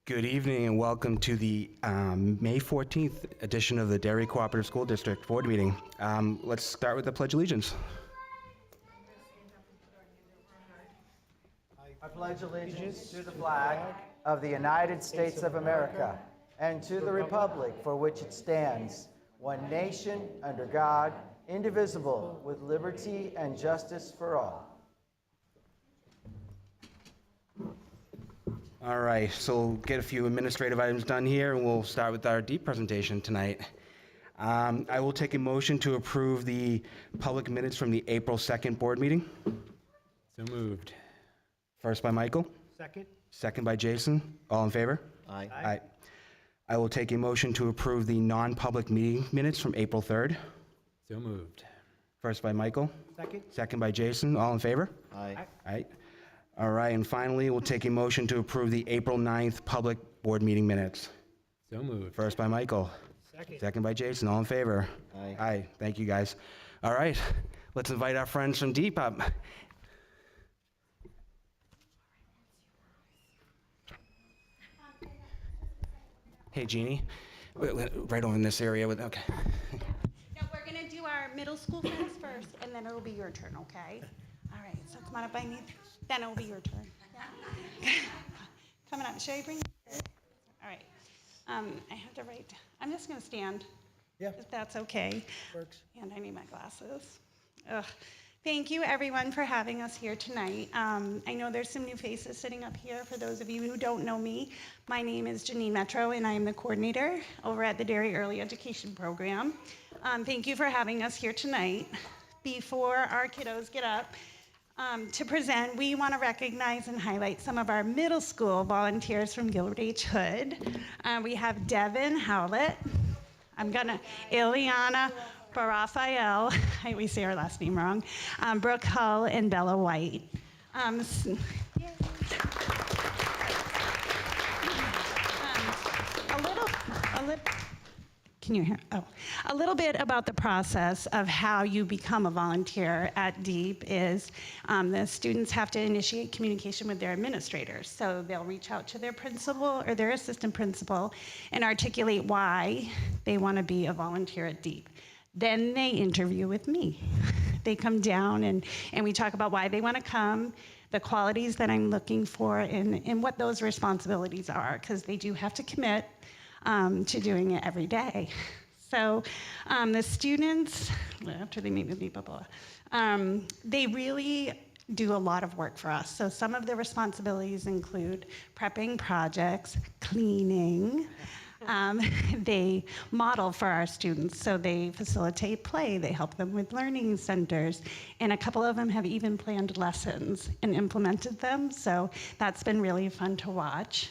Good evening and welcome to the May 14th edition of the Derry Cooperative School District Board Meeting. Let's start with the Pledge of Allegiance. I pledge allegiance to the flag of the United States of America and to the republic for which it stands, one nation, under God, indivisible, with liberty and justice for all. All right, so we'll get a few administrative items done here and we'll start with our deep presentation tonight. I will take a motion to approve the public minutes from the April 2nd board meeting. So moved. First by Michael. Second. Second by Jason. All in favor? Aye. Aye. I will take a motion to approve the non-public meeting minutes from April 3rd. So moved. First by Michael. Second. Second by Jason. All in favor? Aye. Aye. All right, and finally, we'll take a motion to approve the April 9th public board meeting minutes. So moved. First by Michael. Second. Second by Jason. All in favor? Aye. Aye. Thank you, guys. All right, let's invite our friends from Deep up. Hey, Jeannie. Right over in this area with, okay. No, we're going to do our middle school friends first, and then it'll be your turn, okay? All right, so come on up by me. Then it'll be your turn. Coming up. Should I bring you? All right. I have to write. I'm just going to stand. Yeah. If that's okay. Works. And I need my glasses. Ugh. Thank you, everyone, for having us here tonight. I know there's some new faces sitting up here. For those of you who don't know me, my name is Janine Metro, and I am the coordinator over at the Derry Early Education Program. Thank you for having us here tonight. Before our kiddos get up to present, we want to recognize and highlight some of our middle school volunteers from Gilbert H. Hood. We have Devin Howlett. Ileana Barafael, we say her last name wrong, Brooke Hull, and Bella White. Can you hear? Oh, a little bit about the process of how you become a volunteer at DEEP is the students have to initiate communication with their administrators. So they'll reach out to their principal or their assistant principal and articulate why they want to be a volunteer at DEEP. Then they interview with me. They come down and we talk about why they want to come, the qualities that I'm looking for, and what those responsibilities are, because they do have to commit to doing it every day. So the students, after they meet with me, they really do a lot of work for us. So some of the responsibilities include prepping projects, cleaning. They model for our students, so they facilitate play, they help them with learning centers, and a couple of them have even planned lessons and implemented them, so that's been really fun to watch.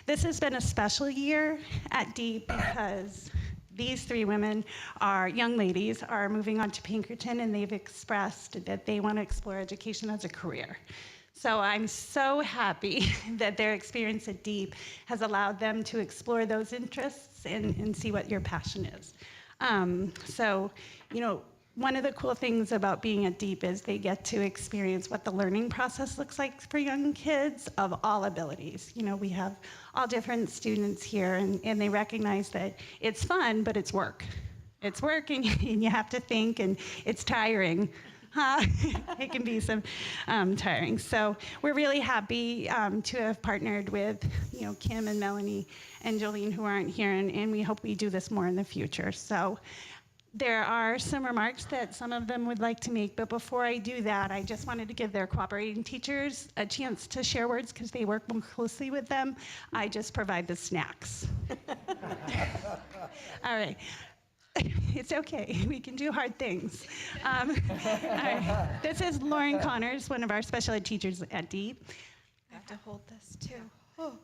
This has been a special year at DEEP because these three women are young ladies, are moving on to Pinkerton, and they've expressed that they want to explore education as a career. So I'm so happy that their experience at DEEP has allowed them to explore those interests and see what your passion is. One of the cool things about being at DEEP is they get to experience what the learning process looks like for young kids of all abilities. We have all different students here, and they recognize that it's fun, but it's work. It's work, and you have to think, and it's tiring. It can be some tiring. So we're really happy to have partnered with Kim and Melanie and Jolene, who aren't here, and we hope we do this more in the future. So there are some remarks that some of them would like to make, but before I do that, I just wanted to give their cooperating teachers a chance to share words because they work more closely with them. I just provide the snacks. All right. It's okay. We can do hard things. All right. This is Lauren Connors, one of our special ed teachers at DEEP. I have to hold this too. Oh.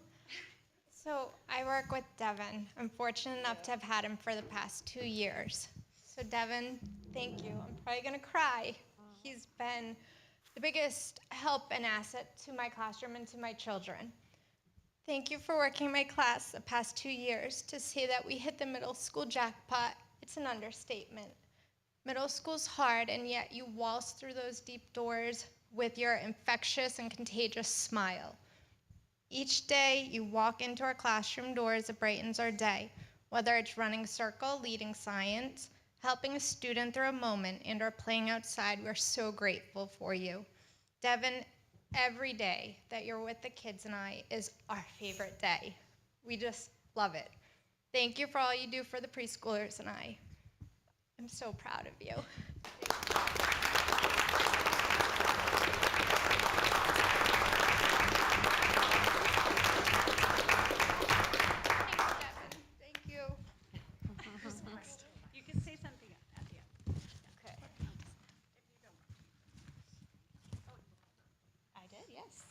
So I work with Devin. I'm fortunate enough to have had him for the past 2 years. So Devin, thank you. I'm probably gonna cry. He's been the biggest help and asset to my classroom and to my children. Thank you for working in my class the past 2 years. To say that we hit the middle school jackpot, it's an understatement. Middle school's hard, and yet you waltz through those deep doors with your infectious and contagious smile. Each day you walk into our classroom doors, it brightens our day. Whether it's running a circle, leading science, helping a student through a moment, and or playing outside, we're so grateful for you. Devin, every day that you're with the kids and I is our favorite day. We just love it. Thank you for all you do for the preschoolers and I. I'm so proud of you. Thanks, Devin. Thank you. You can say something at the end. Okay. I did, yes.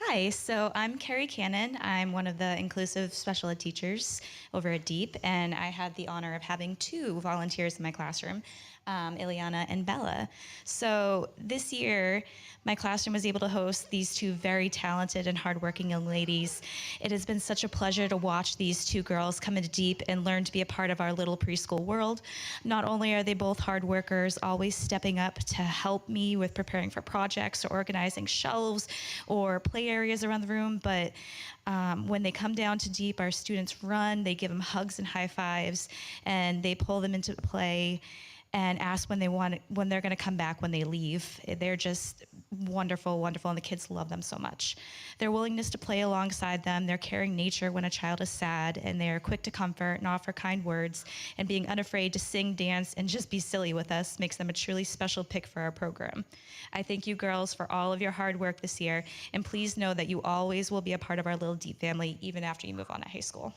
Hi, so I'm Carrie Cannon. I'm one of the inclusive special ed teachers over at Deep, and I had the honor of having two volunteers in my classroom, Ileana and Bella. So this year, my classroom was able to host these two very talented and hardworking young ladies. It has been such a pleasure to watch these two girls come into Deep and learn to be a part of our little preschool world. Not only are they both hard workers, always stepping up to help me with preparing for projects or organizing shelves or play areas around the room, but when they come down to Deep, our students run, they give them hugs and high fives, and they pull them into play and ask when they're going to come back when they leave. They're just wonderful, wonderful, and the kids love them so much. Their willingness to play alongside them, their caring nature when a child is sad, and they are quick to comfort and offer kind words, and being unafraid to sing, dance, and just be silly with us makes them a truly special pick for our program. I thank you girls for all of your hard work this year, and please know that you always will be a part of our little Deep family, even after you move on to high school.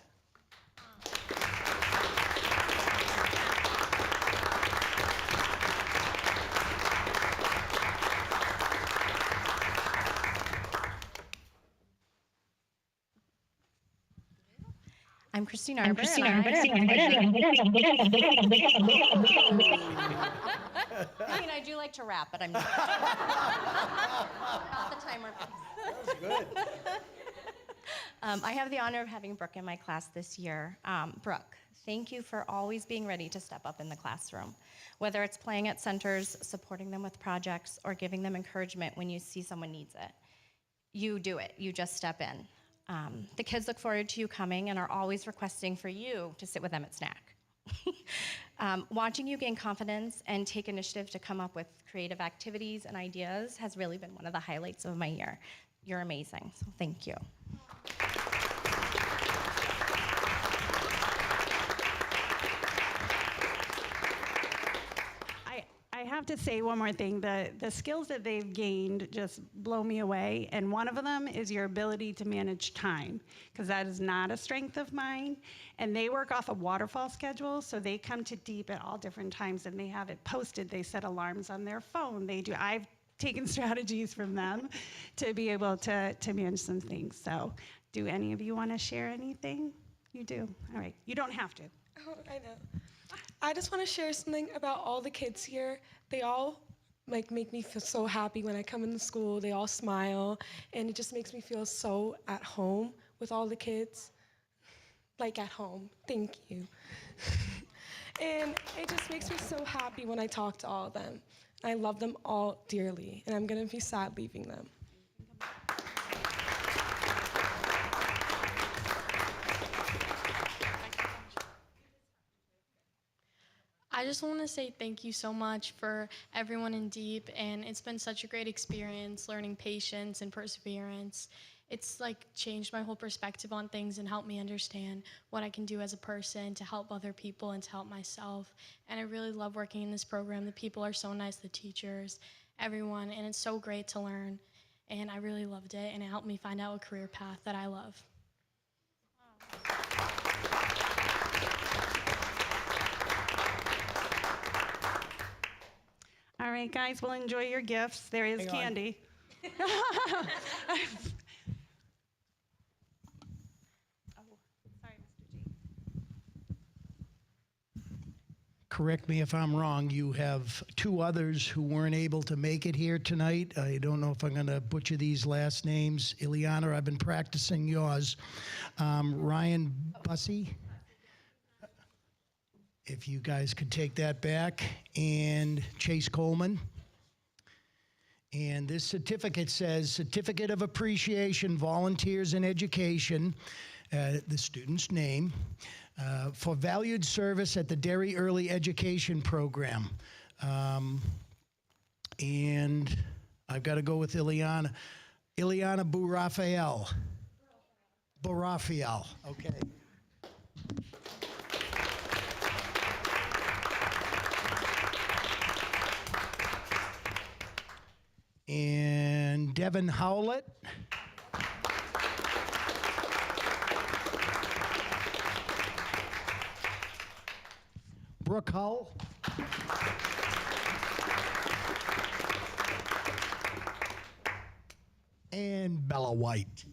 I'm Christine Arbor. I mean, I do like to rap, but I'm not. Not the timer piece. That was good. I have the honor of having Brooke in my class this year. Brooke, thank you for always being ready to step up in the classroom. Whether it's playing at centers, supporting them with projects, or giving them encouragement when you see someone needs it. You do it. You just step in. The kids look forward to you coming and are always requesting for you to sit with them at snack. Watching you gain confidence and take initiative to come up with creative activities and ideas has really been one of the highlights of my year. You're amazing, so thank you. I have to say one more thing. The skills that they've gained just blow me away. And one of them is your ability to manage time, because that is not a strength of mine. And they work off a waterfall schedule, so they come to Deep at all different times, and they have it posted. They set alarms on their phone. I've taken strategies from them to be able to manage some things. So do any of you want to share anything? You do? All right. You don't have to. Oh, I know. I just want to share something about all the kids here. They all make me feel so happy when I come into school. They all smile, and it just makes me feel so at home with all the kids. Like at home. Thank you. And it just makes me so happy when I talk to all of them. I love them all dearly, and I'm going to be sad leaving them. I just want to say thank you so much for everyone in Deep, and it's been such a great experience learning patience and perseverance. It's like changed my whole perspective on things and helped me understand what I can do as a person to help other people and to help myself. And I really love working in this program. The people are so nice, the teachers, everyone, and it's so great to learn. And I really loved it, and it helped me find out a career path that I love. All right, guys, well, enjoy your gifts. There is candy. Correct me if I'm wrong, you have two others who weren't able to make it here tonight. I don't know if I'm going to butcher these last names. Ileana, I've been practicing yours. Ryan Bussey, if you guys could take that back, and Chase Coleman. And this certificate says, Certificate of Appreciation, Volunteers in Education, the student's name, for valued service at the Derry Early Education Program. And I've got to go with Ileana. Ileana Bourafael. Bourafael, okay. And Devin Howlett. Brooke Hull. And Bella White.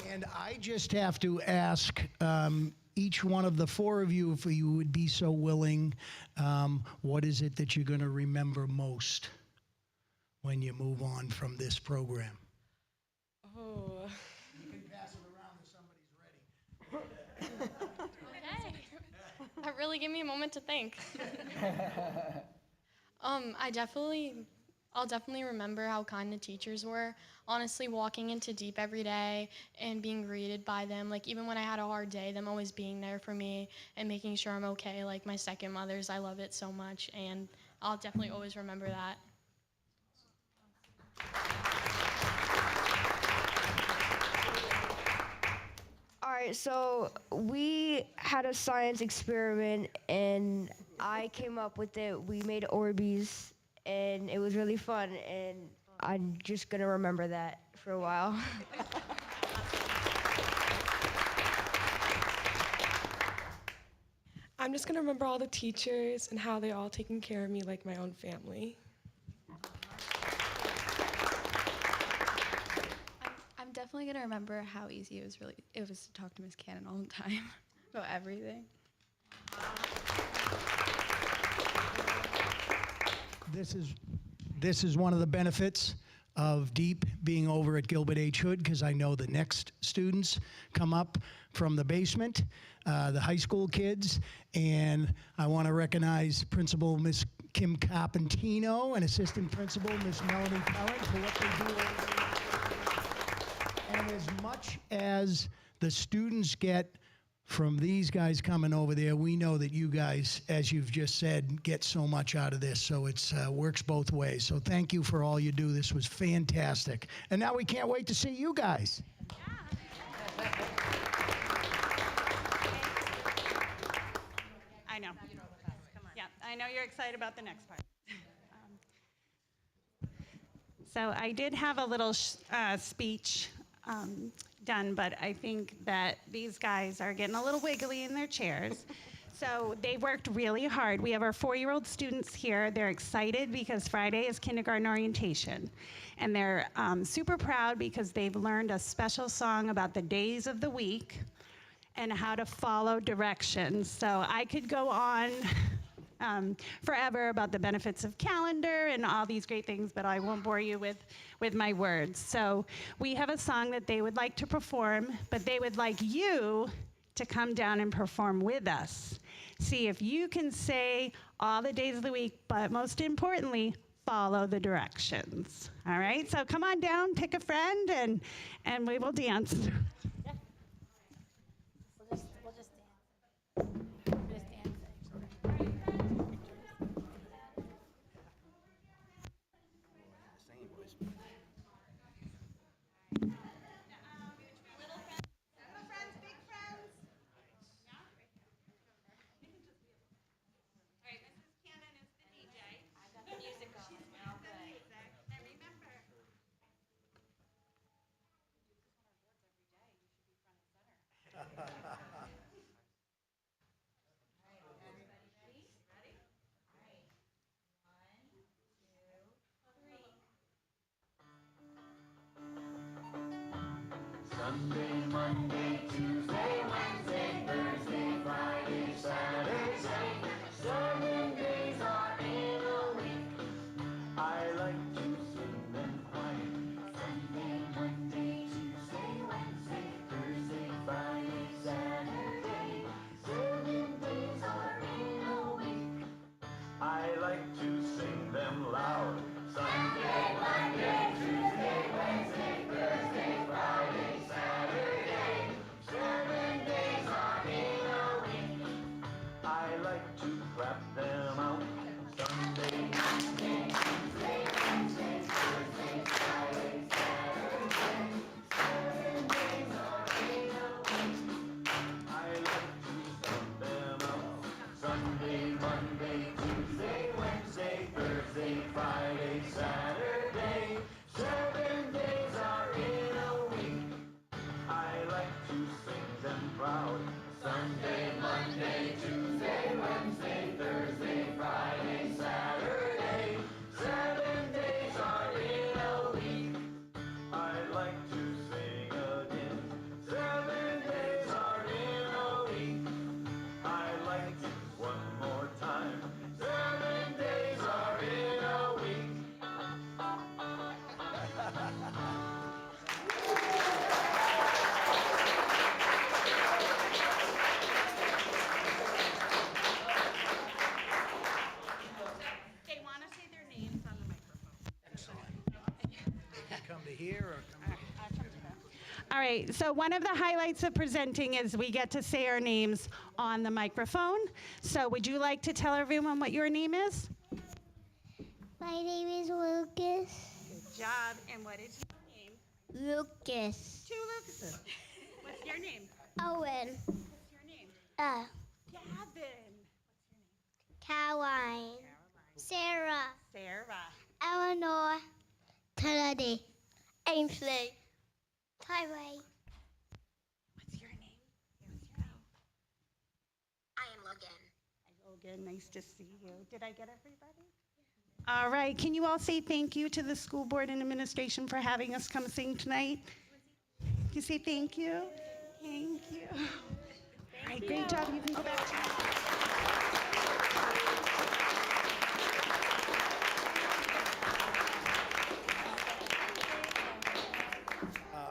And I just have to ask each one of the four of you, if you would be so willing, what is it that you're going to remember most when you move on from this program? Oh. You can pass it around if somebody's ready. Okay. That really gave me a moment to think. I'll definitely remember how kind the teachers were. Honestly, walking into Deep every day and being greeted by them, like even when I had a hard day, them always being there for me and making sure I'm okay, like my second mothers, I love it so much, and I'll definitely always remember that. All right, so we had a science experiment and I came up with it. We made Orbeez and it was really fun and I'm just gonna remember that for a while. I'm just gonna remember all the teachers and how they all taken care of me like my own family. I'm definitely gonna remember how easy it was to talk to Miss Cannon all the time about everything. This is one of the benefits of Deep being over at Gilbert H. Hood, because I know the next students come up from the basement, the high school kids, and I want to recognize Principal Miss Kim Carpentino and Assistant Principal Miss Melanie Curran for what they do over there. And as much as the students get from these guys coming over there, we know that you guys, as you've just said, get so much out of this. So it's works both ways. So thank you for all you do. This was fantastic. And now we can't wait to see you guys. I know. Yeah, I know you're excited about the next part. So I did have a little speech done, but I think that these guys are getting a little wiggly in their chairs. So they worked really hard. We have our 4-year-old students here. They're excited because Friday is kindergarten orientation. And they're super proud because they've learned a special song about the days of the week and how to follow directions. So I could go on forever about the benefits of calendar and all these great things, but I won't bore you with my words. So we have a song that they would like to perform, but they would like you to come down and perform with us. See if you can say all the days of the week, but most importantly, follow the directions. All right, so come on down, pick a friend, and we will dance. Yeah. We'll just dance. like to sing them loud. Sunday, Monday, Tuesday, Wednesday, Thursday, Friday, Saturday. 7 days are in a week. I like to clap them out. Sunday, Monday, Tuesday, Wednesday, Thursday, Friday, Saturday. 7 days are in a week. I like to stump them out. Sunday, Monday, Tuesday, Wednesday, Thursday, Friday, Saturday. 7 days are in a week. I like to sing them proud. Sunday, Monday, Tuesday, Wednesday, Thursday, Friday, Saturday. 7 days are in a week. I like to sing again. 7 days are in a week. I like it one more time. 7 days are in a week. They want to say their names on the microphone. Come to here or come to... All right, so one of the highlights of presenting is we get to say our names on the microphone. So would you like to tell everyone what your name is? My name is Lucas. Good job. And what is your name? Lucas. Two Lucases. What's your name? Owen. What's your name? Gavin. What's your name? Caroline. Sarah. Sarah. Eleanor. Trinity. Ainsley. Tyree. What's your name? What's your name? I am Logan. Hi, Logan. Nice to see you. Did I get everybody? All right. Can you all say thank you to the school board and administration for having us come sing tonight? Can you say thank you? Thank you. All right. Great job. You can go back to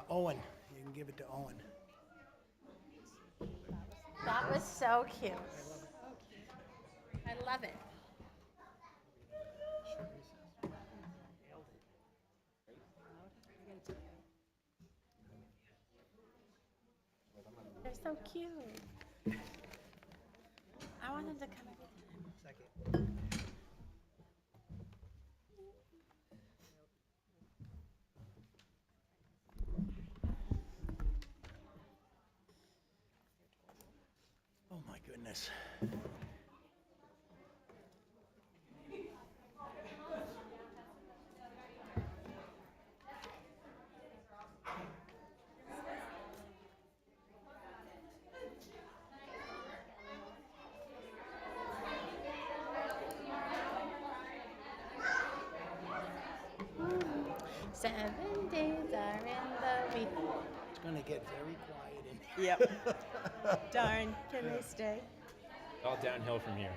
Owen, you can give it to Owen. That was so cute. I love it. They're so cute. I want them to come every time. Second. Oh my goodness. Seven days are in the week. It's going to get very quiet in here. Yep. Darn, can they stay? All downhill from here.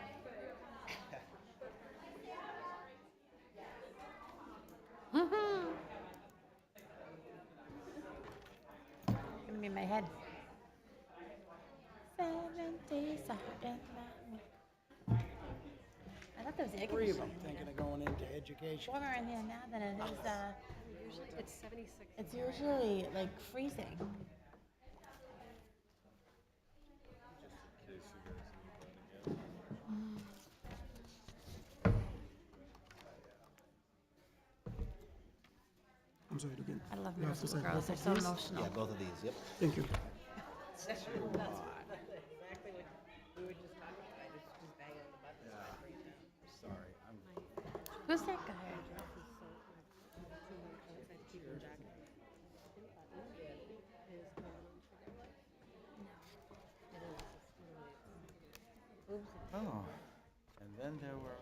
Gonna be in my head. 7 days are in the week. I thought there was air Three of them conditioning. thinking of going into education. Warmer in here now than it is. It's 76. It's usually like freezing. I'm sorry, again. I love You have to middle school sign girls. They're both so of these? emotional. Yeah, both of these, yep. Thank you. That's exactly what we were just talking about. I just bang on the button. Sorry, I'm... Who's that guy? Oh, and then there were...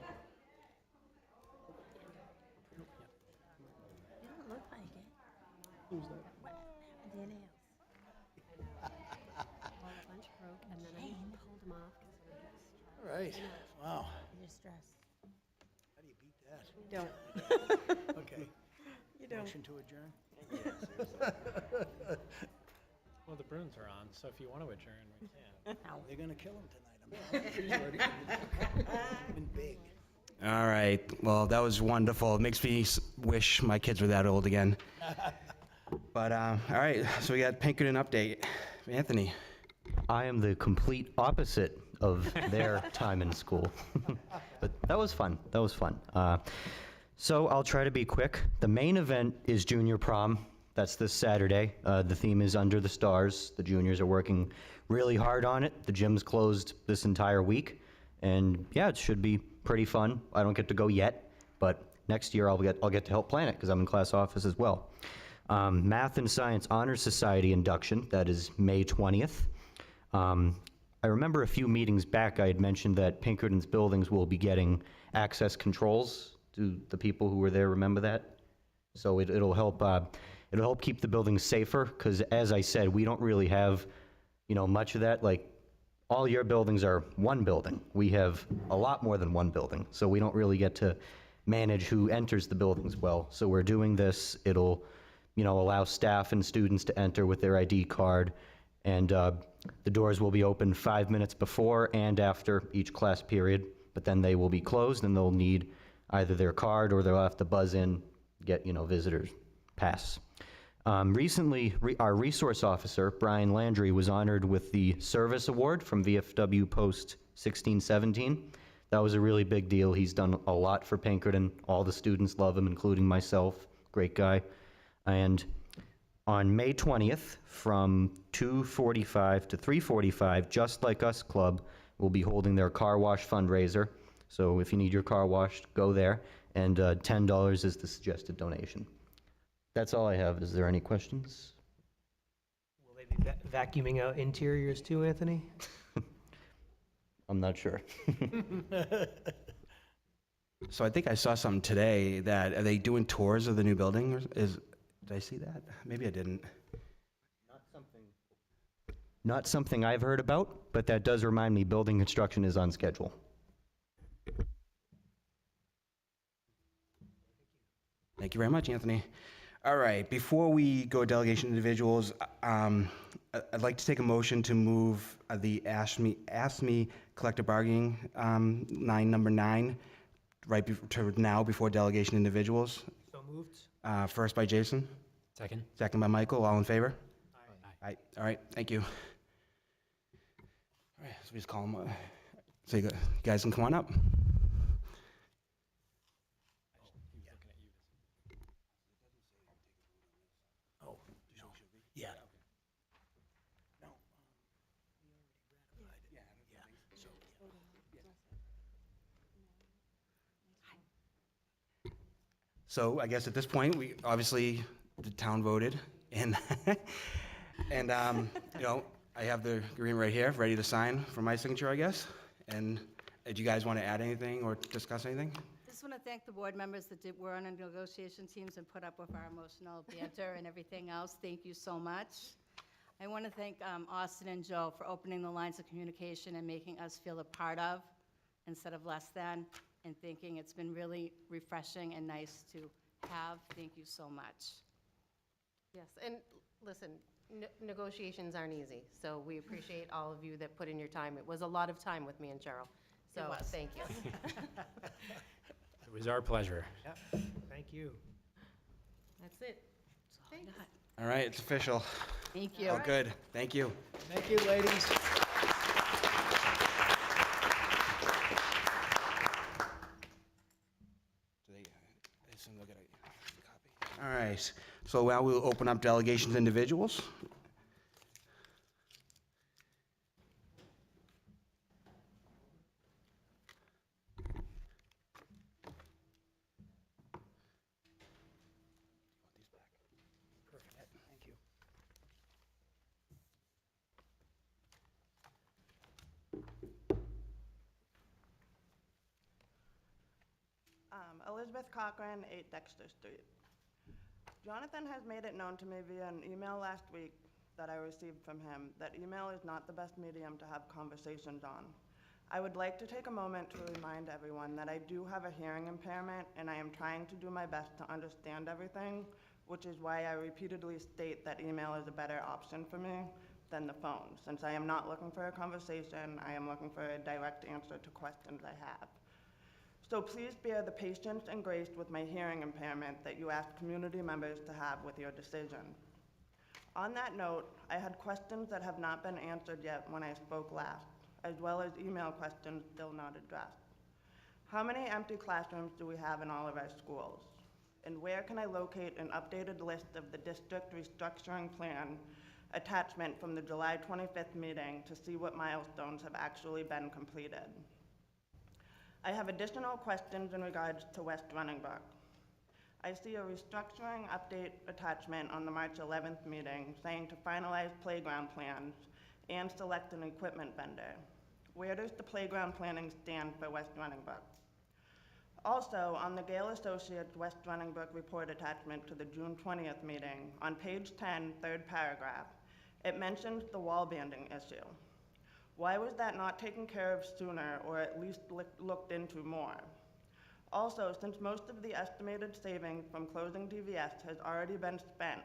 You don't look like it. Who's that? What happened to your nails? Well, a bunch broke, and then I pulled them off because All right. Wow. You're stressed. How do you beat that? You don't. Okay. You don't. Motion to adjourn? Well, the Bruins are on, so if you want to adjourn, we can. They're going to kill him tonight. I'm been big. All right. Well, that was wonderful. It makes me wish my kids were that old again. But, all right. So we got Pinkerton update. Anthony. I am the complete opposite of their time in school. But that was fun. That was fun. So I'll try to be quick. The main event is junior prom. That's this Saturday. The theme is Under the Stars. The juniors are working really hard on it. The gym's closed this entire week. And yeah, it should be pretty fun. I don't get to go yet, but next year I'll get to help plan it because I'm in class office as well. Math and Science Honor Society induction, that is May 20th. I remember a few meetings back I had mentioned that Pinkerton's buildings will be getting access controls. Do the people who were there remember that? So it'll help keep the buildings safer because, as I said, we don't really have, much of that. Like, all your buildings are one building. We have a lot more than one building, so we don't really get to manage who enters the buildings well. So we're doing this. It'll, allow staff and students to enter with their ID card, and the doors will be open 5 minutes before and after each class period, but then they will be closed and they'll need either their card or they'll have to buzz in, get, visitors pass. Recently, our resource officer, Brian Landry, was honored with the Service Award from VFW Post 1617. That was a really big deal. He's done a lot for Pinkerton. All the students love him, including myself. Great guy. And on May 20th, from 2:45 to 3:45, Just Like Us Club will be holding their car wash fundraiser. So if you need your car washed, go there. And $10 is the suggested donation. That's all I have. Is there any questions? Will they be vacuuming out interiors too, Anthony? I'm not sure. So I think I saw something today that, are they doing tours of the new building? Or did I see that? Maybe I didn't. Not something I've heard about, but that does remind me building construction is on schedule. Thank you very much, Anthony. All right, before we go delegation individuals, I'd like to take a motion to move the ASME collective bargaining number 9 to now before delegation individuals. So moved. First by Jason. Second. Second by Michael. All in favor? Aye. Aye. All right, thank you. All right, so we just call them. So you guys can come on up. Yeah. So I guess at this point, we obviously the town voted, and and I have the agreement right here, ready to sign for my signature, I guess. And do you guys want to add anything or discuss anything? I just want to thank the board members that were on our negotiation teams and put up with our emotional banter and everything else. Thank you so much. I want to thank Austin and Joe for opening the lines of communication and making us feel a part of instead of less than, and thinking it's been really refreshing and nice to have. Thank you so much. Yes, and listen, negotiations aren't easy, so we appreciate all of you that put in your time. It was a lot of time with me and Cheryl, so It was. thank you. It was our pleasure. Yep. Thank you. That's it. Thanks. All right, it's official. Thank you. Oh, good. Thank you. Thank you, ladies. All right, so now we'll open up delegations individuals. Elizabeth Cochran, 8 Dexter Street. Jonathan has made it known to me via an email last week that I received from him that email is not the best medium to have conversations on. I would like to take a moment to remind everyone that I do have a hearing impairment and I am trying to do my best to understand everything, which is why I repeatedly state that email is a better option for me than the phone. Since I am not looking for a conversation, I am looking for a direct answer to questions I have. So please bear the patience and grace with my hearing impairment that you asked community members to have with your decision. On that note, I had questions that have not been answered yet when I spoke last, as well as email questions still not addressed. How many empty classrooms do we have in all of our schools? And where can I locate an updated list of the district restructuring plan attachment from the July 25th meeting to see what milestones have actually been completed? I have additional questions in regards to West Running Brook. I see a restructuring update attachment on the March 11th meeting saying to finalize playground plans and select an equipment vendor. Where does the playground planning stand for West Running Brook? Also, on the Gale Associates West Running Brook report attachment to the June 20th meeting, on page 10, third paragraph, it mentions the wall banding issue. Why was that not taken care of sooner, or at least looked into more? Also, since most of the estimated savings from closing DVS has already been spent,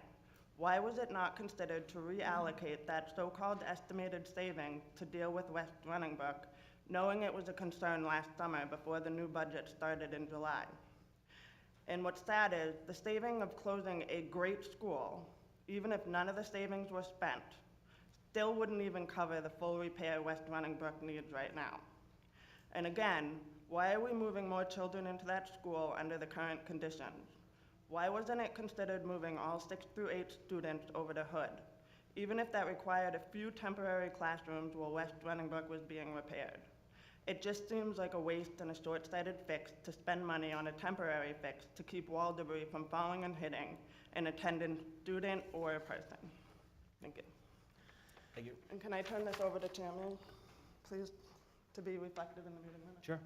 why was it not considered to reallocate that so-called estimated savings to deal with West Running Brook, knowing it was a concern last summer before the new budget started in July? And what's sad is the saving of closing a great school, even if none of the savings were spent, still wouldn't even cover the full repair West Running Brook needs right now. And again, why are we moving more children into that school under the current conditions? Why wasn't it considered moving all 6 through 8 students over to Hood, even if that required a few temporary classrooms while West Running Brook was being repaired? It just seems like a waste and a short-sighted fix to spend money on a temporary fix to keep wall debris from falling and hitting an attending student or a person. Thank you. Thank you. And can I turn this over to Tammy, please, to be reflected in the meeting minutes? Sure.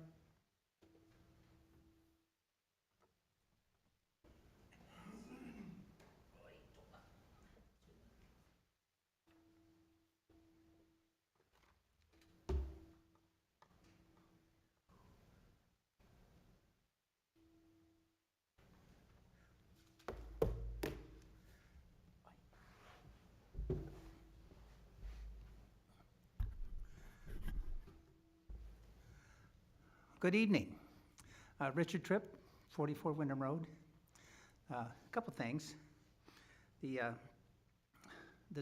Good evening. Richard Tripp, 44 Wyndham Road. A couple things. The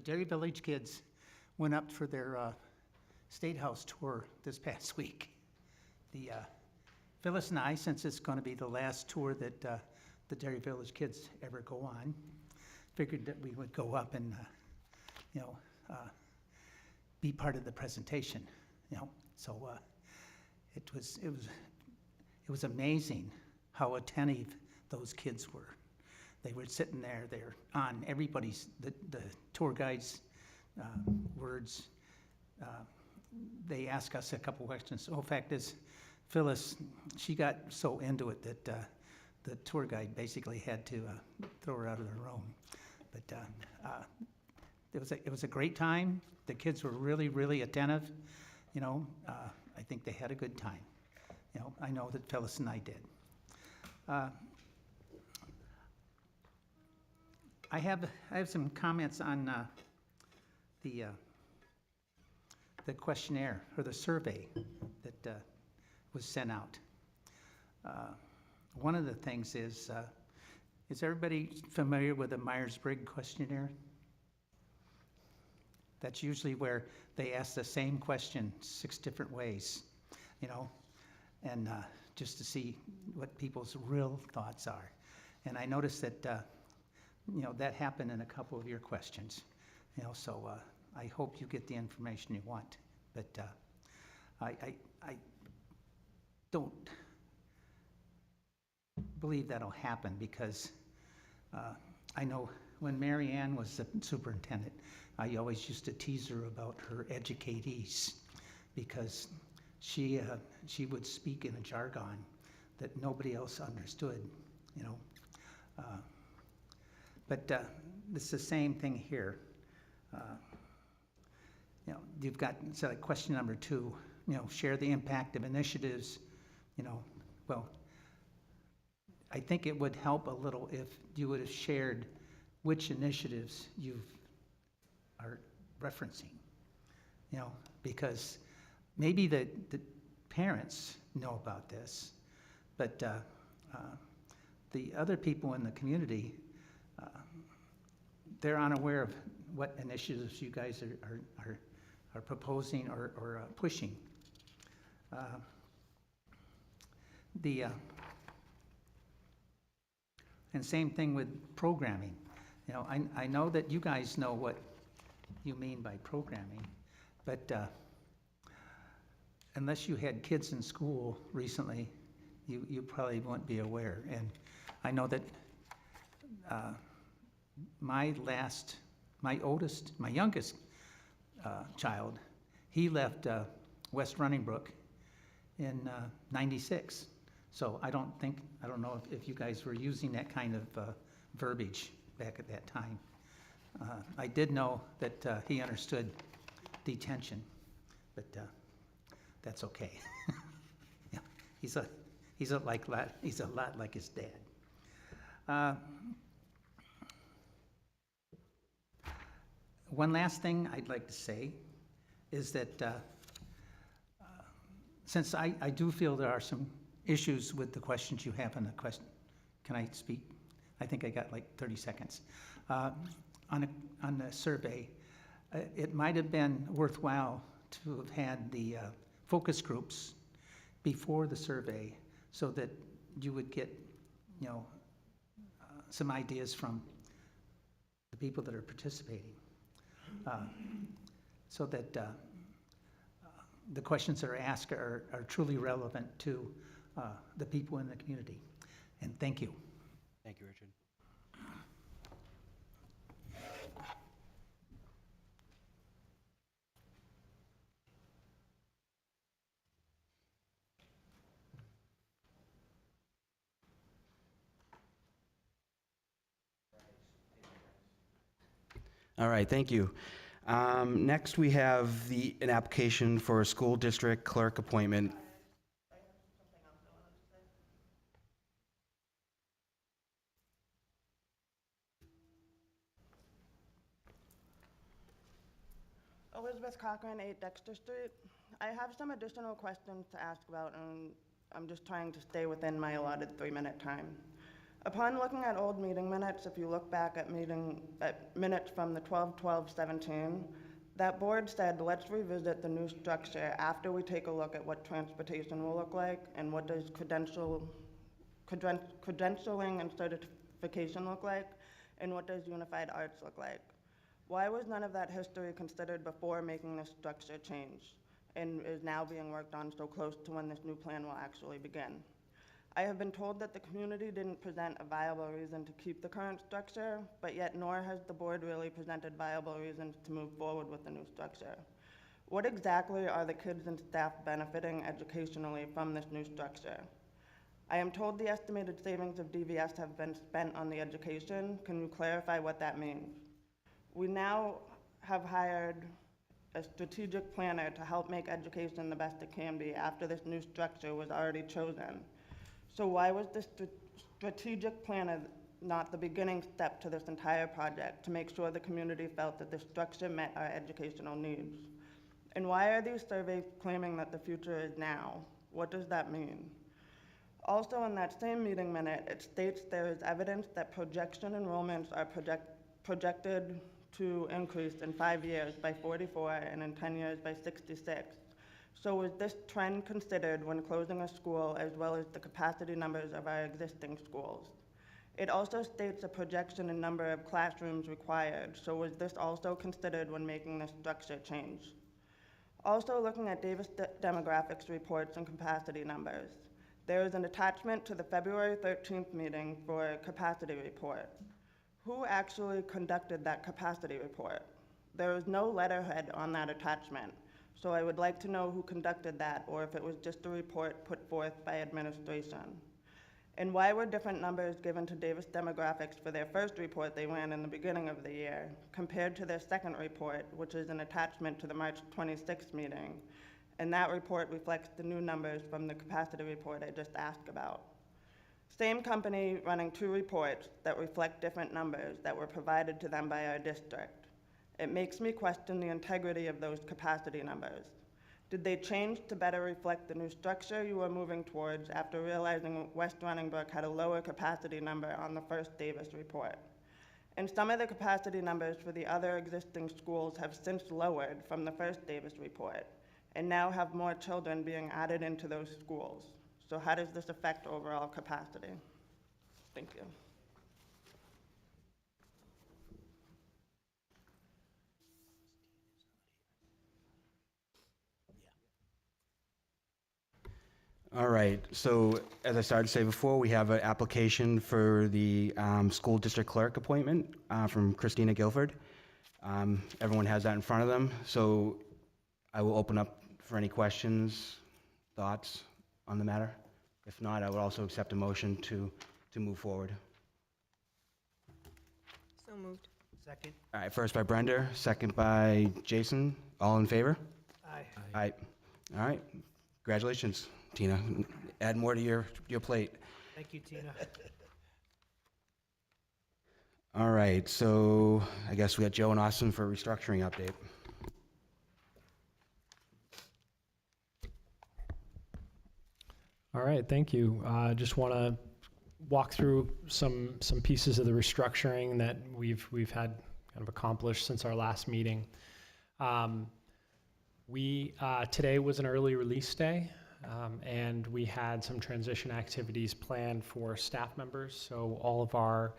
Derry Village kids went up for their State House tour this past week. Phyllis and I, since it's going to be the last tour that the Derry Village kids ever go on, figured that we would go up and be part of the presentation. So it was amazing how attentive those kids were. They were sitting there, they're on everybody's, the tour guide's words. They asked us a couple questions. The fact is, Phyllis, she got so into it that the tour guide basically had to throw her out of the room. But it was a great time. The kids were really, really attentive. I think they had a good time. I know that Phyllis and I did. I have some comments on the questionnaire or the survey that was sent out. One of the things is everybody familiar with the Myers-Briggs questionnaire? That's usually where they ask the same question 6 different ways, and just to see what people's real thoughts are. And I noticed that, that happened in a couple of your questions, so I hope you get the information you want. But I don't believe that'll happen because I know when Mary Ann was the superintendent, I always used to tease her about her educatees because she would speak in a jargon that nobody else understood, But it's the same thing here. You've got question number 2. Share the impact of initiatives. Well, I think it would help a little if you would have shared which initiatives you are referencing. Because maybe the parents know about this, But the other people in the community, they're unaware of what initiatives you guys are proposing or pushing. And same thing with programming. You know, I know that you guys know what you mean by programming, but unless you had kids in school recently, you probably won't be aware. And I know that my youngest child, he left West Running Brook in '96. So I don't know if you guys were using that kind of verbiage back at that time. I did know that he understood detention, but that's okay. Yeah, he's a lot like his dad. One last thing I'd like to say is that since I do feel there are some issues with the questions you have on the question, can I speak? I think I got like 30 seconds. On the survey, it might have been worthwhile to have had the focus groups before the survey so that you would get, you know, some ideas from the people that are participating, so that the questions that are asked are truly relevant to the people in the community. And thank you. Thank you, Richard. All right, thank you. Next, we have an application for a school district clerk appointment. Elizabeth Cochran, 8 Dexter Street. I have some additional questions to ask about, and I'm just trying to stay within my allotted 3-minute time. Upon looking at old meeting minutes, if you look back at minutes from the 12/12/17, that board said, let's revisit the new structure after we take a look at what transportation will look like and what does credentialing and certification look like, and what does unified arts look like. Why was none of that history considered before making this structure change and is now being worked on so close to when this new plan will actually begin? I have been told that the community didn't present a viable reason to keep the current structure, but yet nor has the board really presented viable reasons to move forward with the new structure. What exactly are the kids and staff benefiting educationally from this new structure? I am told the estimated savings of DVS have been spent on the education. Can you clarify what that means? We now have hired a strategic planner to help make education the best it can be after this new structure was already chosen. So why was this strategic planner not the beginning step to this entire project to make sure the community felt that the structure met our educational needs? And why are these surveys claiming that the future is now? What does that mean? Also, in that same meeting minute, it states there is evidence that projection enrollments are projected to increase in 5 years by 44 and in 10 years by 66. So was this trend considered when closing a school as well as the capacity numbers of our existing schools? It also states a projection in number of classrooms required. So was this also considered when making this structure change? Also, looking at Davis demographics reports and capacity numbers, there is an attachment to the February 13th meeting for a capacity report. Who actually conducted that capacity report? There is no letterhead on that attachment, so I would like to know who conducted that or if it was just a report put forth by administration. And why were different numbers given to Davis demographics for their first report they ran in the beginning of the year compared to their second report, which is an attachment to the March 26th meeting? And that report reflects the new numbers from the capacity report I just asked about. Same company running 2 reports that reflect different numbers that were provided to them by our district. It makes me question the integrity of those capacity numbers. Did they change to better reflect the new structure you were moving towards after realizing West Runningbrook had a lower capacity number on the first Davis report? And some of the capacity numbers for the other existing schools have since lowered from the first Davis report and now have more children being added into those schools. So how does this affect overall capacity? Thank you. All right, so as I started to say before, we have an application for the school district clerk appointment from Christina Guilford. Everyone has that in front of them, so I will open up for any questions, thoughts on the matter. If not, I would also accept a motion to move forward. So moved. Second. All right, first by Brenda, second by Jason. All in favor? Aye. Aye. All right, congratulations, Tina. Add more to your plate. Thank you, Tina. All right, so I guess we got Joe and Austin for a restructuring update. All right, thank you. Just want to walk through some pieces of the restructuring that we've had kind of accomplished since our last meeting. Today was an early release day, and we had some transition activities planned for staff members. So all of our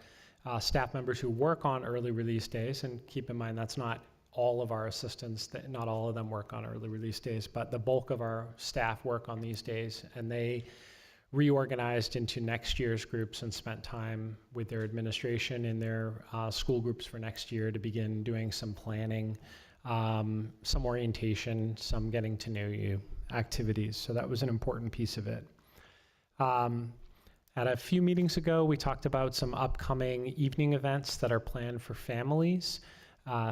staff members who work on early release days, and keep in mind that's not all of our assistants, not all of them work on early release days, but the bulk of our staff work on these days, and they reorganized into next year's groups and spent time with their administration in their school groups for next year to begin doing some planning, some orientation, some getting to know you activities. So that was an important piece of it. At a few meetings ago, we talked about some upcoming evening events that are planned for families.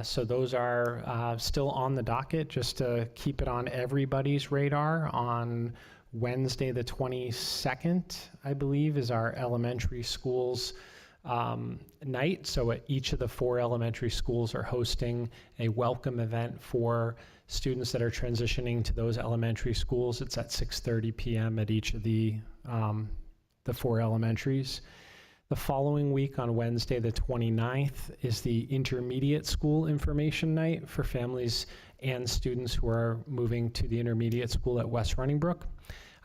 So those are still on the docket, just to keep it on everybody's radar. On Wednesday the 22nd, I believe, is our elementary schools night. So at each of the 4 elementary schools are hosting a welcome event for students that are transitioning to those elementary schools. It's at 6:30 p.m. at each of the 4 elementaries. The following week on Wednesday the 29th is the intermediate school information night for families and students who are moving to the intermediate school at West Runningbrook.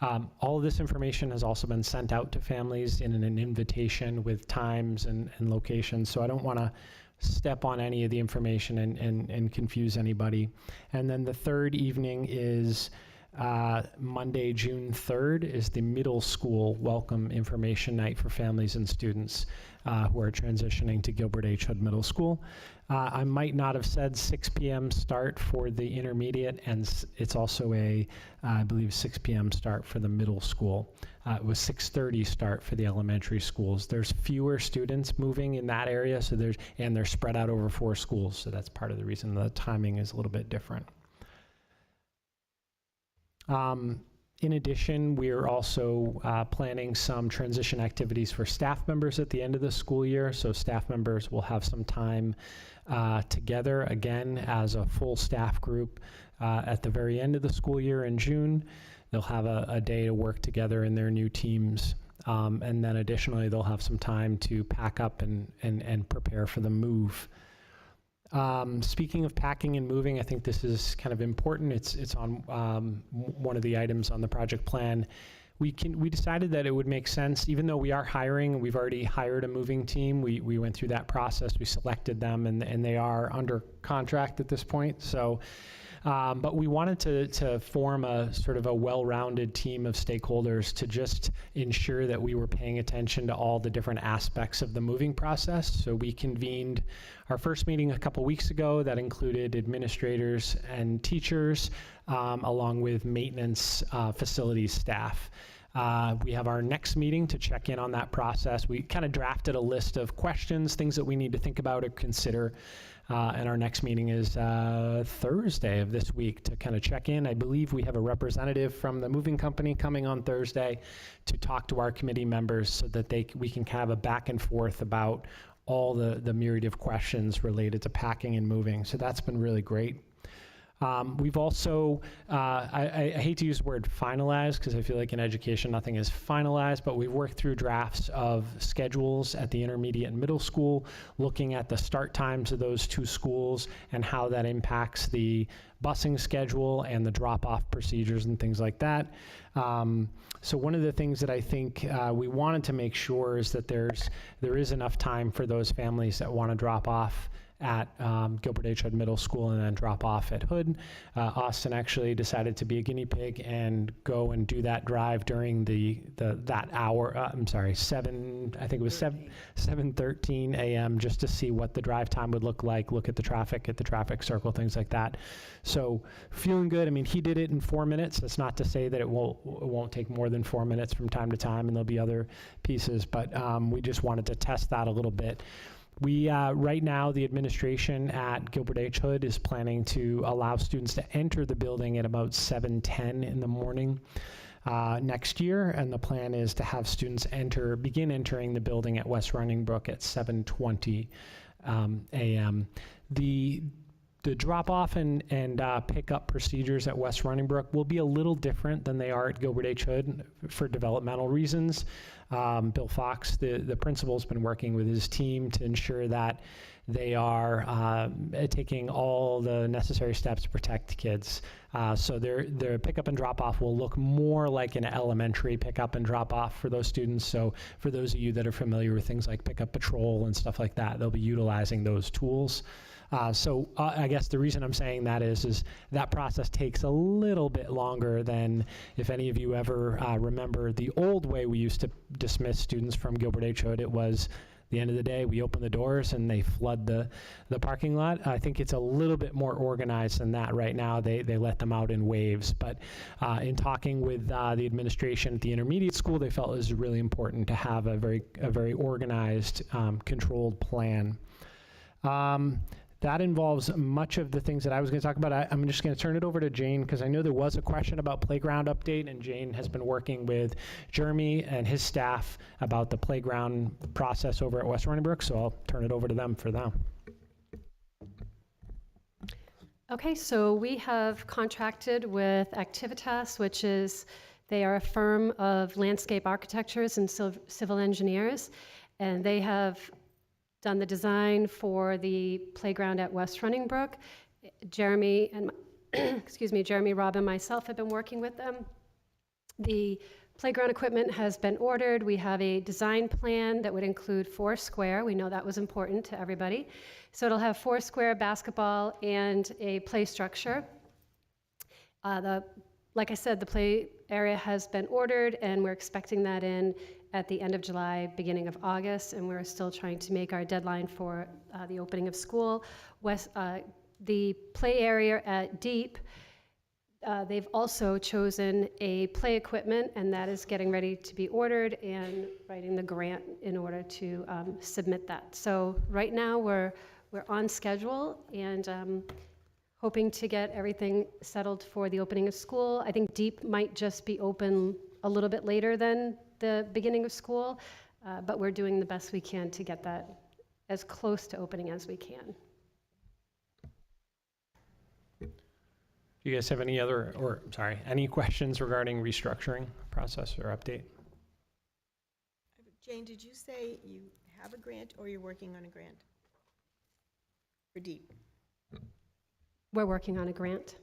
All of this information has also been sent out to families in an invitation with times and locations, so I don't want to step on any of the information and confuse anybody. And then the third evening is Monday, June 3rd, is the middle school welcome information night for families and students who are transitioning to Gilbert H. Hood Middle School. I might not have said 6 p.m. start for the intermediate, and it's also I believe 6 p.m. start for the middle school. It was 6:30 start for the elementary schools. There's fewer students moving in that area, so they're spread out over 4 schools, so that's part of the reason the timing is a little bit different. In addition, we're also planning some transition activities for staff members at the end of the school year. So staff members will have some time together again as a full staff group at the very end of the school year in June. They'll have a day to work together in their new teams. And then additionally, they'll have some time to pack up and prepare for the move. Speaking of packing and moving, I think this is kind of important. It's on one of the items on the project plan. We decided that it would make sense, even though we are hiring, we've already hired a moving team. We went through that process, we selected them, and they are under contract at this point. So, but we wanted to form a sort of a well-rounded team of stakeholders to just ensure that we were paying attention to all the different aspects of the moving process. So we convened our first meeting a couple weeks ago that included administrators and teachers, along with maintenance facilities staff. We have our next meeting to check in on that process. We kind of drafted a list of questions, things that we need to think about or consider. And our next meeting is Thursday of this week to kind of check in. I believe we have a representative from the moving company coming on Thursday to talk to our committee members so that we can have a back and forth about all the myriad of questions related to packing and moving. So that's been really great. We've also, I hate to use the word finalized because I feel like in education nothing is finalized, but we've worked through drafts of schedules at the intermediate and middle school, looking at the start times of those two schools and how that impacts the busing schedule and the drop-off procedures and things like that. So one of the things that I think we wanted to make sure is that there is enough time for those families that want to drop off at Gilbert H. Hood Middle School and then drop off at Hood. Austin actually decided to be a guinea pig and go and do that drive during that hour. I think it was 7:13 a.m. just to see what the drive time would look like, look at the traffic circle, things like that. So feeling good. I mean, he did it in 4 minutes. That's not to say that it won't take more than 4 minutes from time to time, and there'll be other pieces, but we just wanted to test that a little bit. We, right now, the administration at Gilbert H. Hood is planning to allow students to enter the building at about 7:10 in the morning next year, and the plan is to have students begin entering the building at West Running Brook at 7:20 a.m. The drop-off and pick-up procedures at West Running Brook will be a little different than they are at Gilbert H. Hood for developmental reasons. Bill Fox, the principal's been working with his team to ensure that they are taking all the necessary steps to protect kids. So their pickup and drop-off will look more like an elementary pickup and drop-off for those students. So for those of you that are familiar with things like pickup patrol and stuff like that, they'll be utilizing those tools. So I guess the reason I'm saying that is that process takes a little bit longer than if any of you ever remember the old way we used to dismiss students from Gilbert H. Hood. It was the end of the day, we open the doors and they flood the parking lot. I think it's a little bit more organized than that right now. They let them out in waves. But in talking with the administration at the intermediate school, they felt it was really important to have a very organized, controlled plan. That involves much of the things that I was going to talk about. I'm just going to turn it over to Jane because I know there was a question about playground update, and Jane has been working with Jeremy and his staff about the playground process over at West Running Brook, so I'll turn it over to them for them. Okay, so we have contracted with Activitas, which is, they are a firm of landscape architectures and civil engineers, and they have done the design for the playground at West Running Brook. Jeremy and Jeremy, Rob, and myself have been working with them. The playground equipment has been ordered. We have a design plan that would include 4 square. We know that was important to everybody. So it'll have 4 square basketball and a play structure. Like I said, the play area has been ordered, and we're expecting that in at the end of July, beginning of August, and we're still trying to make our deadline for the opening of school. The play area at Deep, they've also chosen a play equipment, and that is getting ready to be ordered and writing the grant in order to submit that. So right now we're on schedule and hoping to get everything settled for the opening of school. I think Deep might just be open a little bit later than the beginning of school, but we're doing the best we can to get that as close to opening as we can. Do you guys have any questions regarding restructuring process or update? Jane, did you say you have a grant or you're working on a grant for DEEP? We're working on a grant.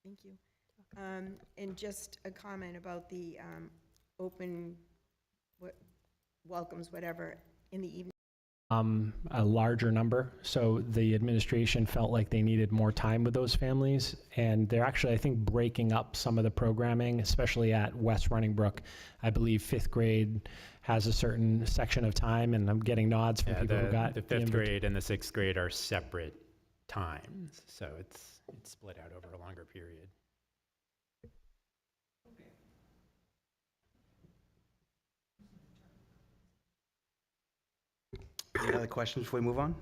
Thank you. And just a comment about the open welcomes, whatever, in the evening. A larger number. So the administration felt like they needed more time with those families, and they're actually, I think, breaking up some of the programming, especially at West Running Brook. I believe 5th grade has a certain section of time, and I'm getting nods from people who got the 5th grade and the 6th grade are separate times, so it's split out over a longer period. Any other questions before we move on?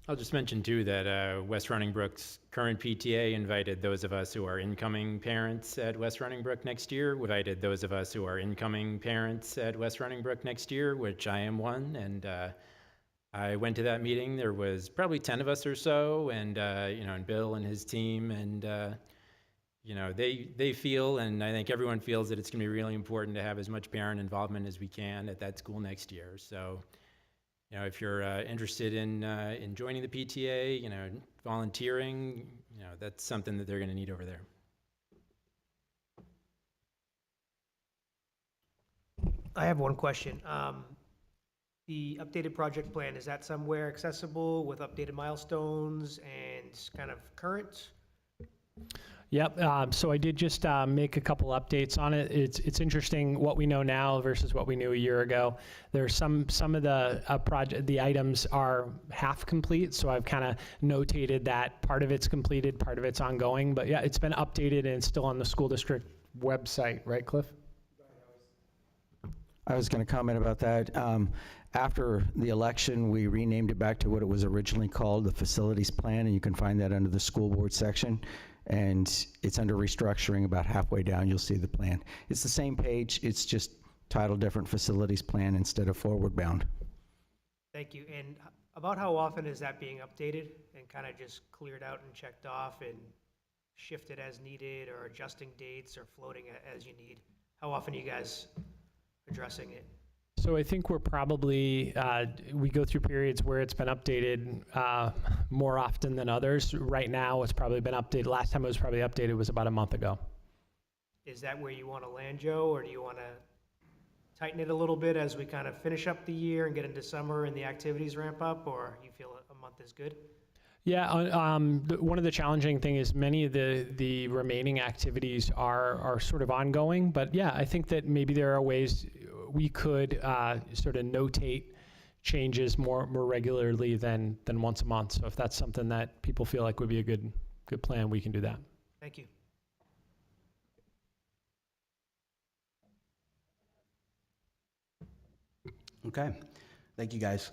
I'll just mention too that West Running Brook's current PTA invited those of us who are incoming parents at West Running Brook next year, invited those of us who are incoming parents at West Running Brook next year, which I am one, and I went to that meeting. There was probably 10 of us or so, and and Bill and his team, and they feel, and I think everyone feels that it's going to be really important to have as much parent involvement as we can at that school next year. So, if you're interested in joining the PTA, volunteering, that's something that they're going to need over there. I have one question. The updated project plan, is that somewhere accessible with updated milestones and kind of current? Yep, so I did just make a couple updates on it. It's interesting what we know now versus what we knew a year ago. There's some of the items are half complete, so I've kind of notated that part of it's completed, part of it's ongoing. But yeah, it's been updated and it's still on the school district website, right, Cliff? I was going to comment about that. After the election, we renamed it back to what it was originally called, the facilities plan, and you can find that under the school board section. And it's under restructuring. About halfway down, you'll see the plan. It's the same page, it's just titled different, facilities plan instead of forward bound. Thank you. And about how often is that being updated and kind of just cleared out and checked off and shifted as needed, or adjusting dates or floating as you need? How often are you guys addressing it? So I think we're probably, we go through periods where it's been updated more often than others. Right now, it's probably been updated. Last time it was probably updated was about a month ago. Is that where you want to land, Joe, or do you want to tighten it a little bit as we kind of finish up the year and get into summer and the activities ramp up, or you feel a month is good? Yeah, one of the challenging thing is many of the remaining activities are sort of ongoing, but yeah, I think that maybe there are ways we could sort of notate changes more regularly than once a month. So if that's something that people feel like would be a good plan, we can do that. Thank you. Okay, thank you guys.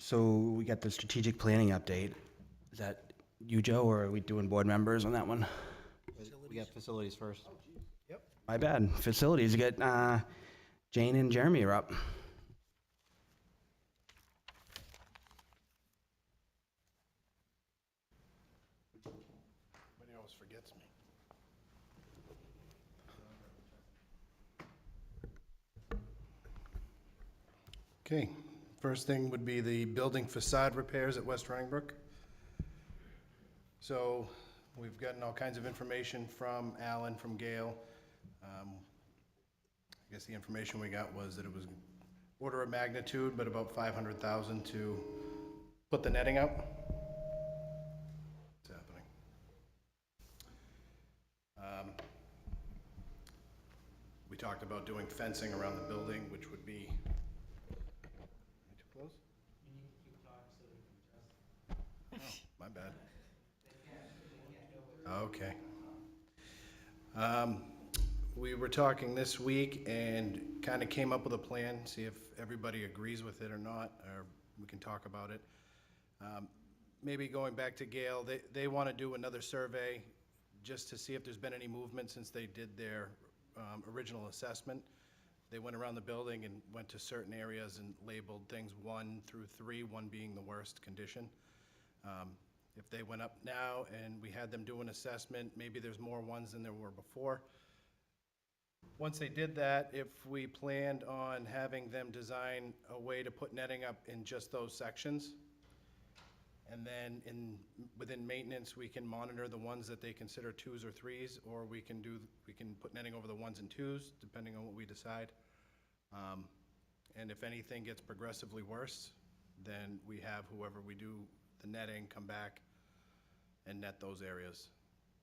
So we got the strategic planning update. Is that you, Joe, or are we doing board members on that one? We got facilities first. Yep. My bad. Facilities, you get Jane and Jeremy are up. Everybody always forgets me. Okay, first thing would be the building facade repairs at West Running Brook. So we've gotten all kinds of information from Alan, from Gail. I guess the information we got was that it was order of magnitude, but about $500,000 to put the netting up. What's happening? We talked about doing fencing around the building, which would be, am I too close? Oh, my bad. Okay. We were talking this week and kind of came up with a plan, see if everybody agrees with it or not, or we can talk about it. Maybe going back to Gail, they want to do another survey just to see if there's been any movement since they did their original assessment. They went around the building and went to certain areas and labeled things 1 through 3, 1 being the worst condition. If they went up now and we had them do an assessment, maybe there's more 1s than there were before. Once they did that, if we planned on having them design a way to put netting up in just those sections, and then within maintenance, we can monitor the ones that they consider 2s or 3s, or we can put netting over the 1s and 2s, depending on what we decide. And if anything gets progressively worse, then we have whoever we do the netting come back and net those areas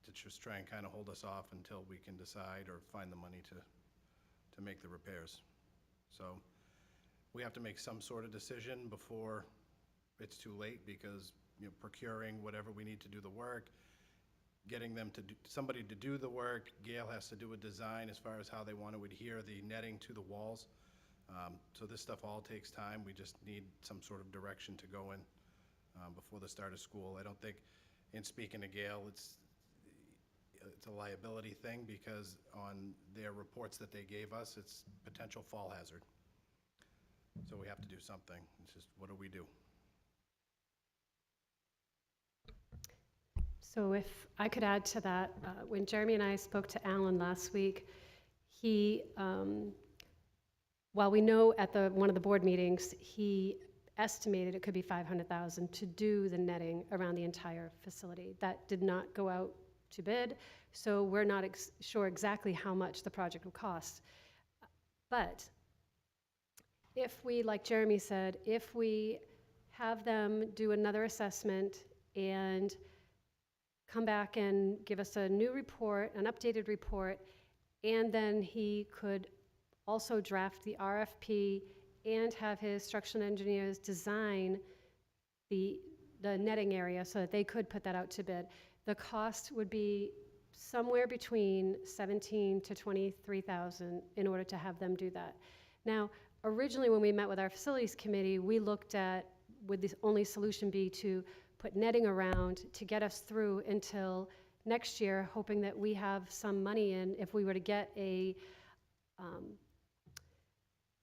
to just try and kind of hold us off until we can decide or find the money to make the repairs. So we have to make some sort of decision before it's too late, because procuring whatever we need to do the work, getting them to do, somebody to do the work, Gail has to do a design as far as how they want to adhere the netting to the walls. So this stuff all takes time. We just need some sort of direction to go in before the start of school. I don't think, in speaking to Gail, it's a liability thing, because on their reports that they gave us, it's potential fall hazard. So we have to do something. It's just, what do we do? So if I could add to that, when Jeremy and I spoke to Alan last week, he, while we know at one of the board meetings, he estimated it could be $500,000 to do the netting around the entire facility. That did not go out to bid, so we're not sure exactly how much the project will cost. But if we, like Jeremy said, if we have them do another assessment and come back and give us a new report, an updated report, and then he could also draft the RFP and have his structural engineers design the netting area so that they could put that out to bid. The cost would be somewhere between $17,000 to $23,000 in order to have them do that. Now, originally when we met with our facilities committee, we looked at, would the only solution be to put netting around to get us through until next year, hoping that we have some money in if we were to get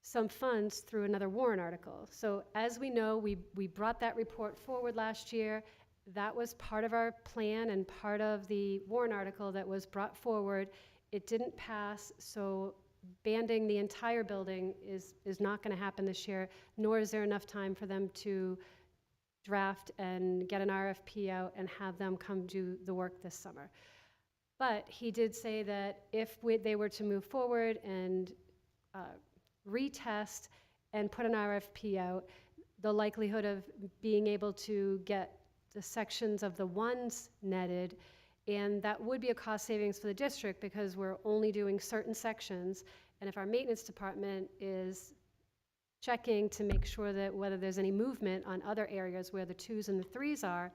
some funds through another warrant article. So as we know, we brought that report forward last year. That was part of our plan and part of the warrant article that was brought forward. It didn't pass, so banding the entire building is not going to happen this year, nor is there enough time for them to draft and get an RFP out and have them come do the work this summer. But he did say that if they were to move forward and retest and put an RFP out, the likelihood of being able to get the sections of the ones netted, and that would be a cost savings for the district because we're only doing certain sections, and if our maintenance department is checking to make sure that whether there's any movement on other areas where the 2s and the 3s are,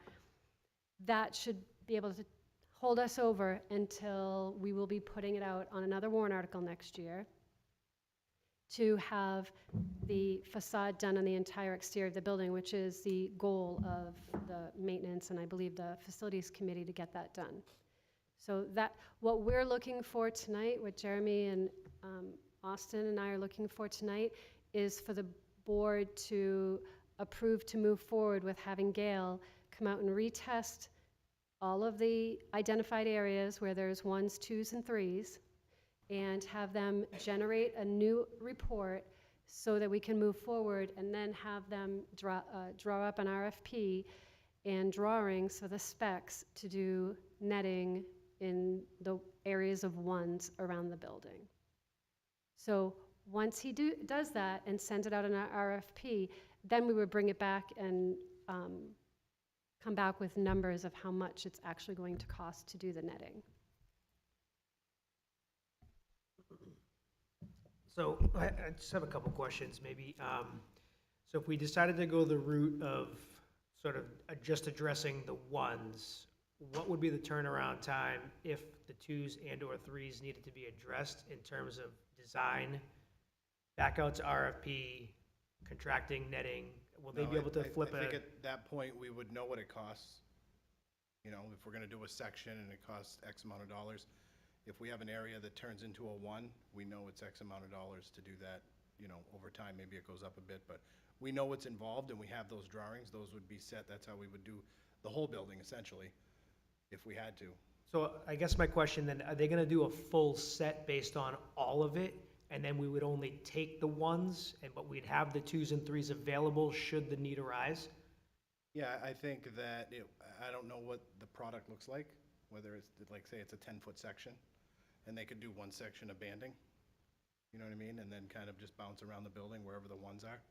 that should be able to hold us over until we will be putting it out on another warrant article next year to have the facade done on the entire exterior of the building, which is the goal of the maintenance and I believe the facilities committee to get that done. So that, what we're looking for tonight, what Jeremy and Austin and I are looking for tonight, is for the board to approve to move forward with having Gail come out and retest all of the identified areas where there's 1s, 2s, and 3s, and have them generate a new report so that we can move forward and then have them draw up an RFP and drawings for the specs to do netting in the areas of 1s around the building. So once he does that and sends it out in our RFP, then we would bring it back and come back with numbers of how much it's actually going to cost to do the netting. So I just have a couple questions, maybe. So if we decided to go the route of sort of just addressing the 1s, what would be the turnaround time if the 2s and or 3s needed to be addressed in terms of design, back out to RFP, contracting, netting? Will they be able to flip I think at that point, we would know what it costs. You know, if we're gonna do a section and it costs X amount of dollars, if we have an area that turns into a 1, we know it's X amount of dollars to do that. You know, over time, maybe it goes up a bit, but we know what's involved and we have those drawings. Those would be set. That's how we would do the whole building essentially, if we had to. So I guess my question then, are they gonna do a full set based on all of it? And then we would only take the 1s, but we'd have the 2s and 3s available should the need arise? Yeah, I think that I don't know what the product looks like, whether it's, like, say it's a 10-foot section, and they could do one section of banding, you know what I mean? And then kind of just bounce around the building wherever the 1s are.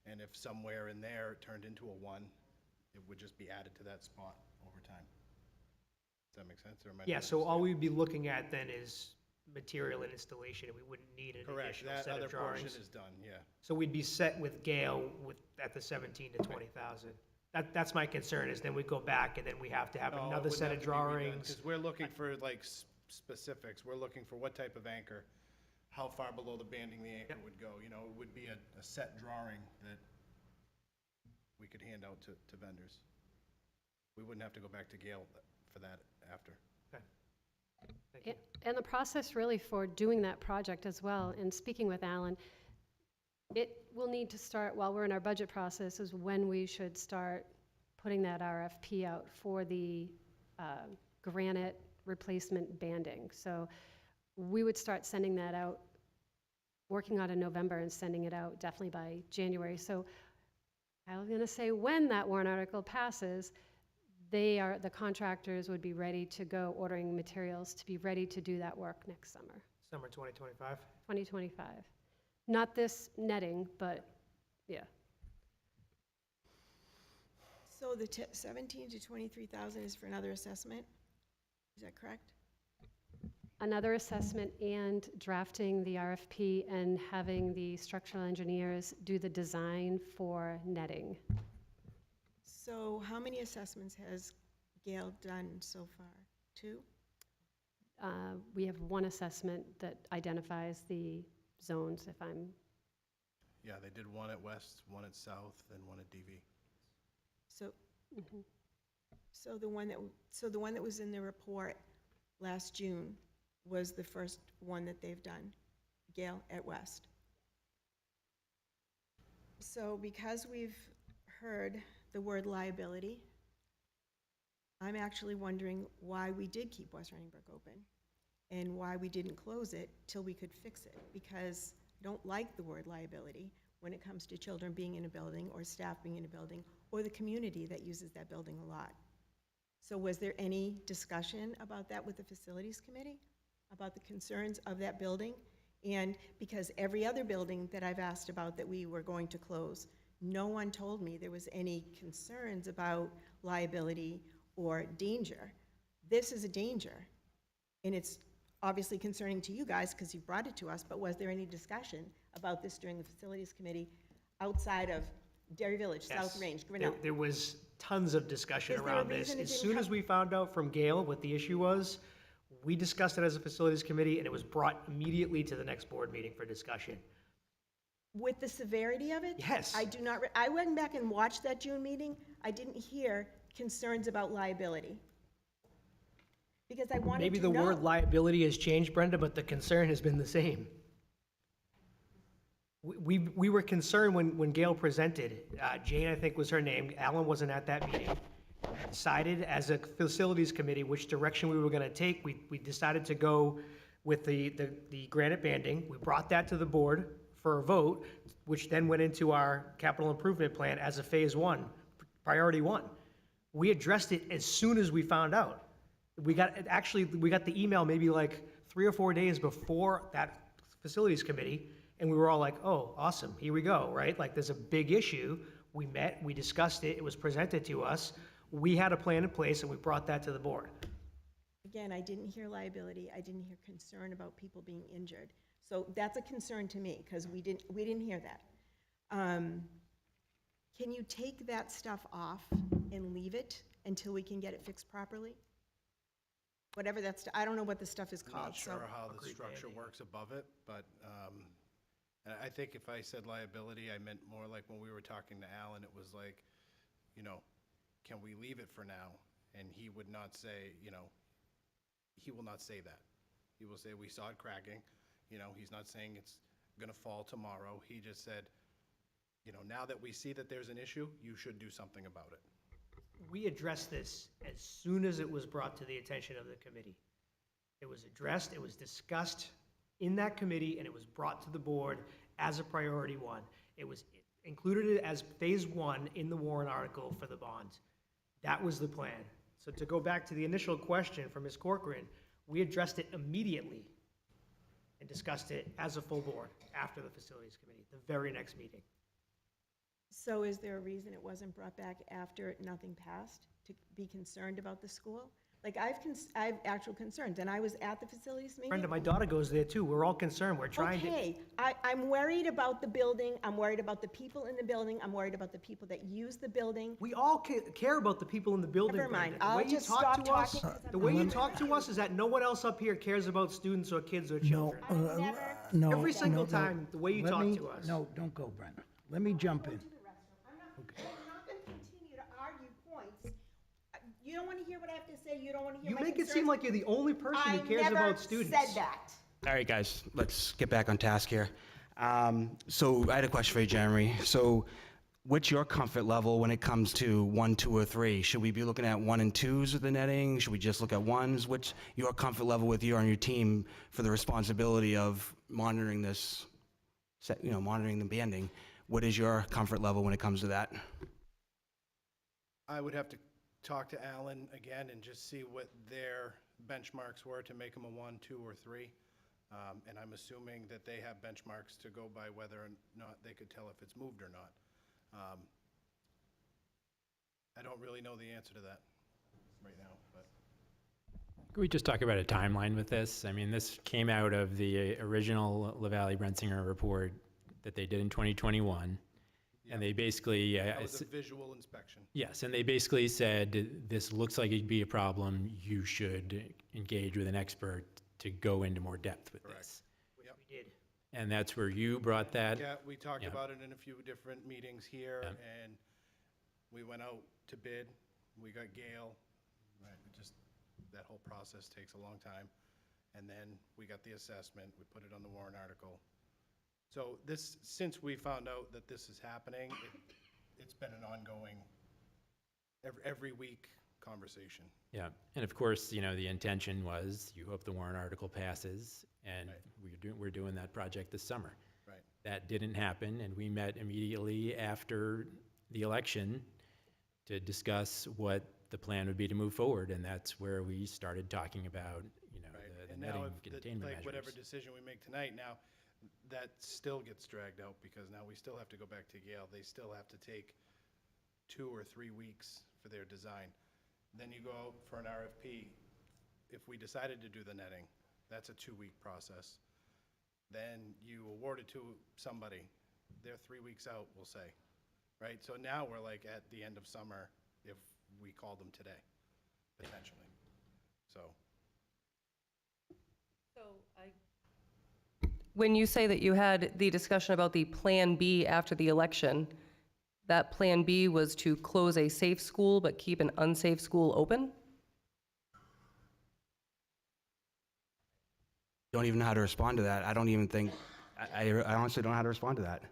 And if somewhere in there it turned into a 1, it would just be added to that spot over time. Does that make sense? Or am I Yeah, not so all understanding? we'd be looking at then is material and installation, and we wouldn't need an Correct, additional that set other of portion drawings. is done, yeah. So we'd be set with Gail at the 17 to 20,000. That's my concern, is then we go back and then we have to have No, it another wouldn't set have of to be redone, drawings. 'cause we're looking for like specifics. We're looking for what type of anchor, how far below the banding the anchor would go. You know, it would be a set drawing that we could hand out to vendors. We wouldn't have to go back to Gail for that after. And the process really for doing that project as well, and speaking with Alan, It will need to start, while we're in our budget process, is when we should start putting that RFP out for the granite replacement banding. So we would start sending that out, working on it in November and sending it out definitely by January. So I was gonna say, when that warrant article passes, the contractors would be ready to go ordering materials to be ready to do that work next summer, Summer 2025? 2025. Not this netting, but yeah. So the 17 to 23,000 is for another assessment? Is that correct? Another assessment and drafting the RFP and having the structural engineers do the design for netting. So how many assessments has Gail done so far? 2? We have one assessment that identifies the zones, if I'm, Yeah, they did one at West, one at South, and one at DV. So, so the one that was in the report last June was the first one that they've done, Gail, at West. So because we've heard the word liability, I'm actually wondering why we did keep West Running Brook open and why we didn't close it till we could fix it, because I don't like the word liability when it comes to children being in a building or staff being in a building or the community that uses that building a lot. So was there any discussion about that with the facilities committee, about the concerns of that building? And because every other building that I've asked about that we were going to close, no one told me there was any concerns about liability or danger. This is a danger, and it's obviously concerning to you guys because you brought it to us, but was there any discussion about this during the facilities committee outside of Derry Village, Yes. South Range, Grinnell? There was tons of discussion Is there a around this. reason it As didn't soon as we found out from Gail what the issue was, we discussed it as a facilities committee, and it was brought immediately to the next board meeting for discussion. With the severity of it? Yes. I do not, I went back and watched that June meeting. I didn't hear concerns about liability. Because I wanted Maybe to the know. word liability has changed, Brenda, but the concern has been the same. We were concerned when Gail presented. Jane, I think was her name. Alan wasn't at that meeting. Decided as a facilities committee which direction we were going to take. We decided to go with the granite banding. We brought that to the board for a vote, which then went into our capital improvement plan as a phase 1, priority 1. We addressed it as soon as we found out. We got the email maybe like 3 or 4 days before that facilities committee, and we were all like, oh, awesome, here we go, right? Like, there's a big issue. We met, we discussed it, it was presented to us. We had a plan in place, and we brought that to the board. Again, I didn't hear liability. I didn't hear concern about people being injured. So that's a concern to me, because we didn't hear that. Can you take that stuff off and leave it until we can get it fixed properly? Whatever that's, I don't know what the stuff is I'm called. not sure so- how the structure works above it, but and I think if I said liability, I meant more like when we were talking to Alan, it was like, you know, can we leave it for now? And he would not say, you know, he will not say that. He will say, we saw it cracking. You know, he's not saying it's going to fall tomorrow. He just said, you know, now that we see that there's an issue, you should do something about it. We addressed this as soon as it was brought to the attention of the committee. It was addressed, it was discussed in that committee, and it was brought to the board as a priority 1. It was included as phase 1 in the warrant article for the bonds. That was the plan. So to go back to the initial question from Ms. Corcoran, we addressed it immediately and discussed it as a full board after the facilities committee, the very next meeting. So is there a reason it wasn't brought back after nothing passed, to be concerned about the school? Like, I have actual concerns, and I was at the facilities meeting. Brenda, my daughter goes there too. We're all concerned. We're trying to. Okay, I'm worried about the building, I'm worried about the people in the building, I'm worried about the people that use the building. We all care about the people in the building. Never mind. Brenda. The I'll way you just talk stop to us, talking 'cause I'm the way you not- talk to us is that no one else up here cares about students or kids or children. No. Every single no. time, the way you Let talk me- to us. No, don't go, Brenda. Let me jump in. I'm not going to continue to argue points. You don't want to hear what I have to say, you don't want to hear You my make it concerns. seem like you're the only person who cares about students. I never said that. All right, guys, let's get back on task here. So I had a question for you, Jeremy. So what's your comfort level when it comes to 1, 2, or 3? Should we be looking at 1 and 2s with the netting? Should we just look at 1s? What's your comfort level with you and your team for the responsibility of monitoring this, monitoring the banding? What is your comfort level when it comes to that? I would have to talk to Alan again and just see what their benchmarks were to make them a 1, 2, or 3. And I'm assuming that they have benchmarks to go by whether or not they could tell if it's moved or not. I don't really know the answer to that right now, but. Can we just talk about a timeline with this? I mean, this came out of the original LaValle-Brensinger report that they did in 2021. And they basically... That was a visual inspection. Yes, and they basically said, this looks like it'd be a problem. You should engage with an expert to go into more depth with this. Which we did. And that's where you brought that. Yeah, we talked Yeah. about it in a few different meetings here, Yeah. and we went out to bid. We got Gale. Right, that whole process takes a long time. And then we got the assessment. We put it on the warrant article. So since we found out that this is happening, it's been an ongoing, every week conversation. Yeah, and of course, the intention was, you hope the warrant article passes, and we're doing that project this summer. Right. That didn't happen, and we met immediately after the election to discuss what the plan would be to move forward, and that's where we started talking about, the And netting now, containment measures. whatever decision we make tonight, now, that still gets dragged out, because now we still have to go back to Gale. They still have to take 2 or 3 weeks for their design. Then you go out for an RFP. If we decided to do the netting, that's a 2-week process. Then you award it to somebody. They're 3 weeks out, we'll say, right? So now we're like at the end of summer if we called them today, potentially. So. When you say that you had the discussion about the Plan B after the election, that Plan B was to close a safe school but keep an unsafe school open? Don't even know how to respond to that. I don't even think, I honestly don't know how to respond to that.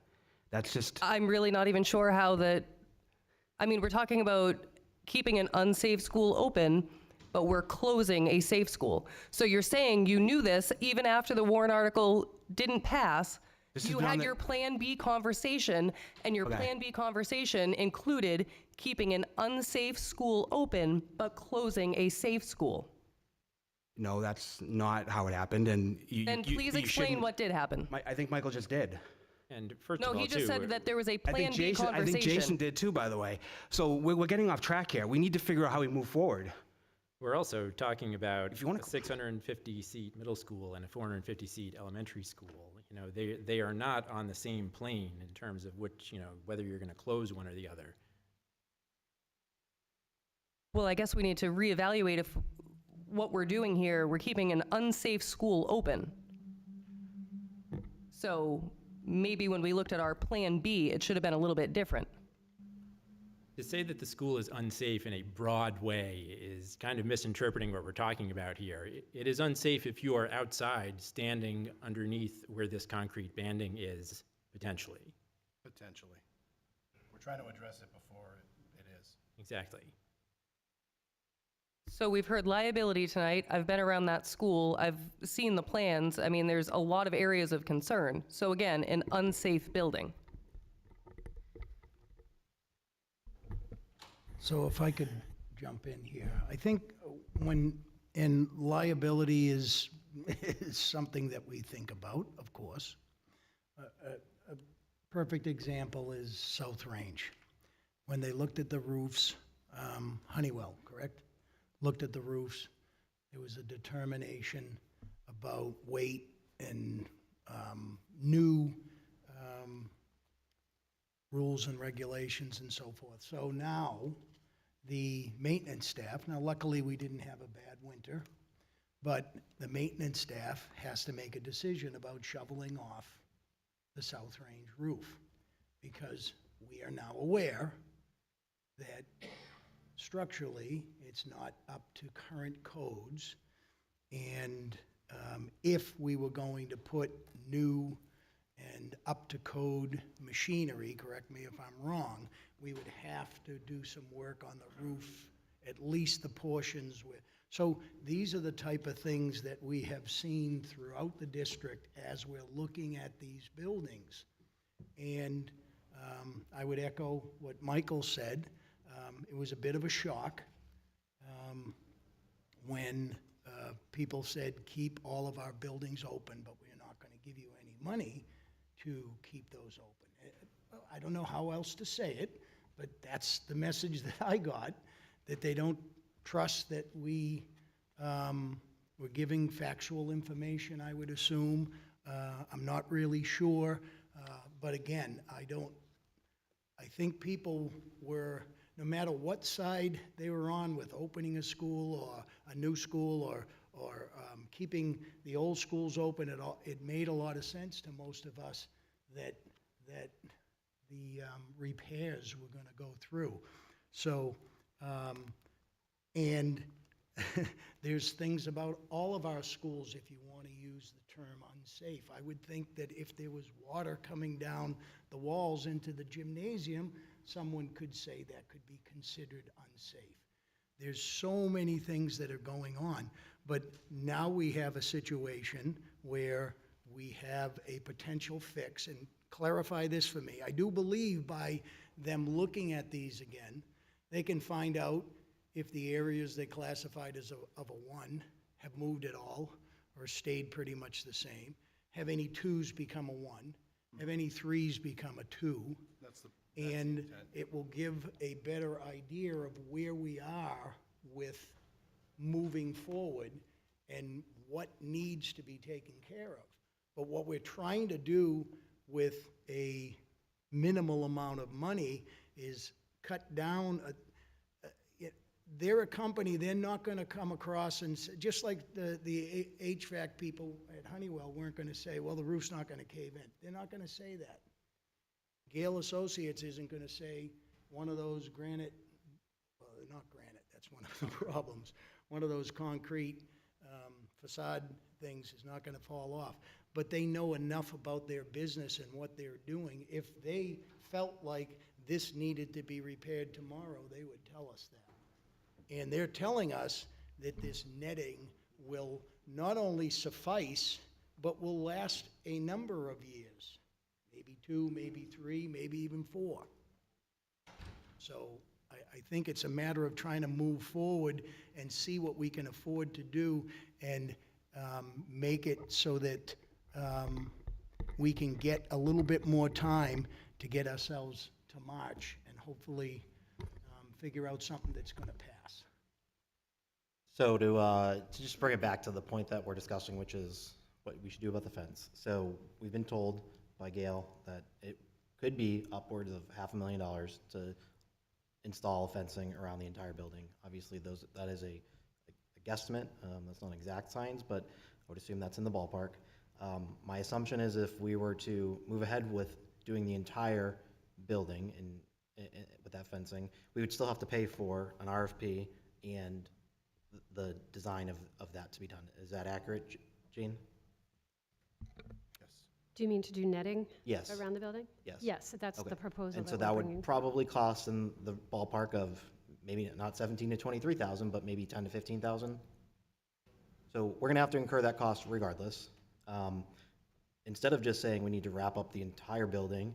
That's just, I'm really not even sure how that, we're talking about keeping an unsafe school open, but we're closing a safe school. So you're saying you knew this even after the warrant article didn't pass. You had your Plan B conversation, and your Plan B conversation included keeping an unsafe school open, but closing a safe school. no, that's not how it happened, and Then please explain what did happen. I think Michael just did. And first No, of all, he just said that there was a Plan B I conversation. think Jason did too, by the way. So we're getting off track here. We need to figure out how we move forward. We're also talking about a 650-seat middle school and a 450-seat elementary school. They are not on the same plane in terms of which, whether you're going to close one or the other. Well, I guess we need to reevaluate if what we're doing here, we're keeping an unsafe school open. So maybe when we looked at our Plan B, it should have been a little bit different. To say that the school is unsafe in a broad way is kind of misinterpreting what we're talking about here. It is unsafe if you are outside standing underneath where this concrete banding is, potentially. Potentially. We're trying to address it before it is. Exactly. So we've heard liability tonight. I've been around that school. I've seen the plans. There's a lot of areas of concern. So again, an unsafe building. So if I could jump in here, I think and liability is something that we think about, of course. A perfect example is South Range. When they looked at the roofs, Honeywell, correct? Looked at the roofs, there was a determination about weight and new rules and regulations and so forth. So now, the maintenance staff, now luckily we didn't have a bad winter, but the maintenance staff has to make a decision about shoveling off the South Range roof, because we are now aware that structurally it's not up to current codes, and if we were going to put new and up-to-code machinery, correct me if I'm wrong, we would have to do some work on the roof, at least the portions where, so these are the type of things that we have seen throughout the district as we're looking at these buildings. And I would echo what Michael said. It was a bit of a shock when people said, keep all of our buildings open, but we're not going to give you any money to keep those open. I don't know how else to say it, but that's the message that I got, that they don't trust that we're giving factual information, I would assume. I'm not really sure, but again, I think people were, no matter what side they were on with opening a school or a new school or keeping the old schools open, it made a lot of sense to most of us that the repairs were going to go through. So, and there's things about all of our schools, if you want to use the term unsafe. I would think that if there was water coming down the walls into the gymnasium, someone could say that could be considered unsafe. There's so many things that are going on, but now we have a situation where we have a potential fix, and clarify this for me. I do believe by them looking at these again, they can find out if the areas they classified as of a 1 have moved at all or stayed pretty much the same. Have any 2s become a 1? Have any 3s become a 2? And it will give a better idea of where we are with moving forward and what needs to be taken care of. But what we're trying to do with a minimal amount of money is cut down. They're a company, they're not going to come across and just like the HVAC people at Honeywell weren't going to say, well, the roof's not going to cave in. They're not going to say that. Gale Associates isn't going to say one of those granite, well, not granite, that's one of the problems. One of those concrete facade things is not going to fall off. But they know enough about their business and what they're doing. If they felt like this needed to be repaired tomorrow, they would tell us that. And they're telling us that this netting will not only suffice, but will last a number of years. Maybe 2, maybe 3, maybe even 4. So I think it's a matter of trying to move forward and see what we can afford to do and make it so that we can get a little bit more time to get ourselves to March and hopefully figure out something that's going to pass. So to just bring it back to the point that we're discussing, which is what we should do about the fence. So we've been told by Gail that it could be upwards of $500,000 to install fencing around the entire building. Obviously, that is a guesstimate. That's not exact science, but I would assume that's in the ballpark. My assumption is if we were to move ahead with doing the entire building with that fencing, we would still have to pay for an RFP and the design of that to be done. Is that accurate, Jean? Do you mean to do netting? Yes. Around the building? Yes. Yes, that's Okay. the proposal. And so we're that would bringing. probably cost in the ballpark of maybe not 17 to 23,000, but maybe 10 to 15,000. So we're gonna have to incur that cost regardless. Instead of just saying we need to wrap up the entire building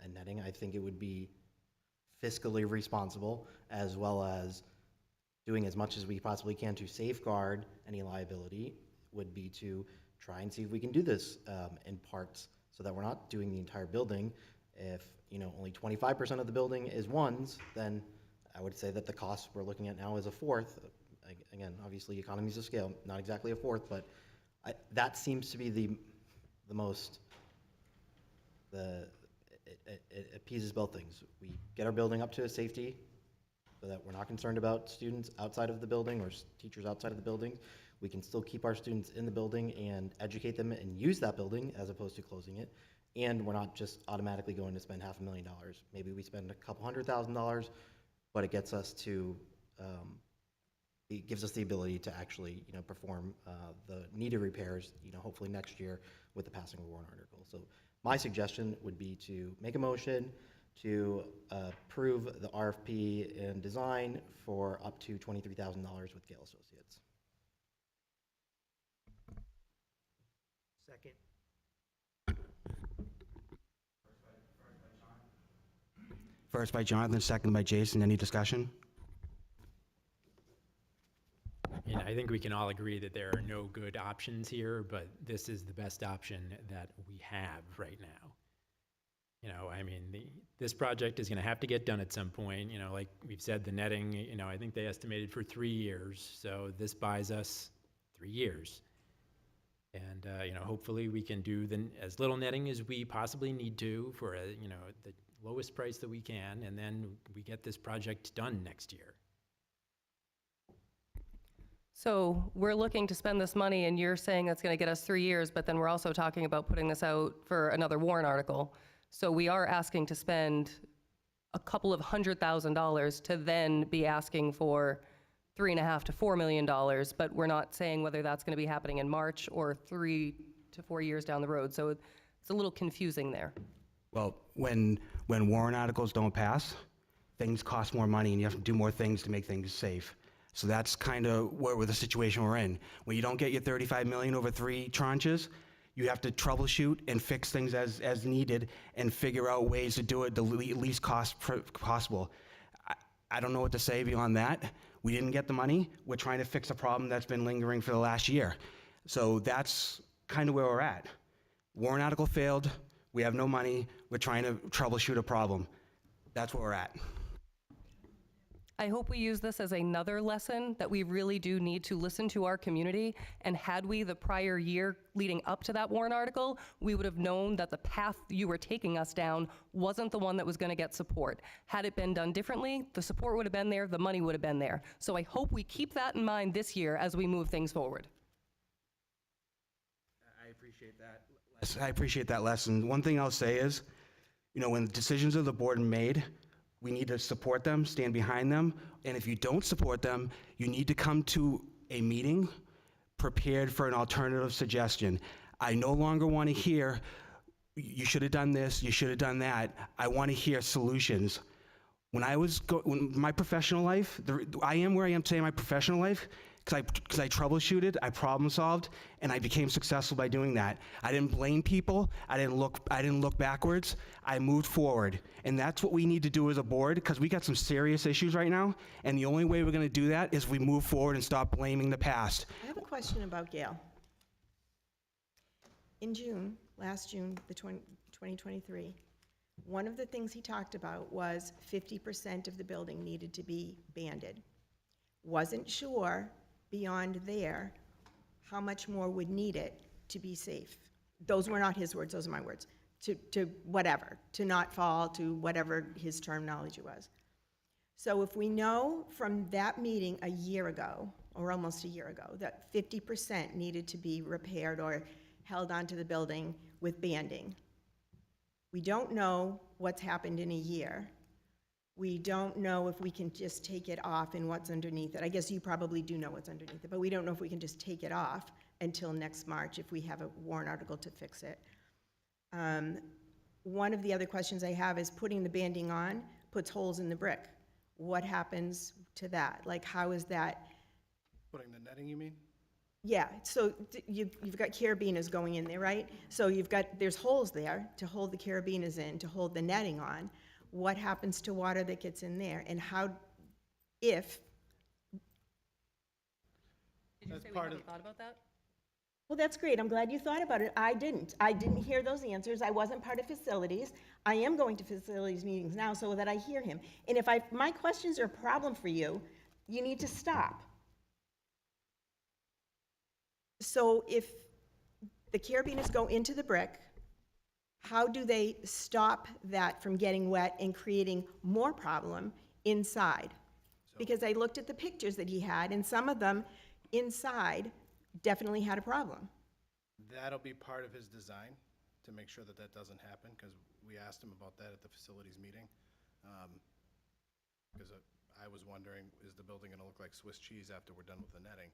and netting, I think it would be fiscally responsible as well as doing as much as we possibly can to safeguard any liability would be to try and see if we can do this in parts so that we're not doing the entire building. If only 25% of the building is 1s, then I would say that the cost we're looking at now is a 4th. Again, obviously economies of scale, not exactly a 4th, but that seems to be the most, it appeases both things. We get our building up to safety so that we're not concerned about students outside of the building or teachers outside of the building. We can still keep our students in the building and educate them and use that building as opposed to closing it. And we're not just automatically going to spend $500,000. Maybe we spend a couple $100,000, but it gets us to, it gives us the ability to actually, perform the needed repairs, hopefully next year with the passing of a warrant article. So My suggestion would be to make a motion to approve the RFP and design for up to $23,000 with Gale Associates. Second. First by Jonathan, second by Jason. Any discussion? You know, I think we can all agree that there are no good options here, but this is the best option that we have right now. You know, I mean, this project is going to have to get done at some point. You know, like we've said, the netting, you know, I think they estimated for 3 years. So this buys us 3 years. And, you know, hopefully we can do as little netting as we possibly need to for, you know, the lowest price that we can. And then we get this project done next year. So we're looking to spend this money, and you're saying that's going to get us 3 years, but then we're also talking about putting this out for another warrant article. So we are asking to spend a couple of $100,000 to then be asking for $3.5 to $4 million, but we're not saying whether that's going to be happening in March or 3 to 4 years down the road. So it's a little confusing there. Well, when warrant articles don't pass, things cost more money and you have to do more things to make things safe. So that's kind of where the situation we're in. When you don't get your $35 million over 3 tranches, you have to troubleshoot and fix things as needed and figure out ways to do it the least cost possible. I don't know what to say beyond that. We didn't get the money. We're trying to fix a problem that's been lingering for the last year. So that's kind of where we're at. Warrant article failed. We have no money. We're trying to troubleshoot a problem. That's where we're at. I hope we use this as another lesson that we really do need to listen to our community. And had we the prior year leading up to that warrant article, we would have known that the path you were taking us down wasn't the one that was going to get support. Had it been done differently, the support would have been there, the money would have been there. So I hope we keep that in mind this year as we move things forward. I appreciate that. I appreciate that lesson. One thing I'll say is, you know, when decisions of the board are made, we need to support them, stand behind them, and if you don't support them, you need to come to a meeting prepared for an alternative suggestion. I no longer want to hear, you should have done this, you should have done that. I want to hear solutions. When my professional life, I am where I am today in my professional life, because I troubleshooted, I problem solved, and I became successful by doing that. I didn't blame people, I didn't look backwards, I moved forward. And that's what we need to do as a board, because we got some serious issues right now, and the only way we're gonna do that is we move forward and stop blaming the past. I have a question about Gail. In June, last June, 2023, one of the things he talked about was 50% of the building needed to be banded. Wasn't sure beyond there how much more would need it to be safe. Those were not his words, those are my words. To whatever, to not fall, to whatever his terminology was. So if we know from that meeting a year ago, or almost a year ago, that 50% needed to be repaired or held onto the building with banding, we don't know what's happened in a year. We don't know if we can just take it off and what's underneath it. I guess you probably do know what's underneath it, but we don't know if we can just take it off until next March if we have a warrant article to fix it. One of the other questions I have is putting the banding on puts holes in the brick. What happens to that? Like, how is that? Putting the netting, you mean? Yeah, so you've got carabiners going in there, right? So there's holes there to hold the carabiners in, to hold the netting on. What happens to water that gets in there, and how, if... Did you say we haven't thought about that? Well, that's great. I'm glad you thought about it. I didn't. I didn't hear those answers. I wasn't part of facilities. I am going to facilities meetings now so that I hear him. And if my questions are a problem for you, you need to stop. So if the carabiners go into the brick, how do they stop that from getting wet and creating more problem inside? Because I looked at the pictures that he had, and some of them inside definitely had a problem. That'll be part of his design to make sure that that doesn't happen, because we asked him about that at the facilities meeting. Because I was wondering, is the building gonna look like Swiss cheese after we're done with the netting?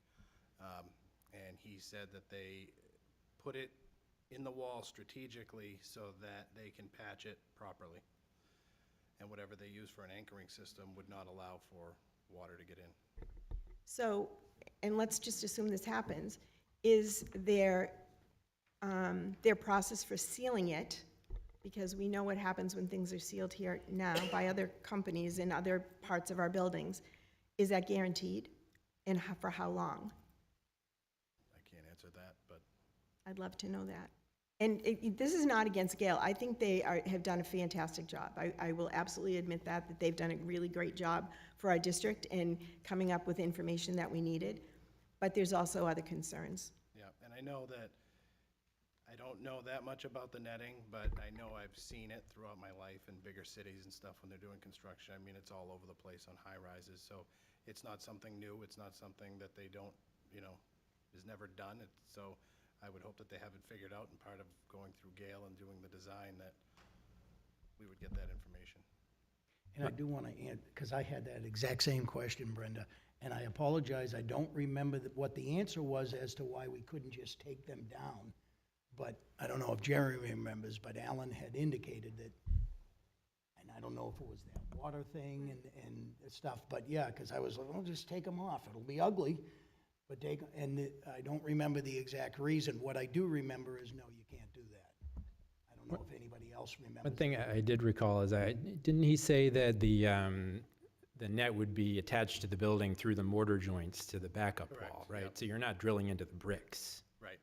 And he said that they put it in the wall strategically so that they can patch it properly. And whatever they use for an anchoring system would not allow for water to get in. So, and let's just assume this happens, is their process for sealing it, because we know what happens when things are sealed here now by other companies in other parts of our buildings, is that guaranteed? And for how long? I can't answer that, but I'd love to know that. And this is not against Gale. I think they have done a fantastic job. I will absolutely admit that they've done a really great job for our district in coming up with information that we needed. But there's also other concerns. yeah, and I know that, I don't know that much about the netting, but I know I've seen it throughout my life in bigger cities and stuff when they're doing construction. I mean, it's all over the place on high rises, so it's not something new. It's not something that they don't, is never done. So I would hope that they have it figured out, and part of going through Gale and doing the design, that we would get that information. And I do want to add, because I had that exact same question, Brenda, and I apologize, I don't remember what the answer was as to why we couldn't just take them down. But I don't know if Jerry remembers, but Alan had indicated that, and I don't know if it was that water thing and stuff, but yeah, because I was like, well, just take them off. It'll be ugly, but I don't remember the exact reason. What I do remember is, no, you can't do that. I don't know if anybody else remembers. One thing I did recall is, didn't he say that the net would be attached to the building through the mortar joints to the backup Correct, wall, right? yep. So you're not drilling into the bricks. Right,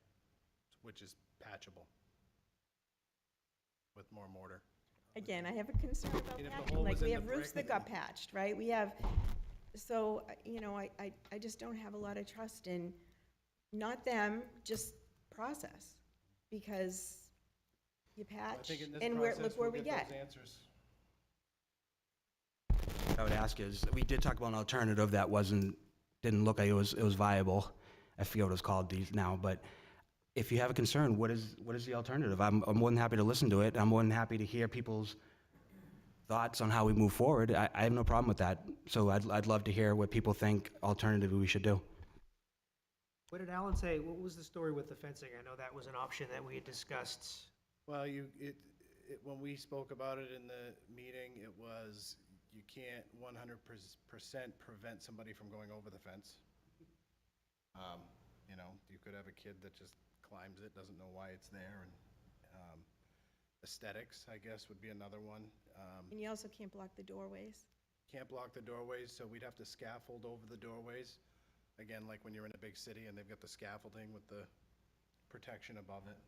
which is patchable with more mortar. Again, I have a concern about And if the patching. hole Like, was we in have the roofs brick- that got patched, right? We have, so, I just don't have a lot of trust in, not them, just process. Because you I patch, think in this and process, look where we'll we get get. those answers. I would ask is, we did talk about an alternative that didn't look like it was viable. I forget what it's called now, but if you have a concern, what is the alternative? I'm more than happy to listen to it. I'm more than happy to hear people's thoughts on how we move forward. I have no problem with that. So I'd love to hear what people think alternatively we should do. What did Alan say? What was the story with the fencing? I know that was an option that we had discussed. Well, when we spoke about it in the meeting, it was, you can't 100% prevent somebody from going over the fence. You could have a kid that just climbs it, doesn't know why it's there, and aesthetics, I guess, would be another one. And you also can't block the doorways. Can't block the doorways, so we'd have to scaffold over the doorways. Again, like when you're in a big city and they've got the scaffolding with the protection above it.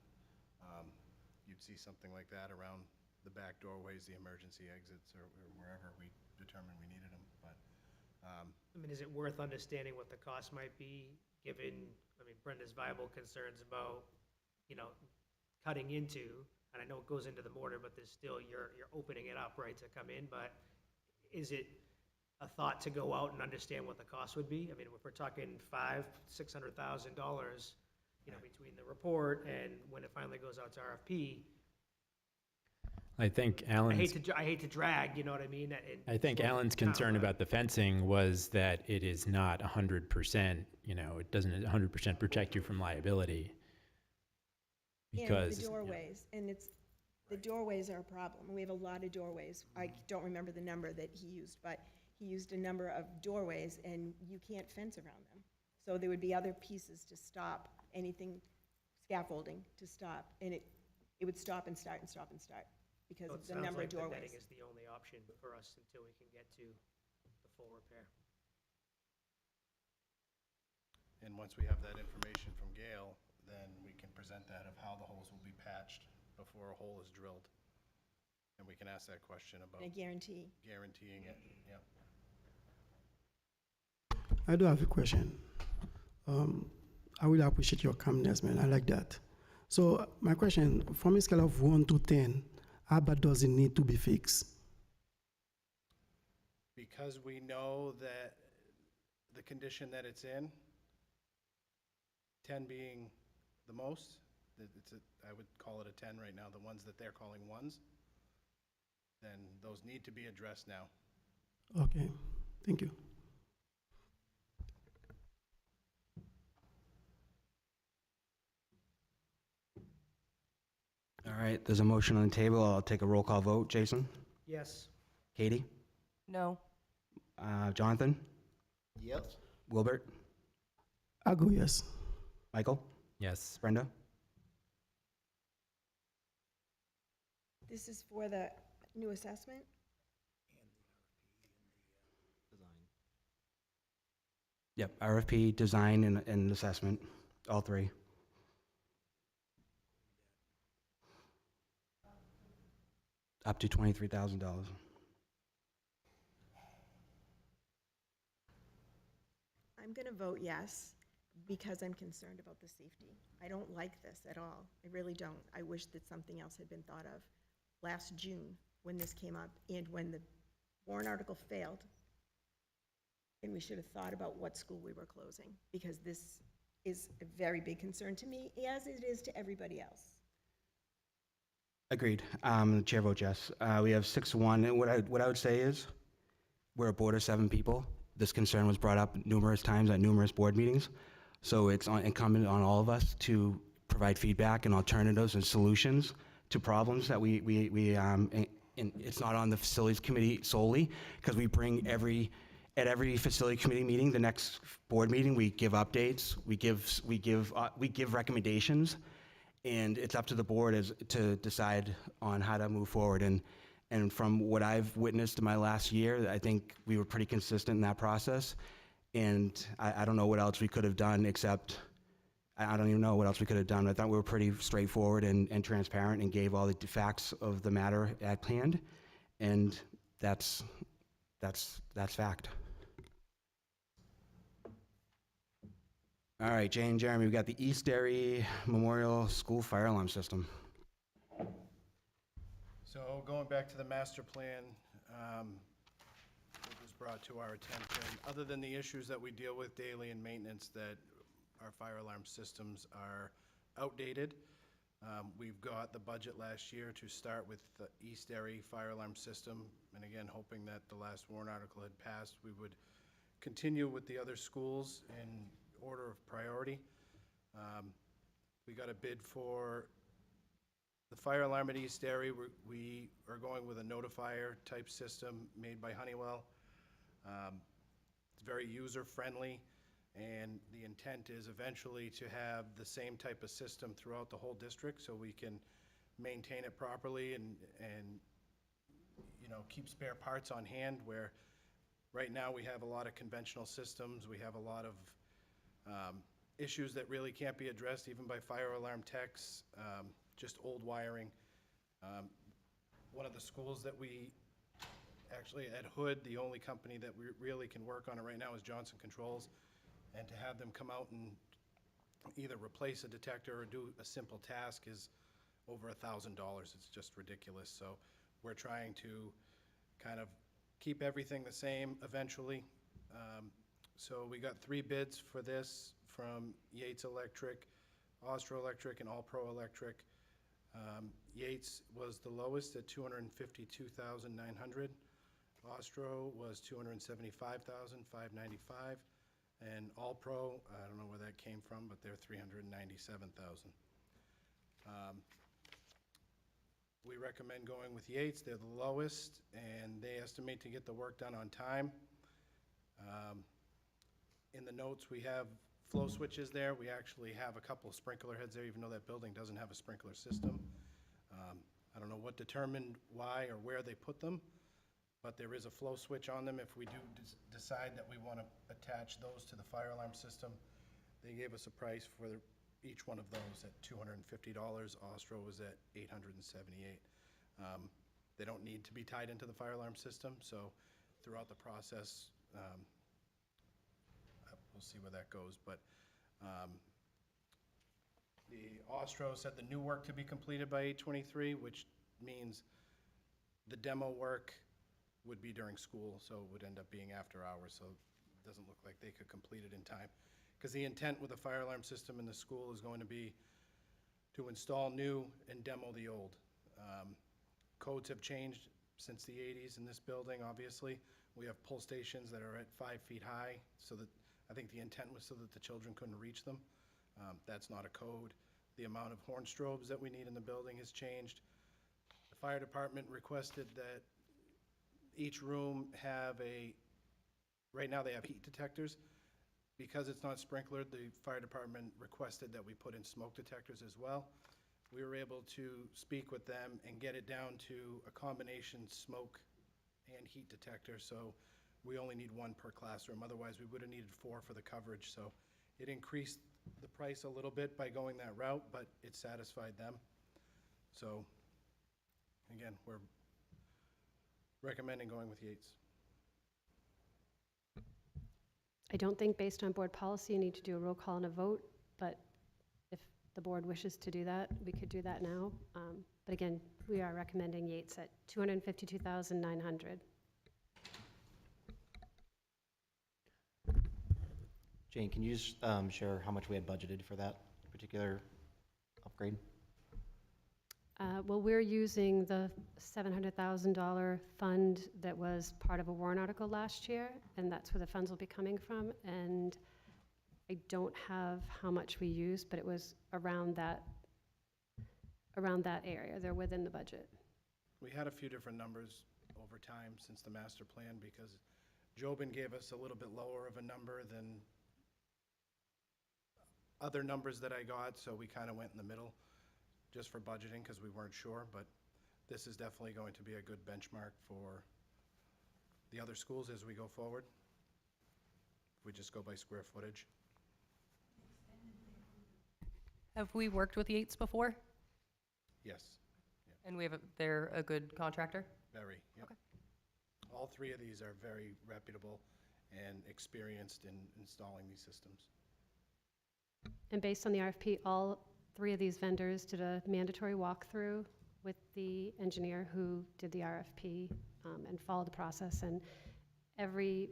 You'd see something like that around the back doorways, the emergency exits, or wherever we determined we needed them, but. Is it worth understanding what the cost might be, given, Brenda's viable concerns about, cutting into, and I know it goes into the mortar, but there's still, you're opening it up, right, to come in, but is it a thought to go out and understand what the cost would be? If we're talking $500,000-$600,000, between the report and when it finally goes out to RFP. I think Alan's. I hate to drag, you know what I mean? I think Alan's concern about the fencing was that it is not 100%, it doesn't 100% protect you from liability. Because. And the doorways, and the doorways are a problem. We have a lot of doorways. I don't remember the number that he used, but he used a number of doorways, and you can't fence around them. So there would be other pieces to stop anything, scaffolding to stop, and it would stop and start and stop and start because of the number of The doorways. netting is the only option for us until we can get to the full repair. And once we have that information from Gale, then we can present that of how the holes will be patched before a hole is drilled. And we can ask that question about. And a guarantee. Guaranteeing it, yep. I do have a question. I really appreciate your calmness, man. I like that. So my question, from a scale of 1 to 10, how bad does it need to be fixed? Because we know that the condition that it's in, 10 being the most, I would call it a 10 right now, the ones that they're calling ones, then those need to be addressed now. Okay, thank you. All right, there's a motion on the table. I'll take a roll call vote. Jason? Yes. Katie? No. Jonathan? Yes. Wilbert? I go yes. Michael? Yes. Brenda? This is for the new assessment? Yep, RFP, design, and assessment, all three. Up to $23,000. I'm going to vote yes because I'm concerned about the safety. I don't like this at all. I really don't. I wish that something else had been thought of last June when this came up and when the warrant article failed. And we should have thought about what school we were closing, because this is a very big concern to me, as it is to everybody else. Agreed. The chair votes yes. We have 6-1, and what I would say is, we're a board of 7 people. This concern was brought up numerous times at numerous board meetings, so it's incumbent on all of us to provide feedback and alternatives and solutions to problems that and it's not on the facilities committee solely, because we bring at every facility committee meeting, the next board meeting, we give updates, we give recommendations, and it's up to the board to decide on how to move forward. And from what I've witnessed in my last year, I think we were pretty consistent in that process. And I don't know what else we could have done, except I don't even know what else we could have done. I thought we were pretty straightforward and transparent and gave all the facts of the matter at hand. And that's fact. All right, Jane and Jeremy, we got the East Derry Memorial School fire alarm system. So going back to the master plan, it was brought to our attention, other than the issues that we deal with daily in maintenance, that our fire alarm systems are outdated. We've got the budget last year to start with the East Derry fire alarm system, and again, hoping that the last warrant article had passed, we would continue with the other schools in order of priority. We got a bid for the fire alarm at East Derry. We are going with a notifier type system made by Honeywell. It's very user-friendly, and the intent is eventually to have the same type of system throughout the whole district, so we can maintain it properly and keep spare parts on hand, where right now we have a lot of conventional systems. We have a lot of issues that really can't be addressed even by fire alarm techs, just old wiring. One of the schools that we actually at Hood, the only company that we really can work on it right now is Johnson Controls, and to have them come out and either replace a detector or do a simple task is over $1,000. It's just ridiculous. So we're trying to kind of keep everything the same eventually. So we got 3 bids for this from Yates Electric, Austro Electric, and All Pro Electric. Yates was the lowest at $252,900. Austro was $275,595, and All Pro, I don't know where that came from, but they're $397,000. We recommend going with Yates. They're the lowest, and they estimate to get the work done on time. In the notes, we have flow switches there. We actually have a couple of sprinkler heads there, even though that building doesn't have a sprinkler system. I don't know what determined why or where they put them, but there is a flow switch on them if we do decide that we want to attach those to the fire alarm system. They gave us a price for each one of those at $250. Austro was at $878. They don't need to be tied into the fire alarm system, so throughout the process, we'll see where that goes. But the Austro said the new work to be completed by 8/23, which means the demo work would be during school, so it would end up being after hours, so it doesn't look like they could complete it in time. Because the intent with the fire alarm system in the school is going to be to install new and demo the old. Codes have changed since the 80s in this building, obviously. We have pull stations that are at 5 feet high, so that I think the intent was so that the children couldn't reach them. That's not a code. The amount of horn strobes that we need in the building has changed. The fire department requested that each room have right now they have heat detectors. Because it's not sprinklered, the fire department requested that we put in smoke detectors as well. We were able to speak with them and get it down to a combination smoke and heat detector, so we only need one per classroom. Otherwise, we would have needed 4 for the coverage, so it increased the price a little bit by going that route, but it satisfied them. So, again, we're recommending going with Yates. I don't think based on board policy you need to do a roll call and a vote, but if the board wishes to do that, we could do that now. But again, we are recommending Yates at $252,900. Jane, can you just share how much we had budgeted for that particular upgrade? Well, we're using the $700,000 fund that was part of a warrant article last year, and that's where the funds will be coming from. And I don't have how much we used, but it was around that area. They're within the budget. We had a few different numbers over time since the master plan because Jobin gave us a little bit lower of a number than other numbers that I got, so we kind of went in the middle just for budgeting because we weren't sure, but this is definitely going to be a good benchmark for the other schools as we go forward. If we just go by square footage. Have we worked with Yates before? Yes, And they're a good contractor? very, yep. Okay. All 3 of these are very reputable and experienced in installing these systems. And based on the RFP, all 3 of these vendors did a mandatory walkthrough with the engineer who did the RFP and followed the process. And every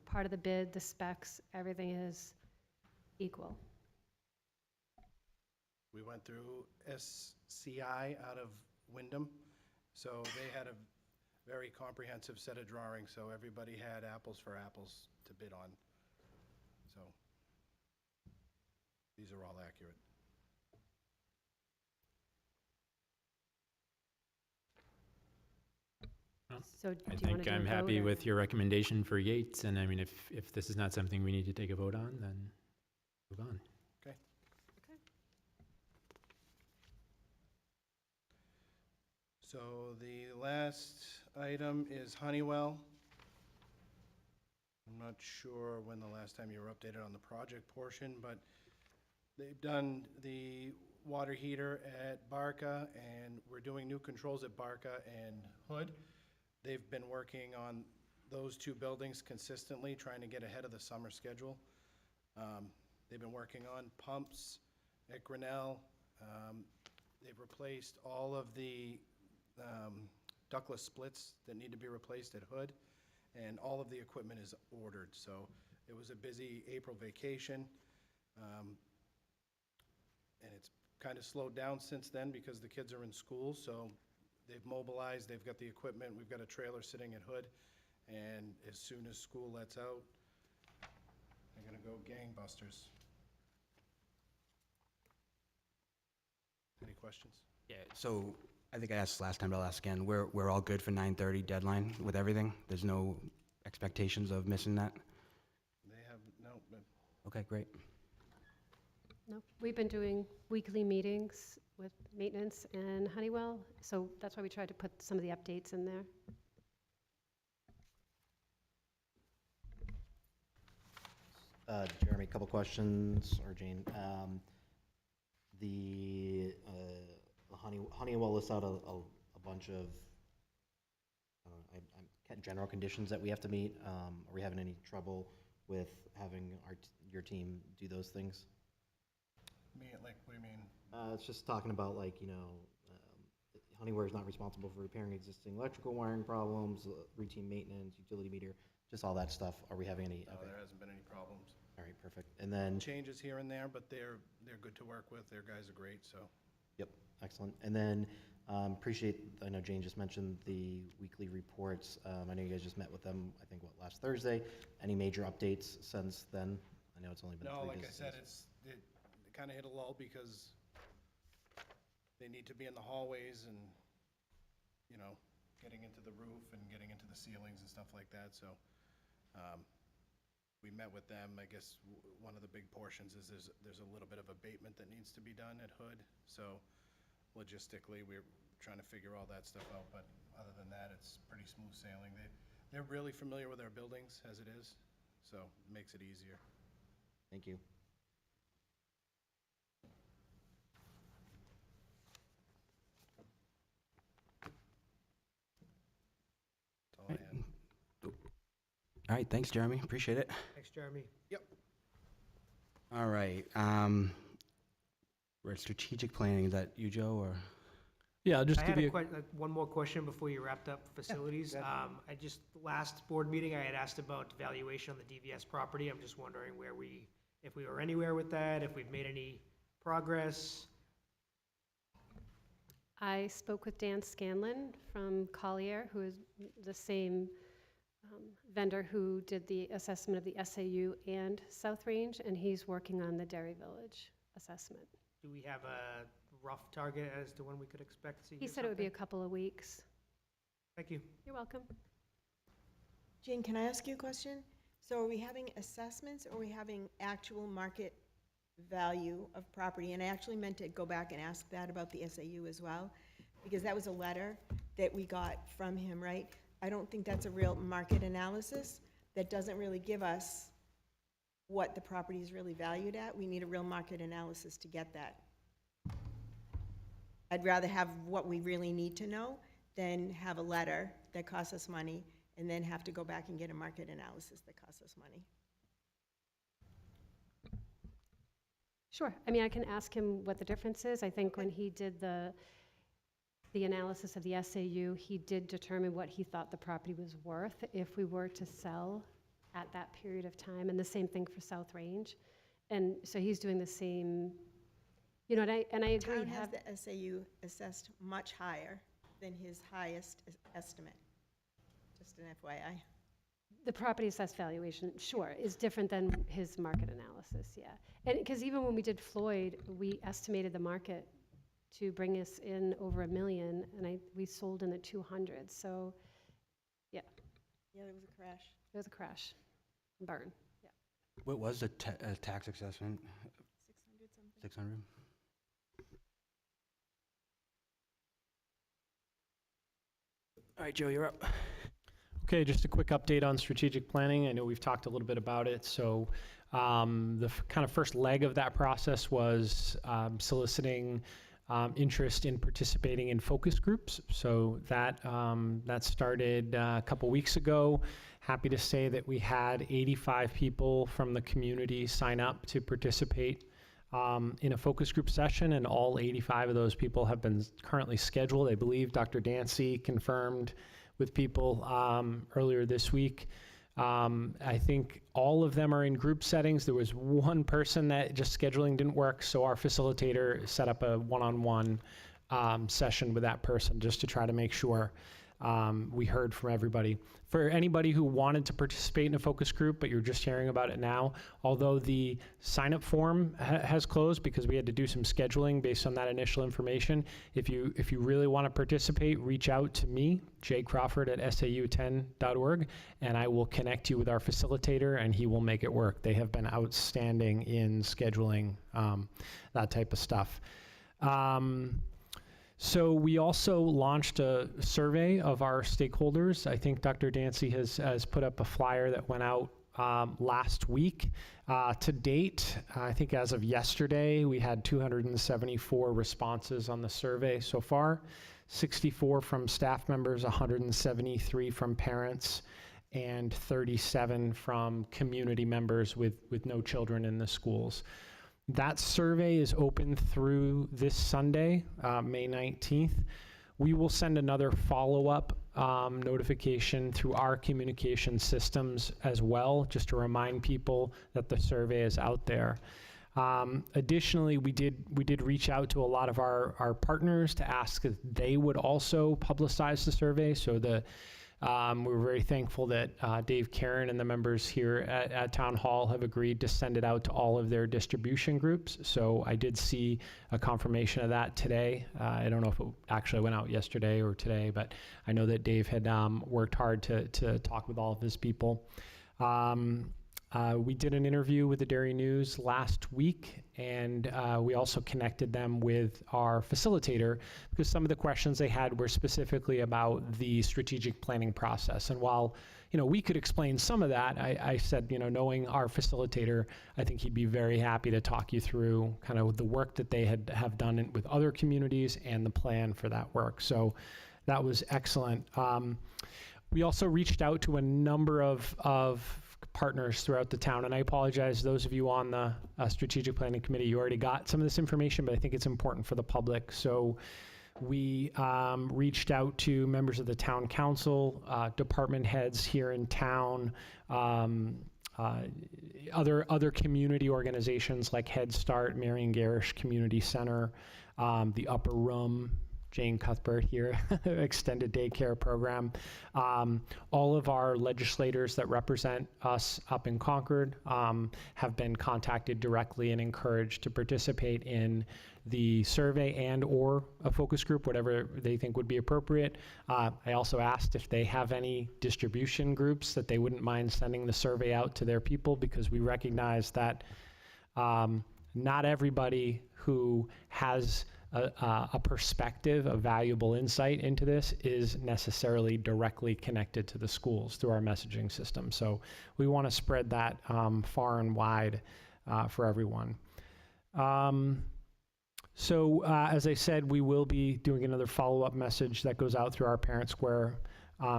part of the bid, the specs, everything is equal. We went through SCI out of Wyndham, so they had a very comprehensive set of drawings, so everybody had apples for apples to bid on. So these are all accurate. So do I you wanna think do a I'm vote happy or- with your recommendation for Yates, and I mean, if this is not something we need to take a vote on, then move on. Okay. Okay. So the last item is Honeywell. I'm not sure when the last time you were updated on the project portion, but they've done the water heater at Barca, and we're doing new controls at Barca and Hood. They've been working on those 2 buildings consistently, trying to get ahead of the summer schedule. They've been working on pumps at Grinnell. They've replaced all of the ductless splits that need to be replaced at Hood, and all of the equipment is ordered. So it was a busy April vacation, and it's kind of slowed down since then because the kids are in school. So they've mobilized, they've got the equipment, we've got a trailer sitting at Hood, and as soon as school lets out, they're gonna go gangbusters. Any questions? Yeah, so I think I asked last time, but I'll ask again. We're all good for 9:30 deadline with everything? There's no expectations of missing that? They have, no, but Okay, great. No, we've been doing weekly meetings with maintenance and Honeywell, so that's why we tried to put some of the updates in there. Jeremy, a couple questions, or Jane. The Honeywell lists out a bunch of general conditions that we have to meet. Are we having any trouble with having your team do those things? me, like, what do you mean? It's just talking about, like, Honeywell is not responsible for repairing existing electrical wiring problems, routine maintenance, utility meter, just all that stuff. Are we having any? No, Okay. there hasn't been any problems. All right, perfect. And then, Changes here and there, but they're good to work with. Their guys are great, so. yep, excellent. And then, I know Jane just mentioned the weekly reports. I know you guys just met with them, I think, last Thursday. Any major updates since then? I know it's only been 3 No, like I business said, days. it kind of hit a lull because they need to be in the hallways and, you know, getting into the roof and getting into the ceilings and stuff like that, so we met with them. I guess one of the big portions is there's a little bit of abatement that needs to be done at Hood, so logistically, we're trying to figure all that stuff out, but other than that, it's pretty smooth sailing. They're really familiar with our buildings as it is, so it makes it easier. Thank you. That's all I had. All right, thanks, Jeremy. Appreciate it. Thanks, Jeremy. Yep. All right. We're at strategic planning. Is that you, Joe, or? Yeah, I'll just I give had you. one more question before you wrapped up facilities. Last board meeting, I had asked about valuation on the DVS property. I'm just wondering if we were anywhere with that, if we've made any progress. I spoke with Dan Scanlon from Collier, who is the same vendor who did the assessment of the SAU and South Range, and he's working on the Derry Village assessment. Do we have a rough target as to when we could expect to see? He said it would be a couple of weeks. Thank you. You're welcome. Jane, can I ask you a question? So are we having assessments or are we having actual market value of property? And I actually meant to go back and ask that about the SAU as well, because that was a letter that we got from him, right? I don't think that's a real market analysis. That doesn't really give us what the property is really valued at. We need a real market analysis to get that. I'd rather have what we really need to know than have a letter that costs us money and then have to go back and get a market analysis that costs us money. Sure. I mean, I can ask him what the difference is. I think when he did the analysis of the SAU, he did determine what he thought the property was worth if we were to sell at that period of time, and the same thing for South Range. And so he's doing the same, you know, and I agree. The town has the SAU assessed much higher than his highest estimate. Just an FYI. The property assessed valuation, sure, is different than his market analysis, yeah. And because even when we did Floyd, we estimated the market to bring us in over $1 million, and we sold in the 200s. So, yeah. Yeah, there was a crash. It was a crash, burn. Yeah. What was the tax assessment? 600 something. 600. All right, Joe, you're up. Okay, just a quick update on strategic planning. I know we've talked a little bit about it. So the kind of first leg of that process was soliciting interest in participating in focus groups. So that started a couple weeks ago. Happy to say that we had 85 people from the community sign up to participate in a focus group session, and all 85 of those people have been currently scheduled. I believe Dr. Dancy confirmed with people earlier this week. I think all of them are in group settings. There was one person that just scheduling didn't work, so our facilitator set up a one-on-one session with that person just to try to make sure we heard from everybody. For anybody who wanted to participate in a focus group, but you're just hearing about it now, although the sign-up form has closed because we had to do some scheduling based on that initial information, if you really want to participate, reach out to me, jcrawford@sau10.org, and I will connect you with our facilitator, and he will make it work. They have been outstanding in scheduling that type of stuff. So we also launched a survey of our stakeholders. I think Dr. Dancy has put up a flyer that went out last week. To date, I think as of yesterday, we had 274 responses on the survey so far, 64 from staff members, 173 from parents, and 37 from community members with no children in the schools. That survey is open through this Sunday, May 19th. We will send another follow-up notification through our communication systems as well, just to remind people that the survey is out there. Additionally, we did reach out to a lot of our partners to ask if they would also publicize the survey. So the We're very thankful that Dave Karen and the members here at Town Hall have agreed to send it out to all of their distribution groups. So I did see a confirmation of that today. I don't know if it actually went out yesterday or today, but I know that Dave had worked hard to talk with all of his people. We did an interview with the Derry News last week, and we also connected them with our facilitator because some of the questions they had were specifically about the strategic planning process. And while we could explain some of that, I said, knowing our facilitator, I think he'd be very happy to talk you through kind of the work that they have done with other communities and the plan for that work. So that was excellent. We also reached out to a number of partners throughout the town, and I apologize, those of you on the strategic planning committee, you already got some of this information, but I think it's important for the public. So we reached out to members of the town council, department heads here in town, other community organizations like Head Start, Marion Garish Community Center, the Upper Room, Jane Cuthbert here, extended daycare program. All of our legislators that represent us up in Concord have been contacted directly and encouraged to participate in the survey and or a focus group, whatever they think would be appropriate. I also asked if they have any distribution groups that they wouldn't mind sending the survey out to their people, because we recognize that not everybody who has a perspective, a valuable insight into this is necessarily directly connected to the schools through our messaging system. So we want to spread that far and wide for everyone. So as I said, we will be doing another follow-up message that goes out through our Parent Square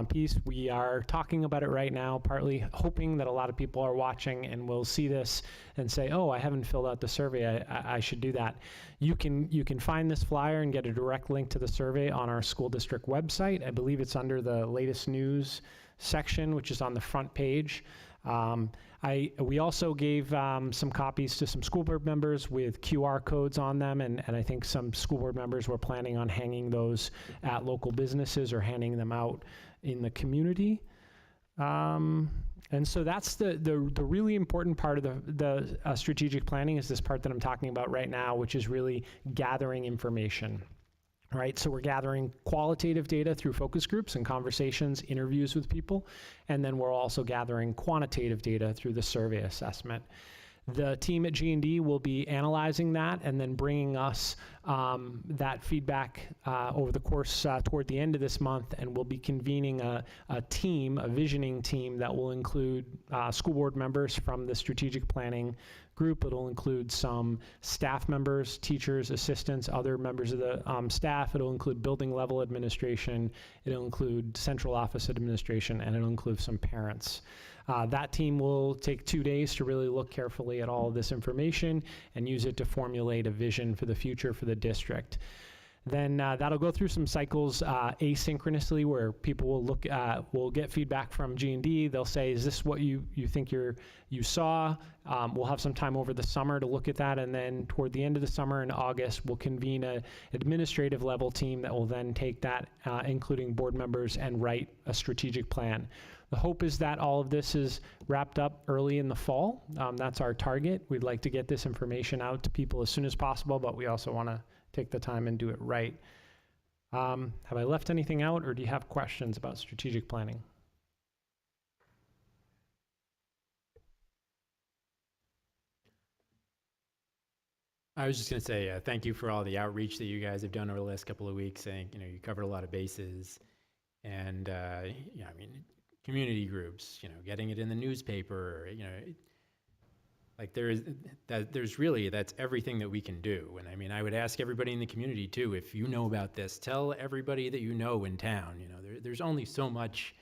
piece. We are talking about it right now, partly hoping that a lot of people are watching and will see this and say, oh, I haven't filled out the survey, I should do that. You can find this flyer and get a direct link to the survey on our school district website. I believe it's under the latest news section, which is on the front page. We also gave some copies to some school board members with QR codes on them, and I think some school board members were planning on hanging those at local businesses or handing them out in the community. And so that's the really important part of the strategic planning, is this part that I'm talking about right now, which is really gathering information. Right, so we're gathering qualitative data through focus groups and conversations, interviews with people, and then we're also gathering quantitative data through the survey assessment. The team at G&D will be analyzing that and then bringing us that feedback over the course toward the end of this month, and we'll be convening a visioning team that will include school board members from the strategic planning group. It'll include some staff members, teachers, assistants, other members of the staff. It'll include building level administration. It'll include central office administration, and it'll include some parents. That team will take 2 days to really look carefully at all of this information and use it to formulate a vision for the future for the district. Then that'll go through some cycles asynchronously, where people will get feedback from G&D. They'll say, is this what you think you saw? We'll have some time over the summer to look at that, and then toward the end of the summer in August, we'll convene an administrative level team that will then take that, including board members, and write a strategic plan. The hope is that all of this is wrapped up early in the fall. That's our target. We'd like to get this information out to people as soon as possible, but we also want to take the time and do it right. Have I left anything out, or do you have questions about strategic planning? I was just going to say thank you for all the outreach that you guys have done over the last couple of weeks. Saying, you covered a lot of bases, and I mean, community groups, getting it in the newspaper, like that's everything that we can do. And I mean, I would ask everybody in the community too, if you know about this, tell everybody that you know in town. There's only so much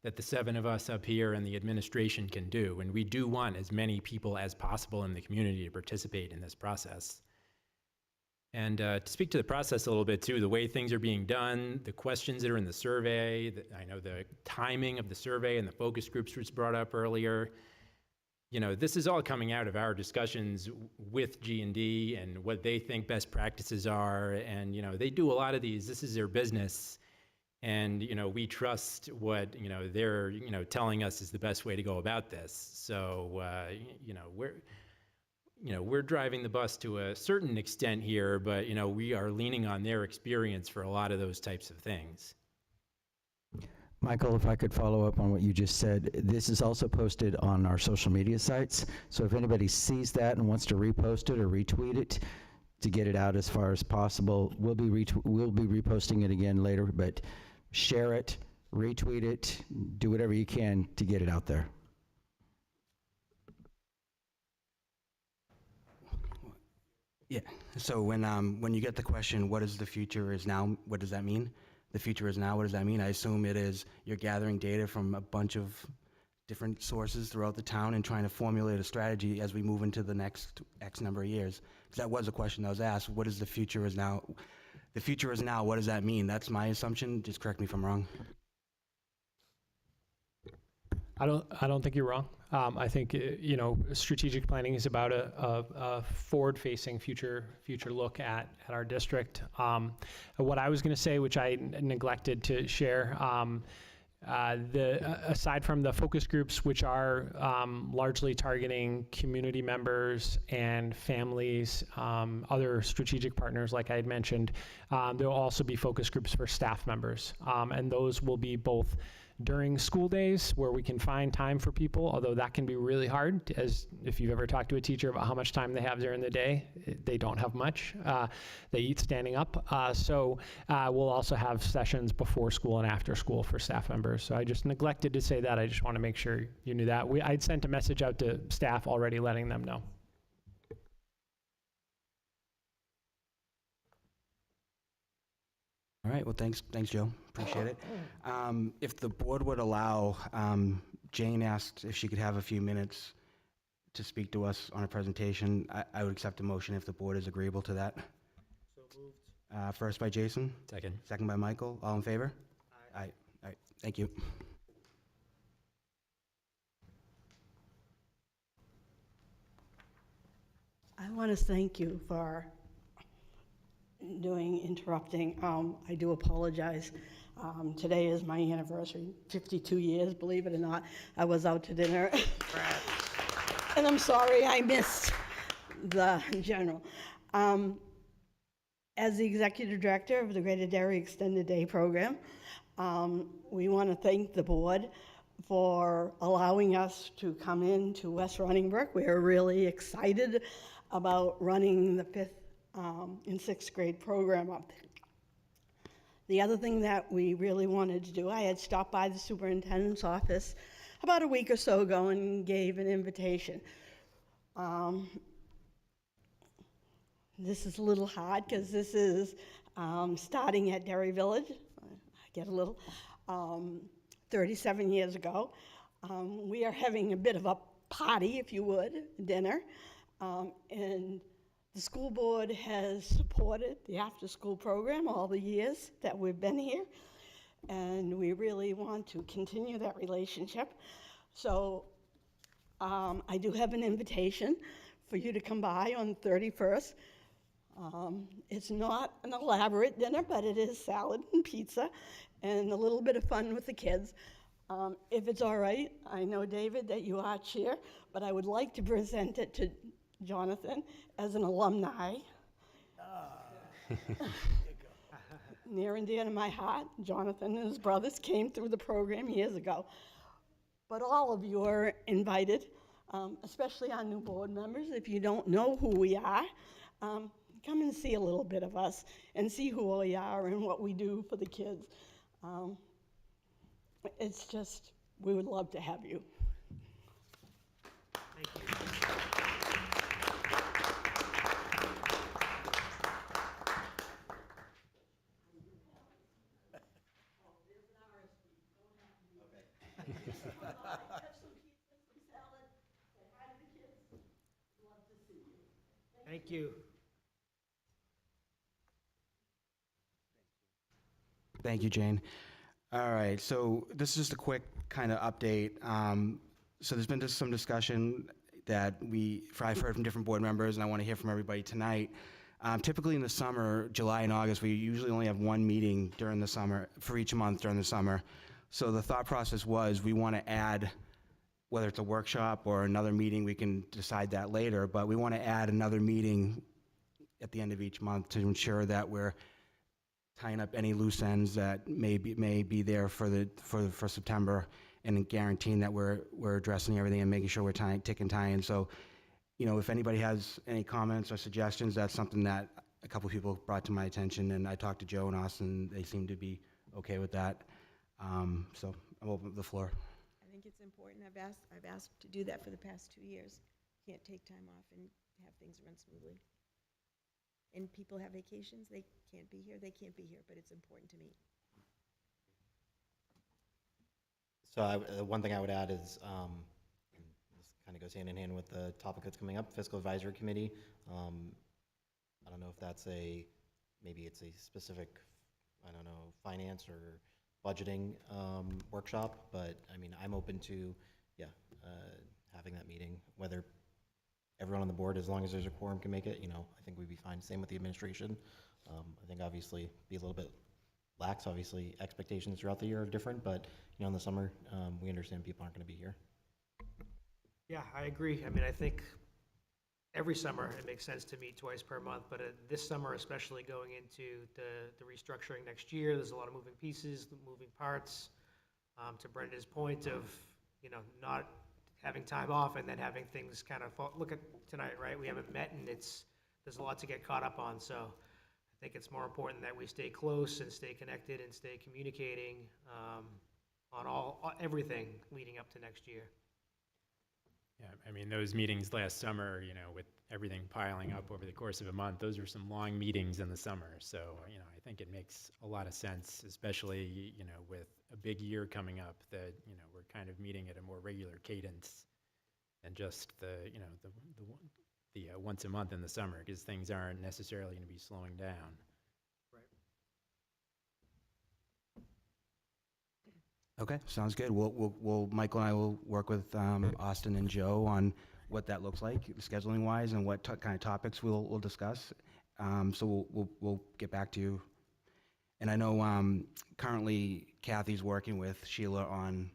that the 7 of us up here and the administration can do, and we do want as many people as possible in the community to participate in this process. And to speak to the process a little bit too, the way things are being done, the questions that are in the survey, I know the timing of the survey and the focus groups was brought up earlier. This is all coming out of our discussions with G&D and what they think best practices are. And, they do a lot of these. This is their business. And, we trust what, they're, telling us is the best way to go about this. So, we're driving the bus to a certain extent here, but, we are leaning on their experience for a lot of those types of things. Michael, if I could follow up on what you just said, this is also posted on our social media sites. So if anybody sees that and wants to repost it or retweet it to get it out as far as possible, we'll be reposting it again later, but share it, retweet it, do whatever you can to get it out there. Yeah, so when you get the question, what is the future is now, what does that mean? The future is now, what does that mean? I assume it is you're gathering data from a bunch of different sources throughout the town and trying to formulate a strategy as we move into the next X number of years. Because that was a question that was asked, what is the future is now? The future is now, what does that mean? That's my assumption, just correct me if I'm wrong. I don't think you're wrong. I think strategic planning is about a forward-facing future look at our district. What I was going to say, which I neglected to share, aside from the focus groups, which are largely targeting community members and families, other strategic partners, like I had mentioned, there will also be focus groups for staff members, and those will be both during school days where we can find time for people, although that can be really hard, as if you've ever talked to a teacher about how much time they have during the day, they don't have much. They eat standing up. So we'll also have sessions before school and after school for staff members. So I just neglected to say that. I just want to make sure you knew that. I'd sent a message out to staff already letting them know. All right, well, thanks, Joe, appreciate it. If the board would allow, Jane asked if she could have a few minutes to speak to us on a presentation. I would accept a motion if the board is agreeable to that. So moved. First by Jason. Second. Second by Michael, all in favor? Aye. Aye, all right, thank you. I want to thank you for interrupting. I do apologize. Today is my anniversary, 52 years, believe it or not. I was out to dinner. And I'm sorry I missed the general. As the executive director of the Greater Derry Extended Day Program, we want to thank the board for allowing us to come into West Runningbrook. We are really excited about running the 5th and 6th grade program up there. The other thing that we really wanted to do, I had stopped by the superintendent's office about a week or so ago and gave an invitation. This is a little hard because this is starting at Derry Village. I get a little, 37 years ago. We are having a bit of a party, if you would, dinner. And the school board has supported the after-school program all the years that we've been here, and we really want to continue that relationship. So I do have an invitation for you to come by on the 31st. It's not an elaborate dinner, but it is salad and pizza and a little bit of fun with the kids. If it's all right, I know, David, that you are chair, but I would like to present it to Jonathan as an alumni. Near and dear to my heart, Jonathan and his brothers came through the program years ago. But all of you are invited, especially our new board members. If you don't know who we are, come and see a little bit of us and see who we are and what we do for the kids. It's just, we would love to have you. Thank you. Thank you. Thank you, Jane. All right, so this is just a quick kind of update. So there's been just some discussion that I've heard from different board members, and I want to hear from everybody tonight. Typically in the summer, July and August, we usually only have one meeting during the summer, for each month during the summer. So the thought process was we want to add, whether it's a workshop or another meeting, we can decide that later, but we want to add another meeting at the end of each month to ensure that we're tying up any loose ends that may be there for September, and guaranteeing that we're addressing everything and making sure we're ticking tying. So, you know, if anybody has any comments or suggestions, that's something that a couple people brought to my attention, and I talked to Joe and Austin. They seem to be okay with that. So I'm open to the floor. I think it's important. I've asked to do that for the past 2 years. Can't take time off and have things run smoothly. And people have vacations, they can't be here, but it's important to meet. So one thing I would add is, and this kind of goes hand in hand with the topic that's coming up, Fiscal Advisory Committee. I don't know if that's maybe it's a specific, I don't know, finance or budgeting workshop, but I mean, I'm open to, having that meeting, whether everyone on the board, as long as there's a quorum, can make it, you know, I think we'd be fine. Same with the administration. I think obviously be a little bit lax. Obviously expectations throughout the year are different, but you know, in the summer, we understand people aren't going to be here. Yeah, I agree. I mean, I think every summer it makes sense to meet twice per month, but this summer, especially going into the restructuring next year, there's a lot of moving pieces, moving parts. To Brenda's point of, you know, not having time off and then having things kind of fall. Look at tonight, right? We haven't met, and there's a lot to get caught up on. So I think it's more important that we stay close and stay connected and stay communicating on everything leading up to next year. Yeah, I mean, those meetings last summer, you know, with everything piling up over the course of a month, those were some long meetings in the summer. So, you know, I think it makes a lot of sense, especially, you know, with a big year coming up, that, you know, we're kind of meeting at a more regular cadence than just the once a month in the summer, because things aren't necessarily going to be slowing down. Okay, sounds good. We'll Michael and I will work with Austin and Joe on what that looks like, scheduling wise, and what kind of topics we'll discuss. So we'll get back to you. And I know currently Kathy's working with Sheila on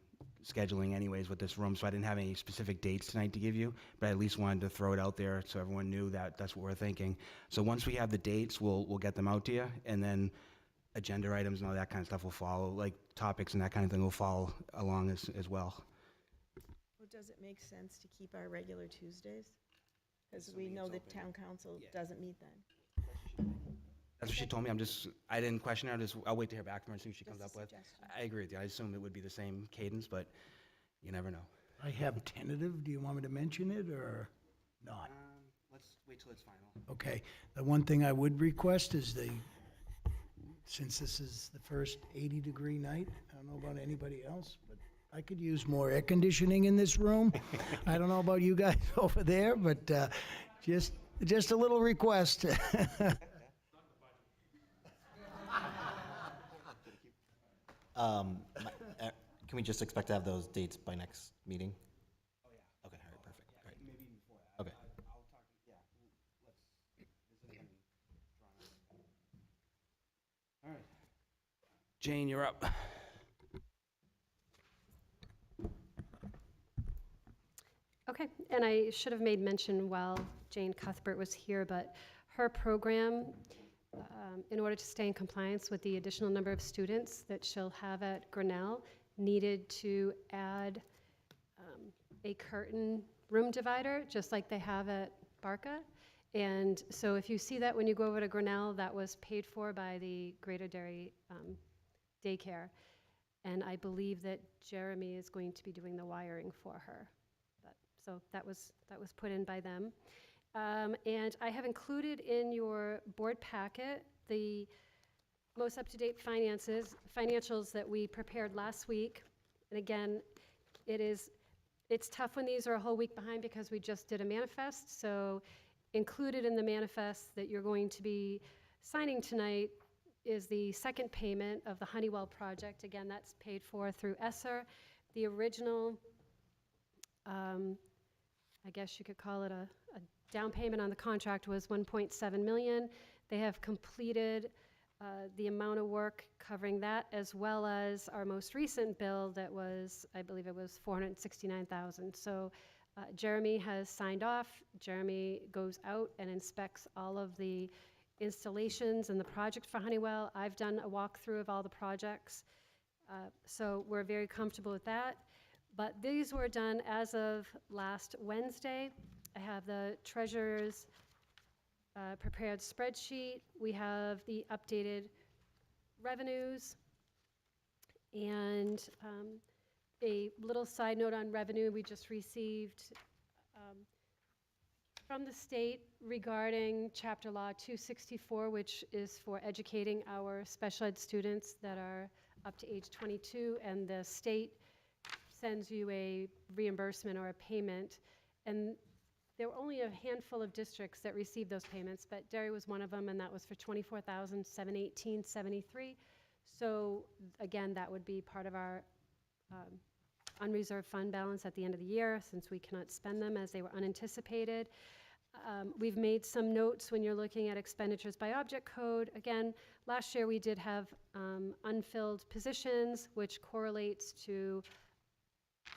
scheduling anyways with this room, so I didn't have any specific dates tonight to give you, but I at least wanted to throw it out there so everyone knew that that's what we're thinking. So once we have the dates, we'll get them out to you, and then agenda items and all that kind of stuff will follow, like topics and that kind of thing will follow along as well. Well, does it make sense to keep our regular Tuesdays? Because we know that town council doesn't meet then. That's what she told me. I didn't question her. I'll wait to hear back from her and see what she comes Just up a with. suggestion. I agree with you. I assume it would be the same cadence, but you never know. I have tentative. Do you want me to mention it or not? Let's wait till it's final. Okay. The one thing I would request is since this is the first 80-degree night, I don't know about anybody else, but I could use more air conditioning in this room. I don't know about you guys over there, but just a little request. Can we just expect to have those dates by next meeting? Oh, yeah. Okay, all right, perfect. Great. Maybe even before that. Okay. I'll talk, All right. Jane, you're up. Okay, and I should have made mention while Jane Cuthbert was here, but her program, in order to stay in compliance with the additional number of students that she'll have at Grinnell, needed to add a curtain room divider, just like they have at Barca. And so if you see that when you go over to Grinnell, that was paid for by the Greater Derry Daycare. And I believe that Jeremy is going to be doing the wiring for her. So that was put in by them. And I have included in your board packet the most up-to-date financials that we prepared last week. And again, it's tough when these are a whole week behind because we just did a manifest. So included in the manifest that you're going to be signing tonight is the second payment of the Honeywell project. Again, that's paid for through ESSER. The original, I guess you could call it a down payment on the contract was 1.7 million. They have completed the amount of work covering that, as well as our most recent bill that was, I believe it was 469,000. So Jeremy has signed off. Jeremy goes out and inspects all of the installations and the project for Honeywell. I've done a walkthrough of all the projects. So we're very comfortable with that. But these were done as of last Wednesday. I have the treasurer's prepared spreadsheet. We have the updated revenues. And a little side note on revenue, we just received from the state regarding Chapter Law 264, which is for educating our special ed students that are up to age 22, and the state sends you a reimbursement or a payment. And there were only a handful of districts that received those payments, but Derry was one of them, and that was for $24,718.73. So again, that would be part of our unreserved fund balance at the end of the year, since we cannot spend them as they were unanticipated. We've made some notes when you're looking at expenditures by object code. Again, last year we did have unfilled positions, which correlates to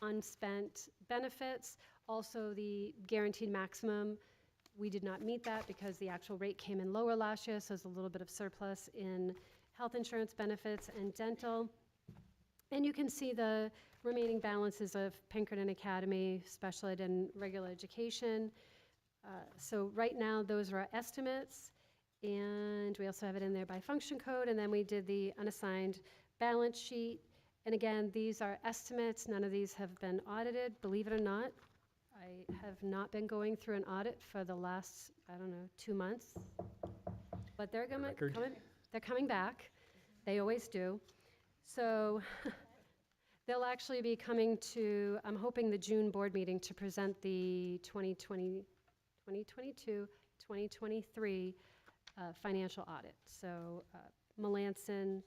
unspent benefits. Also, the guaranteed maximum, we did not meet that because the actual rate came in lower last year, so there's a little bit of surplus in health insurance benefits and dental. And you can see the remaining balances of Pinkerton Academy, special ed, and regular education. So right now, those are our estimates. And we also have it in there by function code. And then we did the unassigned balance sheet. And again, these are estimates. None of these have been audited, believe it or not. I have not been going through an audit for the last, I don't know, 2 months. But they're coming back. They always do. So they'll actually be coming to, I'm hoping, the June board meeting to present the 2022-2023 financial audit. So Melanson,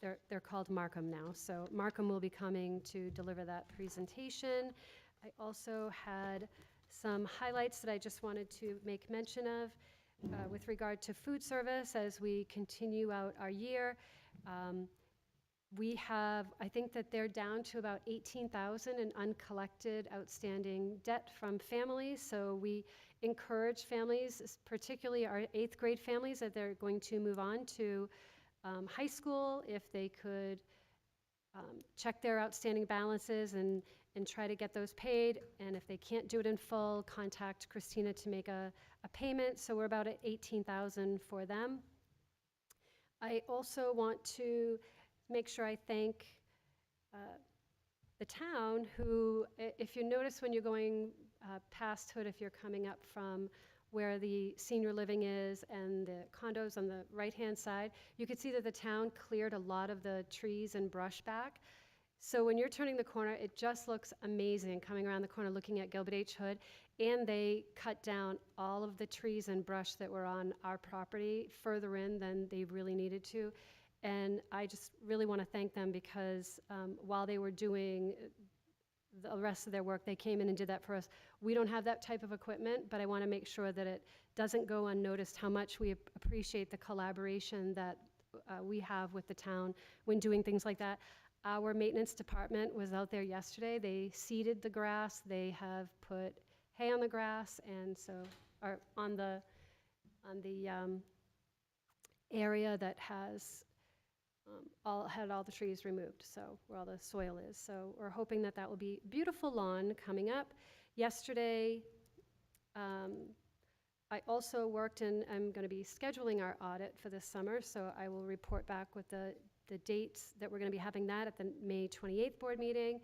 they're called Markham now. So Markham will be coming to deliver that presentation. I also had some highlights that I just wanted to make mention of with regard to food service as we continue out our year. We have, I think that they're down to about 18,000 in uncollected outstanding debt from families. So we encourage families, particularly our 8th grade families, that they're going to move on to high school, if they could check their outstanding balances and try to get those paid. And if they can't do it in full, contact Christina to make a payment. So we're about at 18,000 for them. I also want to make sure I thank the town who, if you notice when you're going past Hood, if you're coming up from where the senior living is and the condos on the right-hand side, you can see that the town cleared a lot of the trees and brush back. So when you're turning the corner, it just looks amazing coming around the corner looking at Gilbert H. Hood. And they cut down all of the trees and brush that were on our property further in than they really needed to. And I just really want to thank them because while they were doing the rest of their work, they came in and did that for us. We don't have that type of equipment, but I want to make sure that it doesn't go unnoticed how much we appreciate the collaboration that we have with the town when doing things like that. Our maintenance department was out there yesterday. They seeded the grass. They have put hay on the grass, and so or on the area that has had all the trees removed, so where all the soil is. So we're hoping that that will be beautiful lawn coming up. Yesterday, I also worked, and I'm going to be scheduling our audit for this summer, so I will report back with the dates that we're going to be having that at the May 28th board meeting.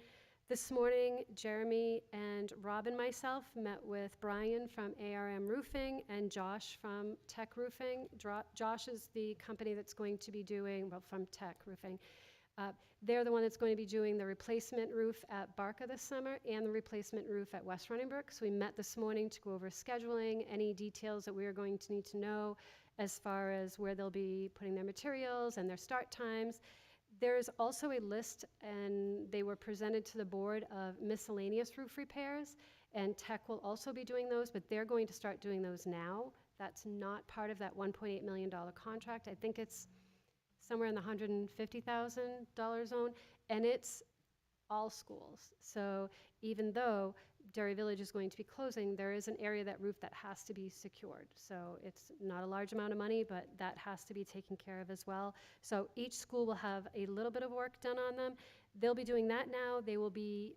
This morning, Jeremy and Rob and myself met with Brian from ARM Roofing and Josh from Tech Roofing. Josh is the company that's going to be doing, well, from Tech Roofing. They're the one that's going to be doing the replacement roof at Barca this summer and the replacement roof at West Running Brook. So we met this morning to go over scheduling, any details that we are going to need to know as far as where they'll be putting their materials and their start times. There's also a list, and they were presented to the board, of miscellaneous roof repairs, and Tech will also be doing those, but they're going to start doing those now. That's not part of that $1.8 million contract. I think it's somewhere in the $150,000 zone, and it's all schools. So even though Derry Village is going to be closing, there is an area of that roof that has to be secured. So it's not a large amount of money, but that has to be taken care of as well. So each school will have a little bit of work done on them. They'll be doing that now. They will be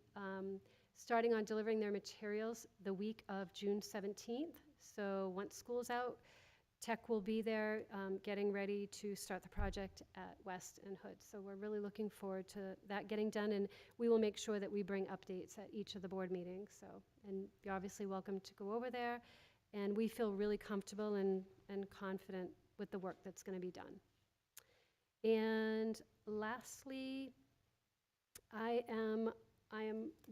starting on delivering their materials the week of June 17th. So once school's out, Tech will be there getting ready to start the project at West and Hood. So we're really looking forward to that getting done, and we will make sure that we bring updates at each of the board meetings. So, and you're obviously welcome to go over there, and we feel really comfortable and confident with the work that's going to be done. And lastly, I am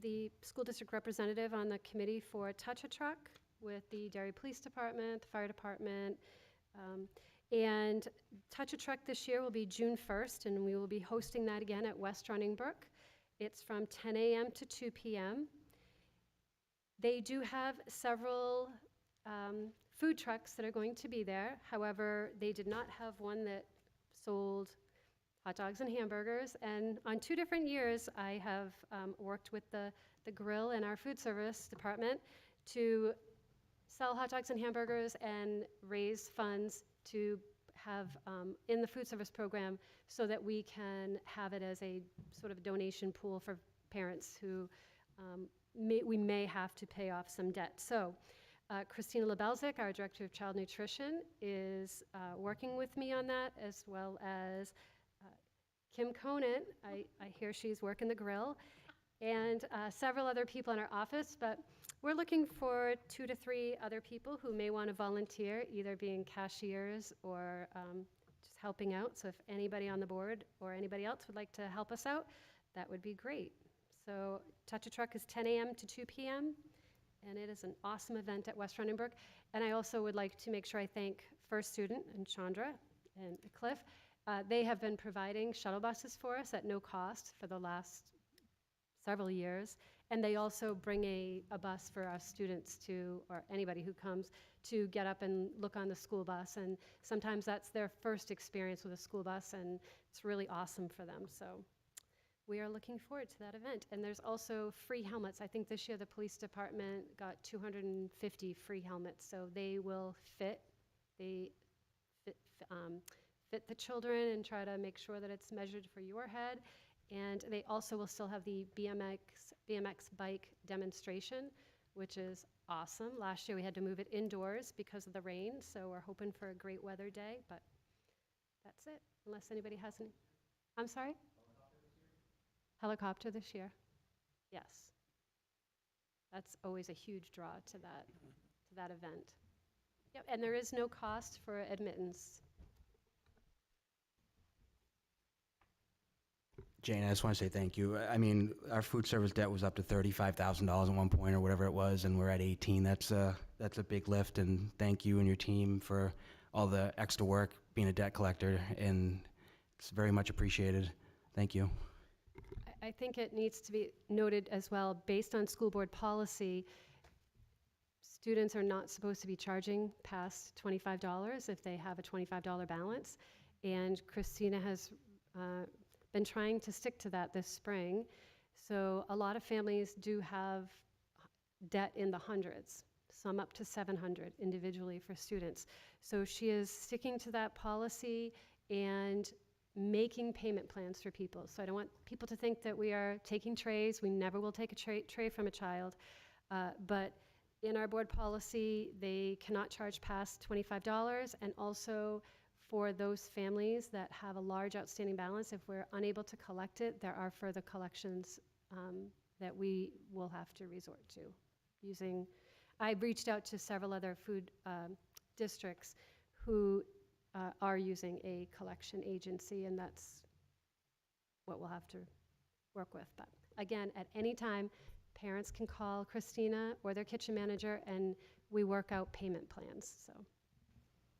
the school district representative on the committee for Touch a Truck with the Derry Police Department, the Fire Department. And Touch a Truck this year will be June 1st, and we will be hosting that again at West Running Brook. It's from 10 a.m. to 2 p.m. They do have several food trucks that are going to be there. However, they did not have one that sold hot dogs and hamburgers. And on 2 different years, I have worked with the grill in our food service department to sell hot dogs and hamburgers and raise funds to have in the food service program so that we can have it as a sort of donation pool for parents who we may have to pay off some debt. So Christina Lebelzik, our Director of Child Nutrition, is working with me on that, as well as Kim Conant. I hear she's working the grill, and several other people in our office, but we're looking for 2 to 3 other people who may want to volunteer, either being cashiers or just helping out. So if anybody on the board or anybody else would like to help us out, that would be great. So Touch a Truck is 10 a.m. to 2 p.m., and it is an awesome event at West Running Brook. And I also would like to make sure I thank First Student and Chandra and Cliff. They have been providing shuttle buses for us at no cost for the last several years, and they also bring a bus for our students to, or anybody who comes, to get up and look on the school bus, and sometimes that's their first experience with a school bus, and it's really awesome for them. So we are looking forward to that event. And there's also free helmets. I think this year the police department got 250 free helmets, so they will fit the children and try to make sure that it's measured for your head. And they also will still have the BMX bike demonstration, which is awesome. Last year we had to move it indoors because of the rain, so we're hoping for a great weather day, but that's it, unless anybody has any. I'm sorry? Helicopter this year? Yes. That's always a huge draw to that event. Yep, and there is no cost for admittance. Jane, I just want to say thank you. I mean, our food service debt was up to $35,000 at one point or whatever it was, and we're at 18. That's a big lift, and thank you and your team for all the extra work being a debt collector, and it's very much appreciated. Thank you. I think it needs to be noted as well, based on school board policy, students are not supposed to be charging past $25 if they have a $25 balance, and Christina has been trying to stick to that this spring. So a lot of families do have debt in the hundreds, some up to 700 individually for students. So she is sticking to that policy and making payment plans for people. So I don't want people to think that we are taking trays. We never will take a tray from a child. But in our board policy, they cannot charge past $25, and also for those families that have a large outstanding balance, if we're unable to collect it, there are further collections that we will have to resort to. I've reached out to several other food districts who are using a collection agency, and that's what we'll have to work with. But again, at any time, parents can call Christina or their kitchen manager, and we work out payment plans. So.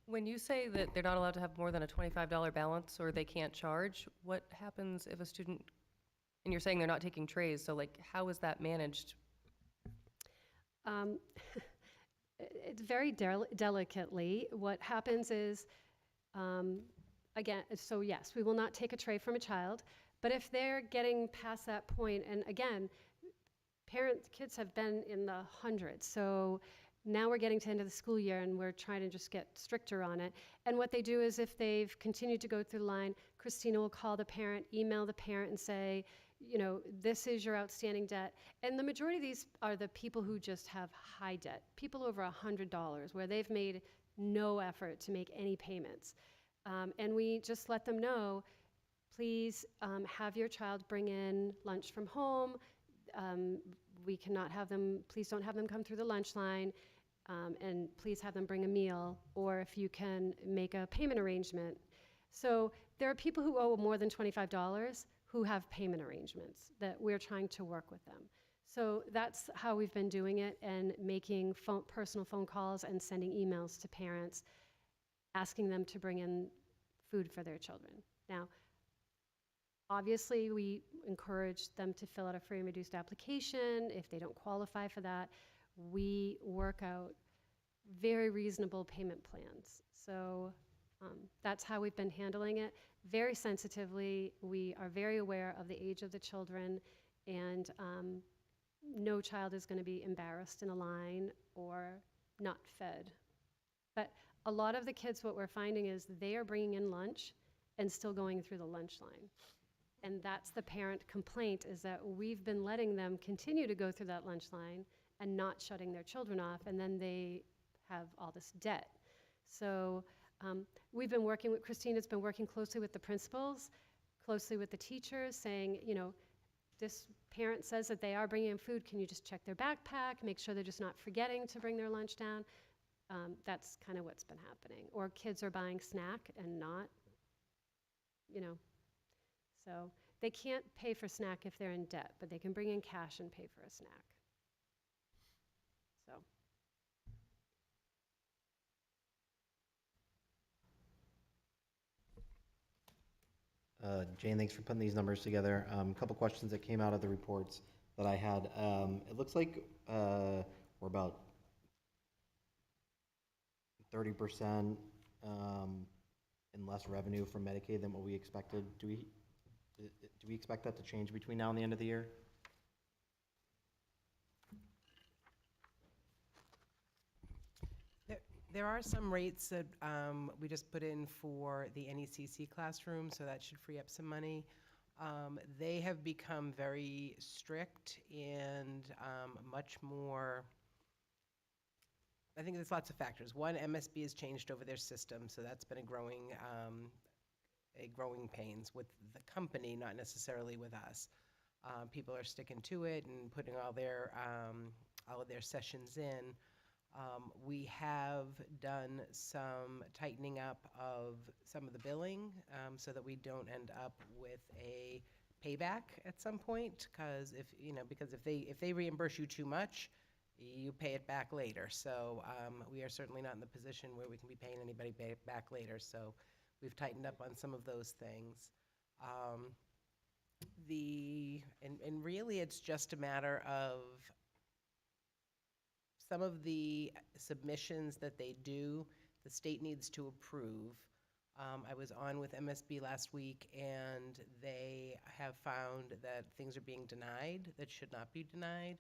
When you say that they're not allowed to have more than a $25 balance or they can't charge, what happens if a student, and you're saying they're not taking trays, so like how is that managed? Um, it's very delicately. What happens is, again, so yes, we will not take a tray from a child, but if they're getting past that point, and again, kids have been in the hundreds, so now we're getting to the end of the school year and we're trying to just get stricter on it. And what they do is if they've continued to go through the line, Christina will call the parent, email the parent and say, you know, this is your outstanding debt. And the majority of these are the people who just have high debt, people over $100 where they've made no effort to make any payments. And we just let them know, please have your child bring in lunch from home. We cannot have them, please don't have them come through the lunch line, and please have them bring a meal, or if you can make a payment arrangement. So there are people who owe more than $25 who have payment arrangements that we're trying to work with them. So that's how we've been doing it, and making personal phone calls and sending emails to parents, asking them to bring in food for their children. Now, obviously, we encourage them to fill out a free and reduced application. If they don't qualify for that, we work out very reasonable payment plans. So that's how we've been handling it. Very sensitively, we are very aware of the age of the children, and no child is going to be embarrassed in a line or not fed. But a lot of the kids, what we're finding is they are bringing in lunch and still going through the lunch line. And that's the parent complaint, is that we've been letting them continue to go through that lunch line and not shutting their children off, and then they have all this debt. So we've been working with, Christina's been working closely with the principals, closely with the teachers, saying, you know, this parent says that they are bringing in food, can you just check their backpack, make sure they're just not forgetting to bring their lunch down? That's kind of what's been happening. Or kids are buying snack and not, you know. So they can't pay for snack if they're in debt, but they can bring in cash and pay for a snack. So. Jane, thanks for putting these numbers together. A couple questions that came out of the reports that I had. It looks like we're about 30% in less revenue from Medicaid than what we expected. Do we expect that to change between now and the end of the year? There are some rates that we just put in for the NECC classroom, so that should free up some money. They have become very strict and much more, I think there's lots of factors. One, MSB has changed over their system, so that's been a growing pains with the company, not necessarily with us. People are sticking to it and putting all of their sessions in. We have done some tightening up of some of the billing so that we don't end up with a payback at some point, because if they reimburse you too much, you pay it back later. So we are certainly not in the position where we can be paying anybody back later. So we've tightened up on some of those things. And really it's just a matter of some of the submissions that they do, the state needs to approve. I was on with MSB last week, and they have found that things are being denied that should not be denied.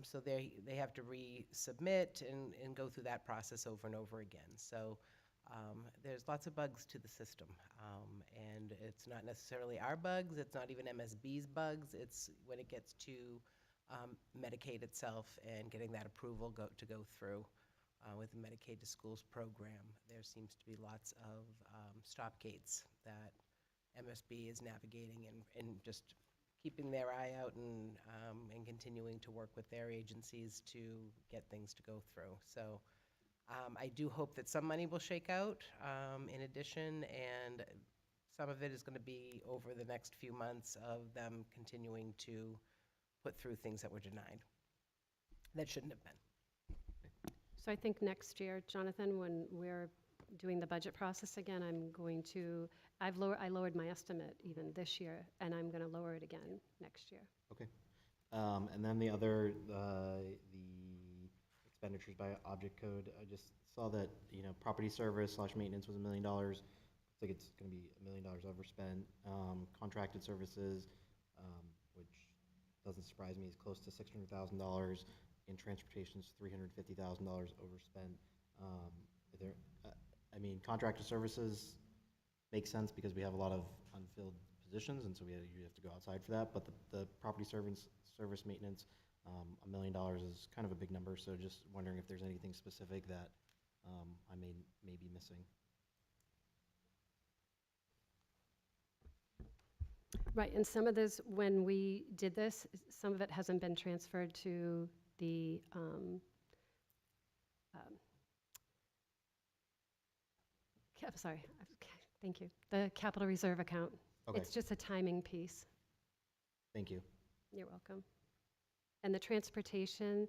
So they have to resubmit and go through that process over and over again. So there's lots of bugs to the system. And it's not necessarily our bugs, it's not even MSB's bugs, it's when it gets to Medicaid itself and getting that approval to go through with the Medicaid to Schools program. There seems to be lots of stop gates that MSB is navigating and just keeping their eye out and continuing to work with their agencies to get things to go through. So I do hope that some money will shake out in addition, and some of it is going to be over the next few months of them continuing to put through things that were denied that shouldn't have been. So I think next year, Jonathan, when we're doing the budget process again, I'm going to, I lowered my estimate even this year, and I'm going to lower it again next year. Okay. And then the other, the expenditures by object code, I just saw that, property service / maintenance was $1 million. Looks like it's gonna be $1 million overspent. Contracted services, which doesn't surprise me, is close to $600,000. In transportation's $350,000 overspent. There, contracted services makes sense because we have a lot of unfilled positions, and so you have to go outside for that. But the property service maintenance, $1 million is kind of a big number. So just wondering if there's anything specific that I may be missing. Right, and some of this, when we did this, some of it hasn't been transferred to the sorry, thank you, the capital reserve account. Okay. It's just a timing piece. Thank you. You're welcome. And the transportation,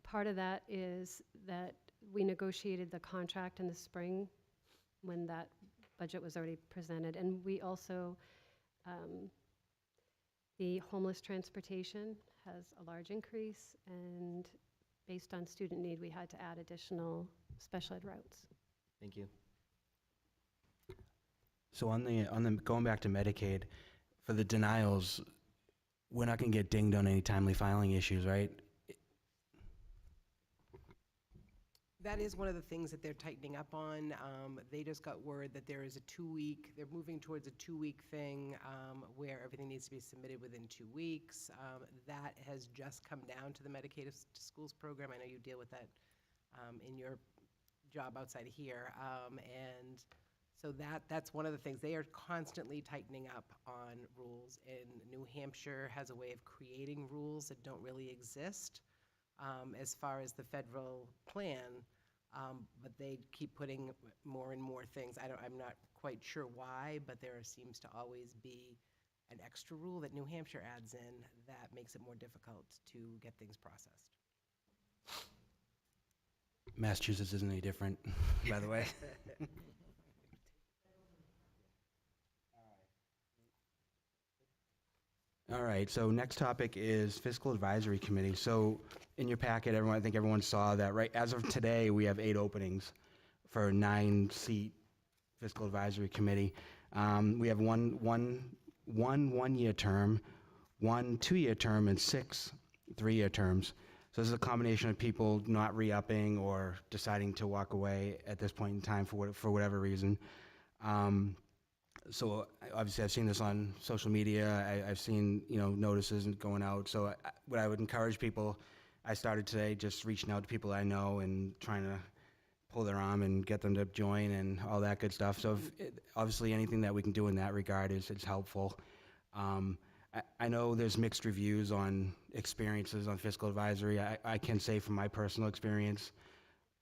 part of that is that we negotiated the contract in the spring when that budget was already presented. And we also, the homeless transportation has a large increase, and based on student need, we had to add additional special ed routes. Thank you. So on the going back to Medicaid, for the denials, we're not going to get dinged on any timely filing issues, right? That is one of the things that they're tightening up on. They just got word that there is a 2-week, they're moving towards a 2-week thing where everything needs to be submitted within 2 weeks. That has just come down to the Medicaid to Schools program. I know you deal with that in your job outside of here. And so that's one of the things. They are constantly tightening up on rules. And New Hampshire has a way of creating rules that don't really exist as far as the federal plan. But they keep putting more and more things. I'm not quite sure why, but there seems to always be an extra rule that New Hampshire adds in that makes it more difficult to get things processed. Massachusetts isn't any different, by the way. All right, so next topic is Fiscal Advisory Committee. So in your packet, I think everyone saw that, right? As of today, we have 8 openings for a 9-seat Fiscal Advisory Committee. We have one 1-year term, 1 2-year term, and 6 3-year terms. So this is a combination of people not re-upping or deciding to walk away at this point in time for whatever reason. So obviously I've seen this on social media. I've seen, notices going out. So what I would encourage people, I started today just reaching out to people I know and trying to pull their arm and get them to join and all that good stuff. So obviously anything that we can do in that regard is helpful. I know there's mixed reviews on experiences on fiscal advisory. I can say from my personal experience,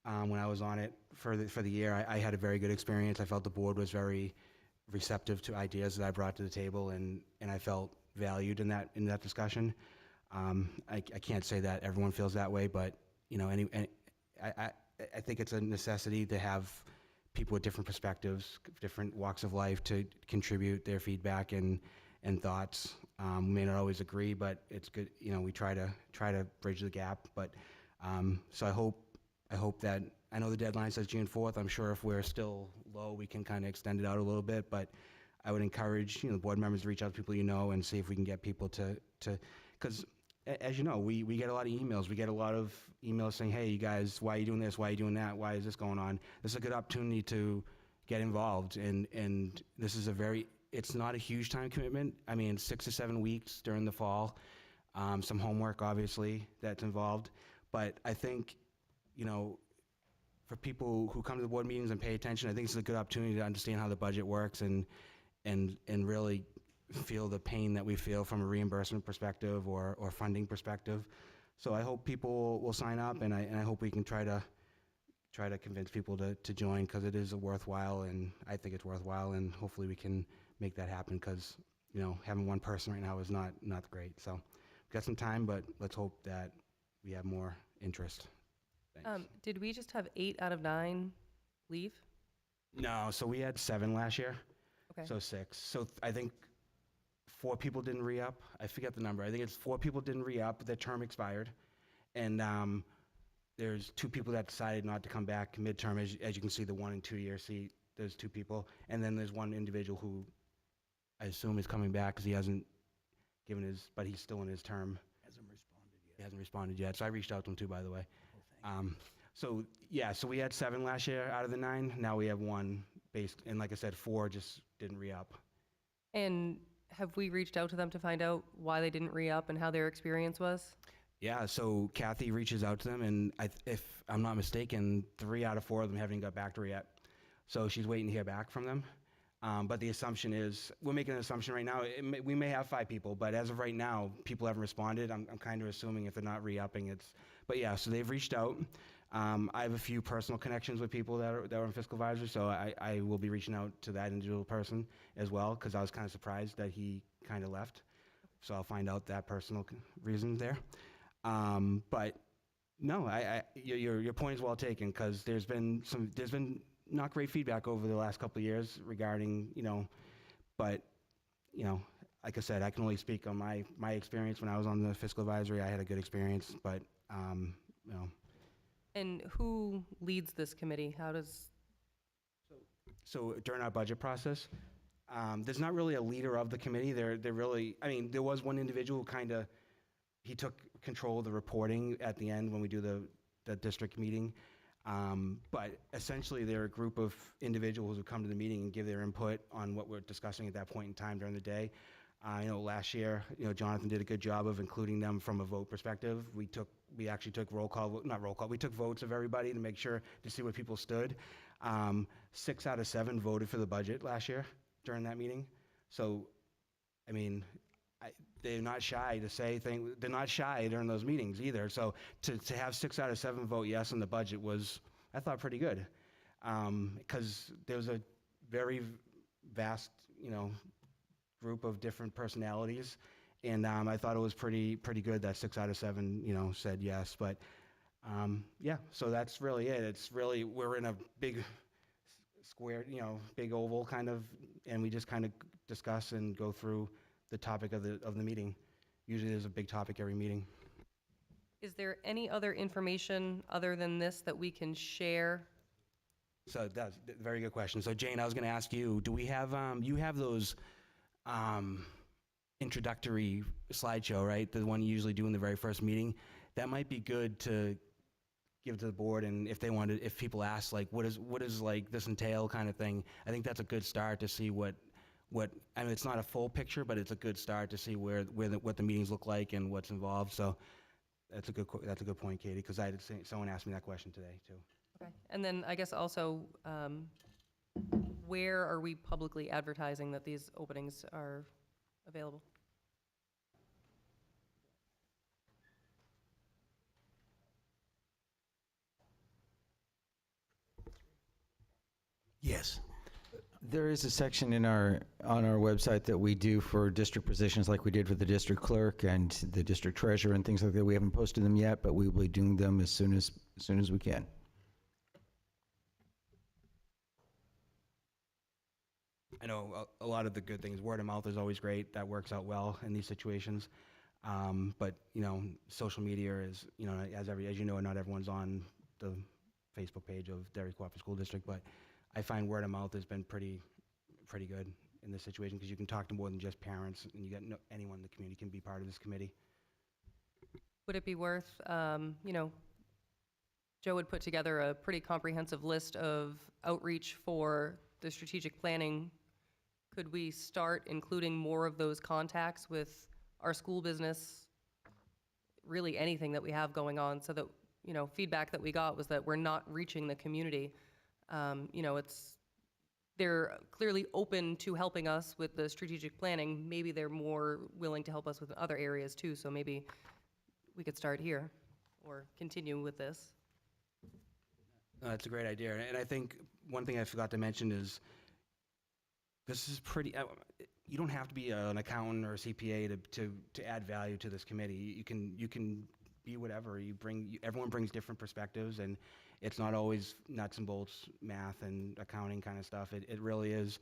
when I was on it for the year, I had a very good experience. I felt the board was very receptive to ideas that I brought to the table, and I felt valued in that discussion. I can't say that everyone feels that way, but I think it's a necessity to have people with different perspectives, different walks of life to contribute their feedback and thoughts. We may not always agree, but it's good. We try to bridge the gap. But so I hope that, I know the deadline says June 4th. I'm sure if we're still low, we can kind of extend it out a little bit. But I would encourage board members to reach out to people and see if we can get people to because as you know, we get a lot of emails. We get a lot of emails saying, hey, you guys, why are you doing this? Why are you doing that? Why is this going on? This is a good opportunity to get involved. And this is it's not a huge time commitment. 6 to 7 weeks during the fall. Some homework, obviously, that's involved. But I think, for people who come to the board meetings and pay attention, I think it's a good opportunity to understand how the budget works and really feel the pain that we feel from a reimbursement perspective or funding perspective. So I hope people will sign up, and I hope we can try to convince people to join, because it is worthwhile, and I think it's worthwhile, and hopefully we can make that happen, because having one person right now is not great. So we've got some time, but let's hope that we have more interest. Thanks. Did we just have 8 out of 9 leave? No, so we had 7 last year. Okay. So 6. So I think 4 people didn't re-up. I forget the number. I think it's 4 people didn't re-up. Their term expired. And there's 2 people that decided not to come back midterm. As you can see, the 1 and 2 year seat, there's 2 people. And then there's 1 individual who I assume is coming back because he hasn't given his, but he's still in his term. Hasn't responded yet. He hasn't responded yet. So I reached out to him too, by the way. So yeah, so we had 7 last year out of the 9. Now we have 1 based, and like I said, 4 just didn't re-up. And have we reached out to them to find out why they didn't re-up and how their experience was? Yeah, so Kathy reaches out to them, and if I'm not mistaken, 3 out of 4 of them haven't got back to her yet. So she's waiting to hear back from them. But the assumption is, we're making an assumption right now, we may have 5 people, but as of right now, people haven't responded. I'm kind of assuming if they're not re-upping, but yeah, so they've reached out. I have a few personal connections with people that are in fiscal advisory, so I will be reaching out to that individual person as well, because I was kind of surprised that he kind of left. So I'll find out that personal reason there. But no, your point is well taken, because there's been not great feedback over the last couple of years regarding, but, like I said, I can only speak on my experience when I was on the fiscal advisory. I had a good experience, but, And who leads this committee? How does... So during our budget process, there's not really a leader of the committee. They're really, there was one individual who he took control of the reporting at the end when we do the district meeting. But essentially, they're a group of individuals who come to the meeting and give their input on what we're discussing at that point in time during the day. Last year, Jonathan did a good job of including them from a vote perspective. We actually took we took votes of everybody to make sure to see where people stood. 6 out of 7 voted for the budget last year during that meeting. So, they're not shy to say things. They're not shy during those meetings either. So to have 6 out of 7 vote yes on the budget was, I thought, pretty good, because there was a very vast, group of different personalities, and I thought it was pretty good that 6 out of 7, said yes. But yeah, so that's really it. It's really, we're in a big square, big oval kind of, and we just kind of discuss and go through the topic of the meeting. Usually there's a big topic every meeting. Is there any other information other than this that we can share? So that's a very good question. So Jane, I was going to ask you, do we have, you have those introductory slideshow, right? The one you usually do in the very first meeting. That might be good to give to the board, and if people ask, like, what does like this entail kind of thing, I think that's a good start to see what it's not a full picture, but it's a good start to see what the meetings look like and what's involved. So that's a good point, Katie, because someone asked me that question today too. Okay. And then I guess also, where are we publicly advertising that these openings are available? Yes. There is a section on our website that we do for district positions, like we did for the district clerk and the district treasurer and things like that. We haven't posted them yet, but we will be doing them as soon as we can. I know a lot of the good things. Word of mouth is always great. That works out well in these situations. But social media is, as you know, not everyone's on the Facebook page of Derry Cooperative School District, but I find word of mouth has been pretty good in this situation, because you can talk to more than just parents, and you got anyone in the community can be part of this committee. Would it be worth, Joe would put together a pretty comprehensive list of outreach for the strategic planning. Could we start including more of those contacts with our school business, really anything that we have going on, so that, feedback that we got was that we're not reaching the community. They're clearly open to helping us with the strategic planning. Maybe they're more willing to help us with other areas too, so maybe we could start here or continue with this. That's a great idea. And I think one thing I forgot to mention is this is pretty, you don't have to be an accountant or a CPA to add value to this committee. You can be whatever. Everyone brings different perspectives, and it's not always nuts and bolts math and accounting kind of stuff. It really is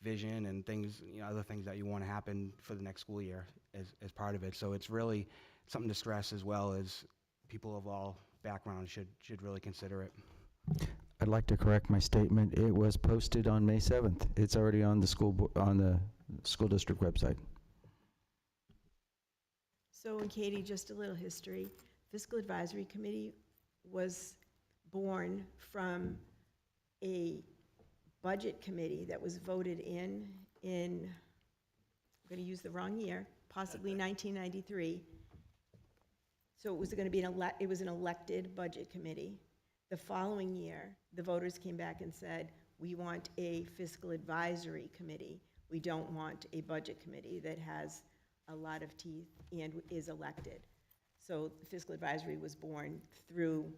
vision and things, other things that you want to happen for the next school year as part of it. So it's really something to stress, as well as people of all backgrounds should really consider it. I'd like to correct my statement. It was posted on May 7th. It's already on the on the school district website. So, and Katie, just a little history. Fiscal Advisory Committee was born from a budget committee that was voted in, I'm going to use the wrong year, possibly 1993. So it was going to be it was an elected budget committee. The following year, the voters came back and said, we want a fiscal advisory committee. We don't want a budget committee that has a lot of teeth and is elected. So the fiscal advisory was born through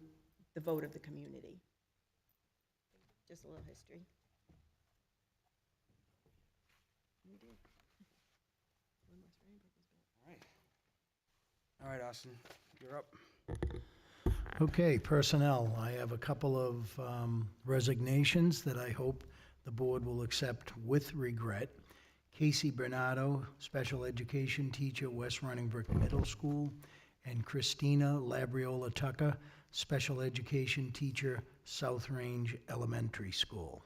the vote of the community. Just a little history. We did. All right, Austin, you're up. Okay, personnel. I have a couple of resignations that I hope the board will accept with regret. Casey Bernardo, special education teacher, West Running Brook Middle School, and Christina Labriola Tucker, special education teacher, South Range Elementary School.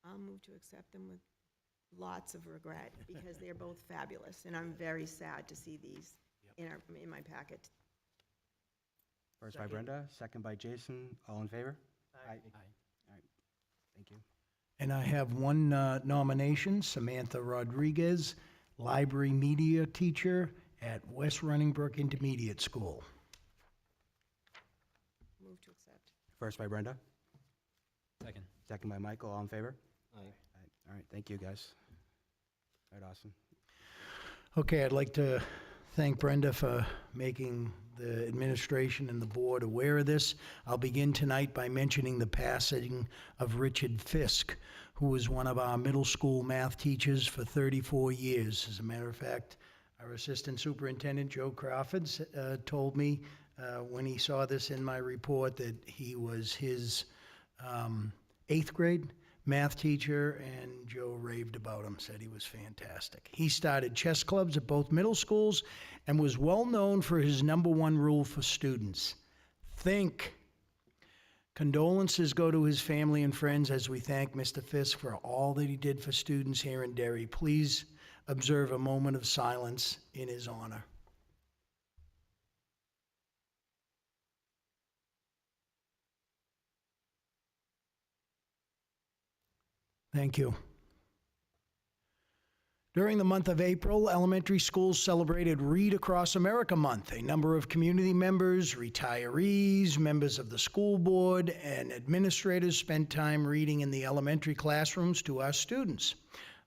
I'll move to accept them with lots of regret because they're both fabulous, and I'm very sad to see these in my packet. First by Brenda, second by Jason. All in favor? Aye. All right, thank you. And I have one nomination, Samantha Rodriguez, library media teacher at West Running Brook Intermediate School. Move to accept. First by Brenda, Second. second by Michael. All in favor? Aye. All right, thank you, guys. All right, Austin. Okay, I'd like to thank Brenda for making the administration and the board aware of this. I'll begin tonight by mentioning the passing of Richard Fisk, who was one of our middle school math teachers for 34 years. As a matter of fact, our assistant superintendent, Joe Crawford, told me when he saw this in my report that he was his 8th grade math teacher, and Joe raved about him, said he was fantastic. He started chess clubs at both middle schools and was well known for his #1 rule for students: think. Condolences go to his family and friends as we thank Mr. Fisk for all that he did for students here in Derry. Please observe a moment of silence in his honor. Thank you. During the month of April, elementary schools celebrated Read Across America Month. A number of community members, retirees, members of the school board, and administrators spent time reading in the elementary classrooms to our students.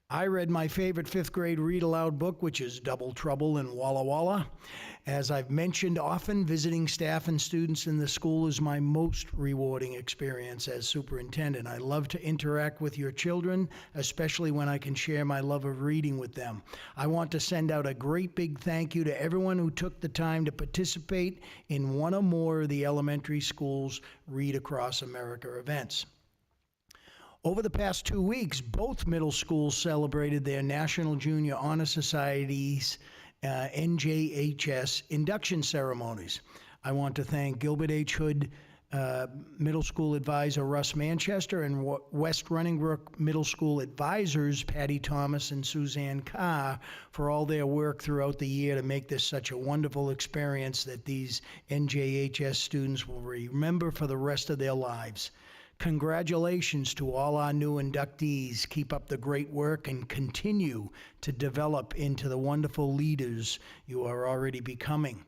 I read my favorite 5th grade read-aloud book, which is Double Trouble in Walla Walla. As I've mentioned often, visiting staff and students in the school is my most rewarding experience as superintendent. I love to interact with your children, especially when I can share my love of reading with them. I want to send out a great big thank you to everyone who took the time to participate in one or more of the elementary schools' Read Across America events. Over the past 2 weeks, both middle schools celebrated their National Junior Honor Society's NJHS induction ceremonies. I want to thank Gilbert H. Hood Middle School Advisor Russ Manchester and West Running Brook Middle School Advisors Patty Thomas and Suzanne Carr for all their work throughout the year to make this such a wonderful experience that these NJHS students will remember for the rest of their lives. Congratulations to all our new inductees. Keep up the great work and continue to develop into the wonderful leaders you are already becoming.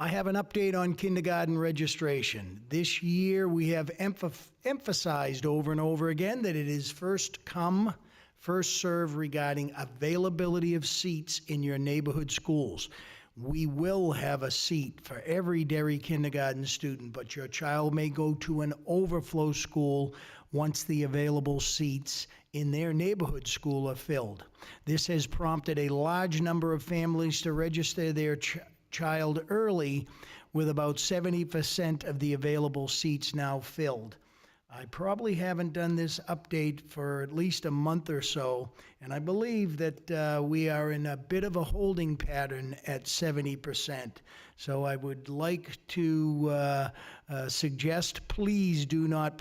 I have an update on kindergarten registration. This year we have emphasized over and over again that it is first come, first serve regarding availability of seats in your neighborhood schools. We will have a seat for every Derry kindergarten student, but your child may go to an overflow school once the available seats in their neighborhood school are filled. This has prompted a large number of families to register their child early, with about 70% of the available seats now filled. I probably haven't done this update for at least a month or so, and I believe that we are in a bit of a holding pattern at 70%. So I would like to suggest, please do not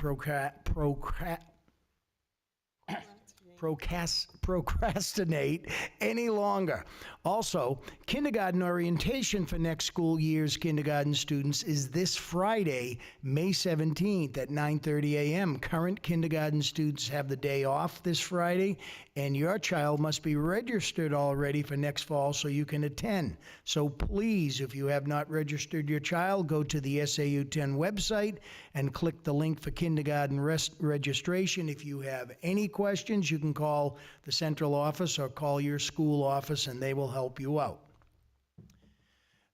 procrastinate any longer. Also, kindergarten orientation for next school year's kindergarten students is this Friday, May 17th at 9:30 a.m. Current kindergarten students have the day off this Friday, and your child must be registered already for next fall so you can attend. So please, if you have not registered your child, go to the SAU 10 website and click the link for kindergarten registration. If you have any questions, you can call the central office or call your school office and they will help you out.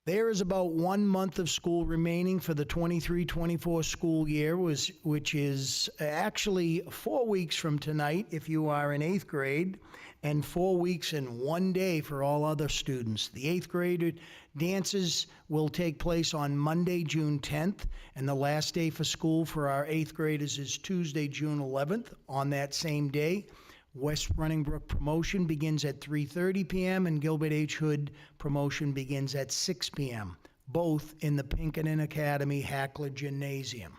There is about 1 month of school remaining for the 23-24 school year, which is actually 4 weeks from tonight if you are in 8th grade, and 4 weeks and 1 day for all other students. The 8th grade dances will take place on Monday, June 10th, and the last day for school for our 8th graders is Tuesday, June 11th. On that same day, West Running Brook promotion begins at 3:30 p.m. and Gilbert H. Hood promotion begins at 6 p.m., both in the Pinkerton Academy Hackler Gymnasium.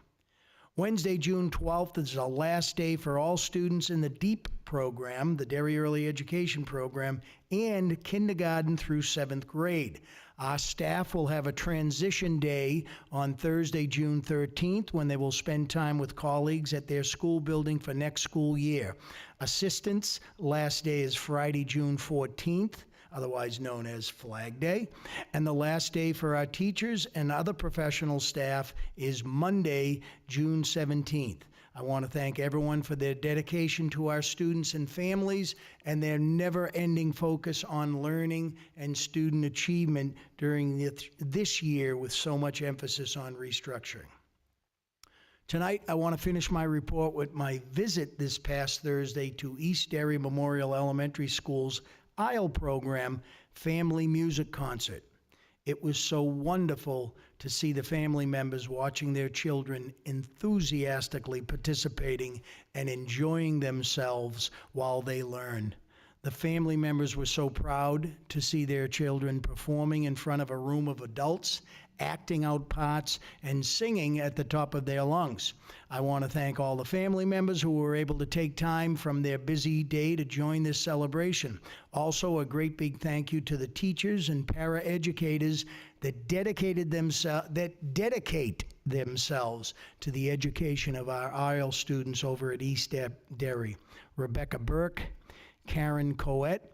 Wednesday, June 12th is the last day for all students in the DEEP program, the Derry Early Education Program, and kindergarten through 7th grade. Our staff will have a transition day on Thursday, June 13th, when they will spend time with colleagues at their school building for next school year. Assistants' last day is Friday, June 14th, otherwise known as Flag Day, and the last day for our teachers and other professional staff is Monday, June 17th. I want to thank everyone for their dedication to our students and families and their never-ending focus on learning and student achievement during this year with so much emphasis on restructuring. Tonight, I want to finish my report with my visit this past Thursday to East Derry Memorial Elementary School's ISLE program family music concert. It was so wonderful to see the family members watching their children enthusiastically participating and enjoying themselves while they learned. The family members were so proud to see their children performing in front of a room of adults, acting out parts, and singing at the top of their lungs. I want to thank all the family members who were able to take time from their busy day to join this celebration. Also, a great big thank you to the teachers and paraeducators that dedicate themselves to the education of our ISLE students over at East Derry. Rebecca Burke, Karen Coette,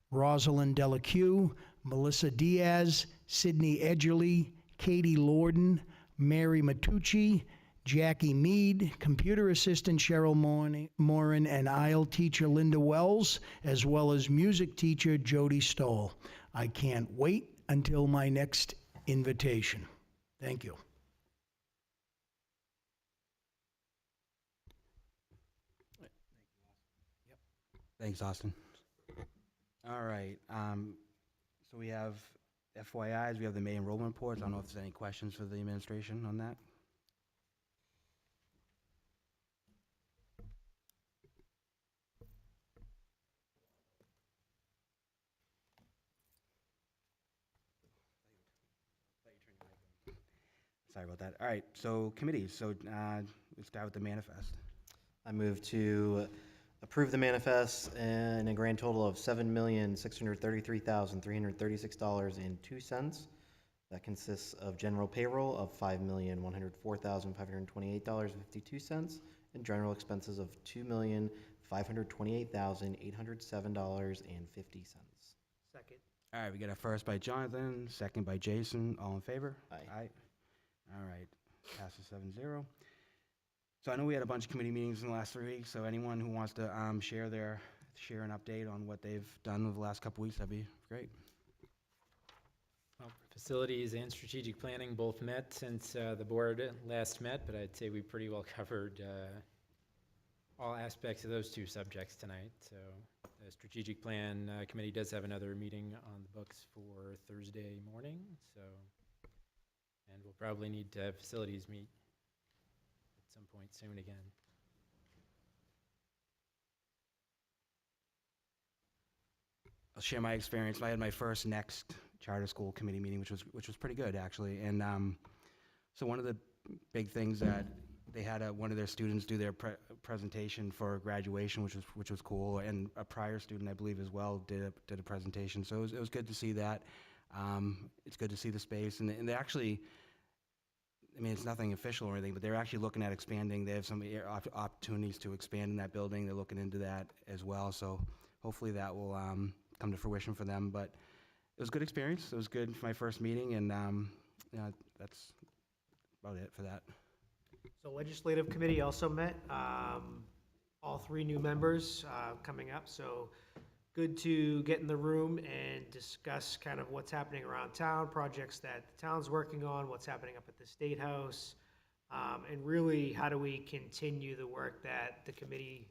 Rosalind Delacue, Melissa Diaz, Sydney Edgerly, Katie Lorden, Mary Matucci, Jackie Mead, computer assistant Cheryl Morin, and ISLE teacher Linda Wells, as well as music teacher Jody Stoll. I can't wait until my next invitation. Thank you. Thanks, Austin. All right. So we have FYIs, we have the May enrollment reports. I don't know if there's any questions for the administration on that. Sorry about that. All right, so committees. So let's start with the manifest. I move to approve the manifest in a grand total of $7,633,336.02. That consists of general payroll of $5,104,528.52 and general expenses of $2,528,807.50. Second. All right, we got a first by Jonathan, second by Jason. All in favor? Aye. All right, passes 7-0. So I know we had a bunch of committee meetings in the last 3 weeks, so anyone who wants to share an update on what they've done over the last couple weeks, that'd be great. Well, facilities and strategic planning both met since the board last met, but I'd say we pretty well covered all aspects of those two subjects tonight. So the strategic plan committee does have another meeting on the books for Thursday morning. So, and we'll probably need to have facilities meet at some point soon again. I'll share my experience. I had my first next charter school committee meeting, which was pretty good actually. And so one of the big things that they had one of their students do their presentation for graduation, which was cool, and a prior student, I believe, as well did a presentation. So it was good to see that. It's good to see the space, and they actually, I mean, it's nothing official or anything, but they're actually looking at expanding. They have some opportunities to expand in that building. They're looking into that as well. So hopefully that will come to fruition for them. But it was a good experience. It was good for my first meeting, and that's about it for that. So legislative committee also met, all 3 new members coming up. So good to get in the room and discuss kind of what's happening around town, projects that the town's working on, what's happening up at the State House, and really how do we continue the work that the committee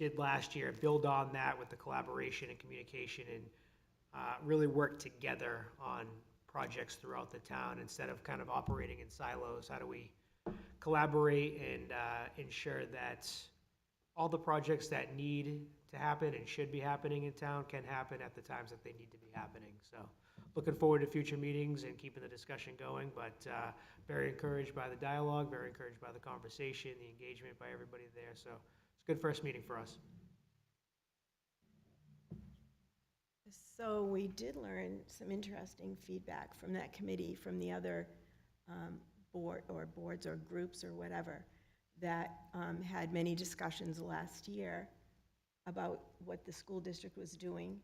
did last year, build on that with the collaboration and communication, and really work together on projects throughout the town instead of kind of operating in silos. How do we collaborate and ensure that all the projects that need to happen and should be happening in town can happen at the times that they need to be happening. So looking forward to future meetings and keeping the discussion going, but very encouraged by the dialogue, very encouraged by the conversation, the engagement by everybody there. So it's a good first meeting for us. So we did learn some interesting feedback from that committee, from the other boards or groups or whatever that had many discussions last year about what the school district was doing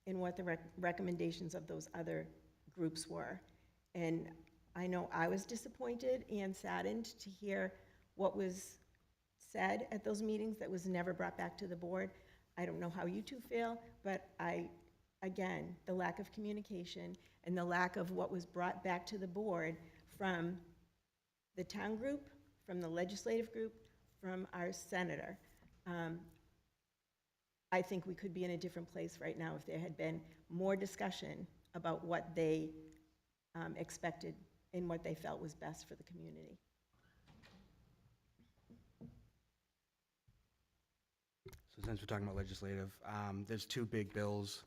and what the recommendations of those other groups were. And I know I was disappointed and saddened to hear what was said at those meetings that was never brought back to the board. I don't know how you two feel, but again, the lack of communication and the lack of what was brought back to the board from the town group, from the legislative group, from our senator. I think we could be in a different place right now if there had been more discussion about what they expected and what they felt was best for the community. So since we're talking about legislative, there's 2 big bills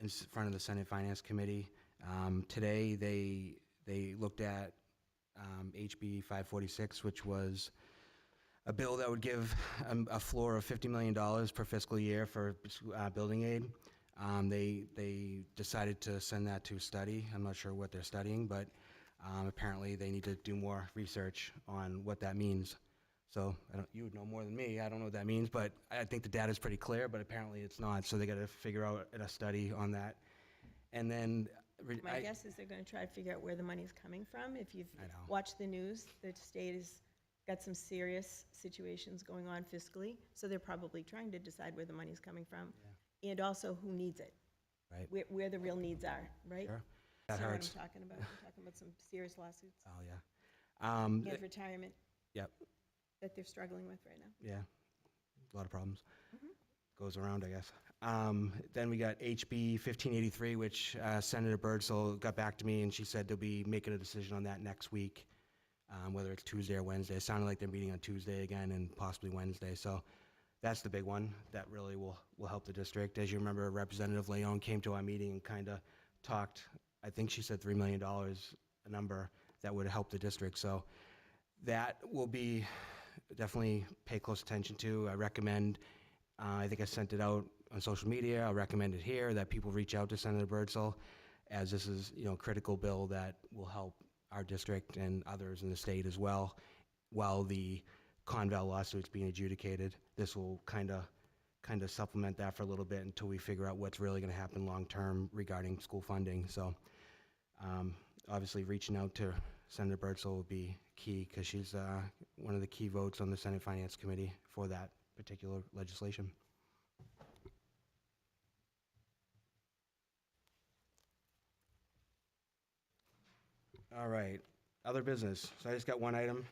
in front of the Senate Finance Committee. Today, they looked at HB 546, which was a bill that would give a floor of $50 million per fiscal year for building aid. They decided to send that to study. I'm not sure what they're studying, but apparently they need to do more research on what that means. So you would know more than me. I don't know what that means, but I think the data is pretty clear, but apparently it's not. So they got to figure out a study on that. And then My guess is they're going to try to figure out where the money's coming from. If you've watched the news, the state has got some serious situations going on fiscally, so they're probably trying to decide where the money's coming from, and also who needs it, right? Where the real needs are, right? Sure. That That's hurts. what I'm talking about. I'm talking about some serious lawsuits Oh yeah. and retirement Yep. that they're struggling with right now. Yeah. A lot of problems. Mhm. Goes around, I guess. Then we got HB 1583, which Senator Birdsall got back to me, and she said they'll be making a decision on that next week, whether it's Tuesday or Wednesday. It sounded like they're meeting on Tuesday again and possibly Wednesday. So that's the big one that really will help the district. As you remember, Representative Leon came to our meeting and kind of talked, I think she said $3 million, a number that would help the district. So that will be definitely pay close attention to. I recommend, I think I sent it out on social media. I'll recommend it here that people reach out to Senator Birdsall, as this is, a critical bill that will help our district and others in the state as well. While the Conval lawsuit's being adjudicated, this will kind of supplement that for a little bit until we figure out what's really going to happen long term regarding school funding. So obviously reaching out to Senator Birdsall will be key, because she's one of the key votes on the Senate Finance Committee for that particular legislation. All right, other business. So I just got one item.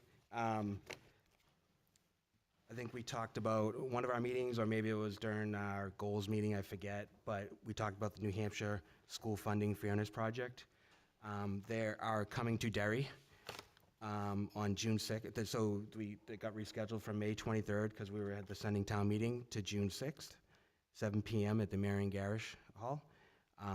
I think we talked about one of our meetings, or maybe it was during our goals meeting, I forget, but we talked about the New Hampshire School Funding Fairness Project. They are coming to Derry on June 6th. So they got rescheduled from May 23rd because we were at the sending town meeting to June 6th, 7 p.m. at the Marion Garish Hall.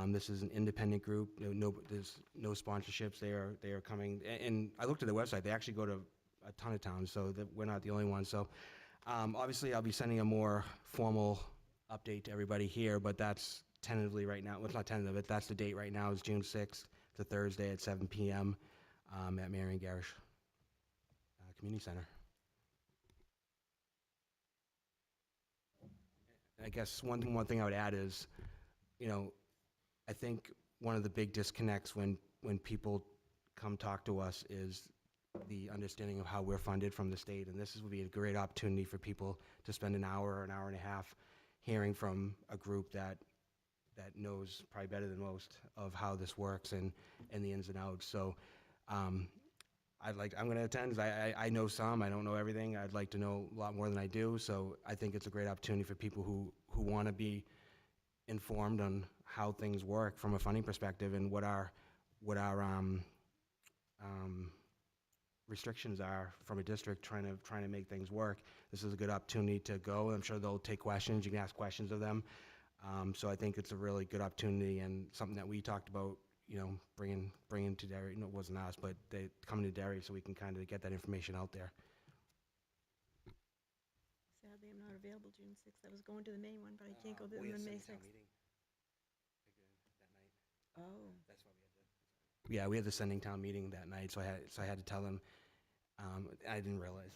This is an independent group. There's no sponsorships. They are coming. And I looked at their website. They actually go to a ton of towns, so that we're not the only ones. So obviously, I'll be sending a more formal update to everybody here, but that's tentatively right now. Well, it's not tentative, but that's the date right now is June 6th. It's a Thursday at 7 p.m. At Marion Garish Community Center. I guess one thing I would add is, I think one of the big disconnects when people come talk to us is the understanding of how we're funded from the state, and this would be a great opportunity for people to spend an hour or an hour and a half hearing from a group that knows probably better than most of how this works and the ins and outs. So I'm going to attend. I know some. I don't know everything. I'd like to know a lot more than I do. So I think it's a great opportunity for people who want to be informed on how things work from a funding perspective and what our restrictions are from a district trying to make things work. This is a good opportunity to go. I'm sure they'll take questions. You can ask questions of them. So I think it's a really good opportunity and something that we talked about, bringing to Derry. No, it wasn't us, but they coming to Derry so we can kind of get that information out there. Sadly, I'm not available June 6th. I was going to the May one, but I can't go to the May 6th. Oh. That's why we had we had the sending town meeting that night, so I had to tell them. I didn't realize.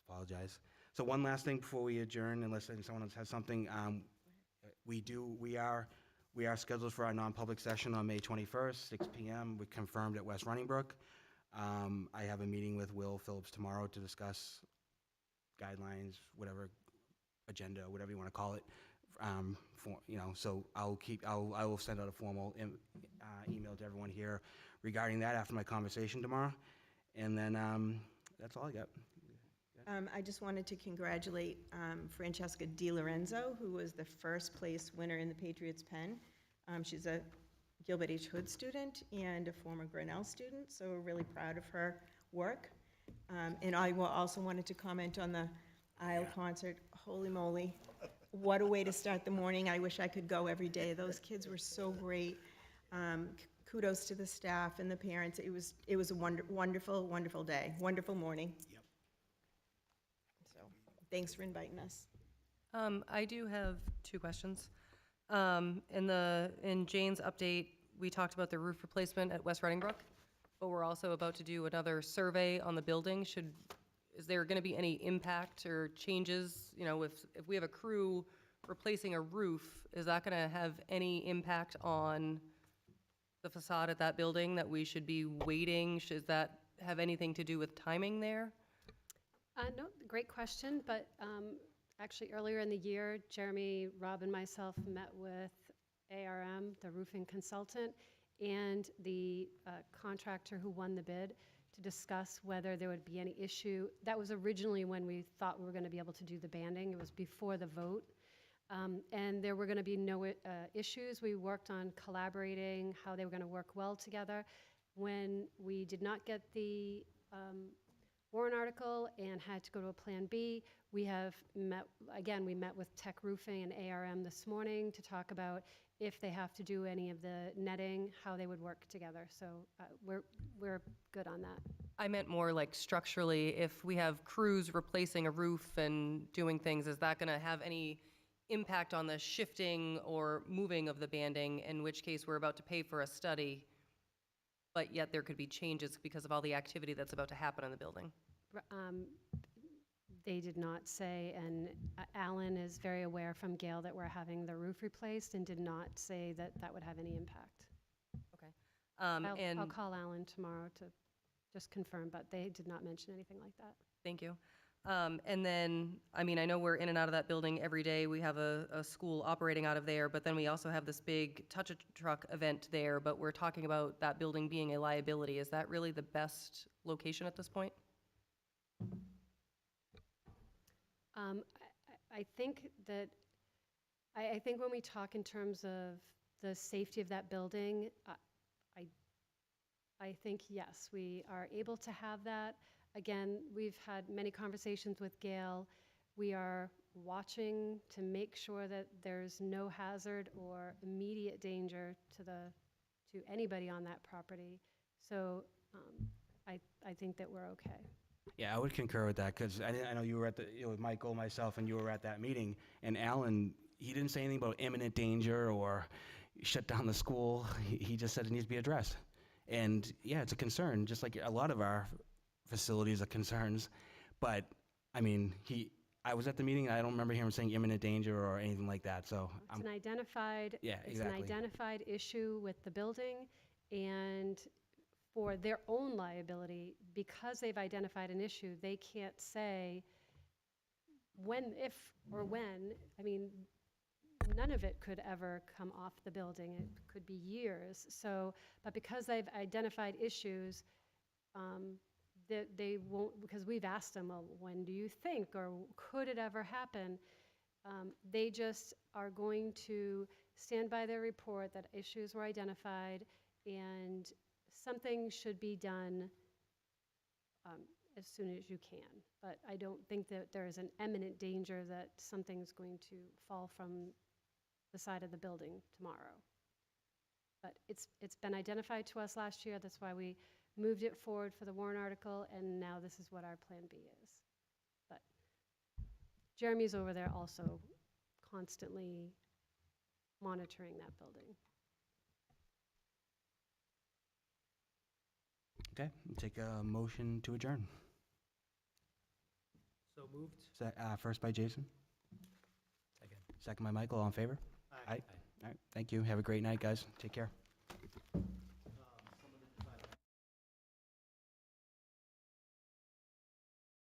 Apologize. So one last thing before we adjourn, unless someone else has something. We are scheduled for our non-public session on May 21st, 6 p.m. We confirmed at West Runningbrook. I have a meeting with Will Phillips tomorrow to discuss guidelines, whatever agenda, whatever you want to call it. So I will send out a formal email to everyone here regarding that after my conversation tomorrow. And then that's all I got. I just wanted to congratulate Francesca DiLorenzo, who was the first place winner in the Patriots Pen. She's a Gilbert H. Hood student and a former Grinnell student, so we're really proud of her work. And I also wanted to comment on the Isle concert. Holy moly, what a way to start the morning. I wish I could go every day. Those kids were so great. Kudos to the staff and the parents. It was a wonderful, wonderful day, wonderful morning. Yep. So thanks for inviting us. I do have two questions. In Jane's update, we talked about the roof replacement at West Runningbrook, but we're also about to do another survey on the building. Is there going to be any impact or changes? If we have a crew replacing a roof, is that going to have any impact on the facade at that building that we should be waiting? Does that have anything to do with timing there? No, great question, but actually earlier in the year, Jeremy, Rob, and myself met with ARM, the roofing consultant, and the contractor who won the bid to discuss whether there would be any issue. That was originally when we thought we were going to be able to do the banding. It was before the vote. And there were going to be no issues. We worked on collaborating, how they were going to work well together. When we did not get the warrant article and had to go to a Plan B, we met with Tech Roofing and ARM this morning to talk about if they have to do any of the netting, how they would work together. So we're good on that. I meant more like structurally, if we have crews replacing a roof and doing things, is that going to have any impact on the shifting or moving of the banding, in which case we're about to pay for a study, but yet there could be changes because of all the activity that's about to happen in the building? They did not say, and Alan is very aware from Gail that we're having the roof replaced and did not say that that would have any impact. Okay. I'll call Alan tomorrow to just confirm, but they did not mention anything like that. Thank you. And then, I know we're in and out of that building every day. We have a school operating out of there, but then we also have this big touch-a-truck event there, but we're talking about that building being a liability. Is that really the best location at this point? I think that, I think when we talk in terms of the safety of that building, I think, yes, we are able to have that. Again, we've had many conversations with Gail. We are watching to make sure that there's no hazard or immediate danger to anybody on that property. So I think that we're okay. Yeah, I would concur with that, because I know you were at with Michael, myself, and you were at that meeting, and Alan, he didn't say anything about imminent danger or shut down the school. He just said it needs to be addressed. And yeah, it's a concern, just like a lot of our facilities are concerns. But I mean, I was at the meeting, and I don't remember him saying imminent danger or anything like that, so It's an identified, Yeah, it's an exactly. identified issue with the building, and for their own liability, because they've identified an issue, they can't say if or when. I mean, none of it could ever come off the building. It could be years. So, but because they've identified issues, that they won't, because we've asked them, well, when do you think, or could it ever happen? They just are going to stand by their report that issues were identified and something should be done as soon as you can. But I don't think that there is an imminent danger that something's going to fall from the side of the building tomorrow. But it's been identified to us last year. That's why we moved it forward for the warrant article, and now this is what our plan B is. But Jeremy's over there also constantly monitoring that building. Okay, take a motion to adjourn. So moved. First by Jason. Second. Second by Michael, all in favor? Aye. All right, thank you. Have a great night, guys. Take care.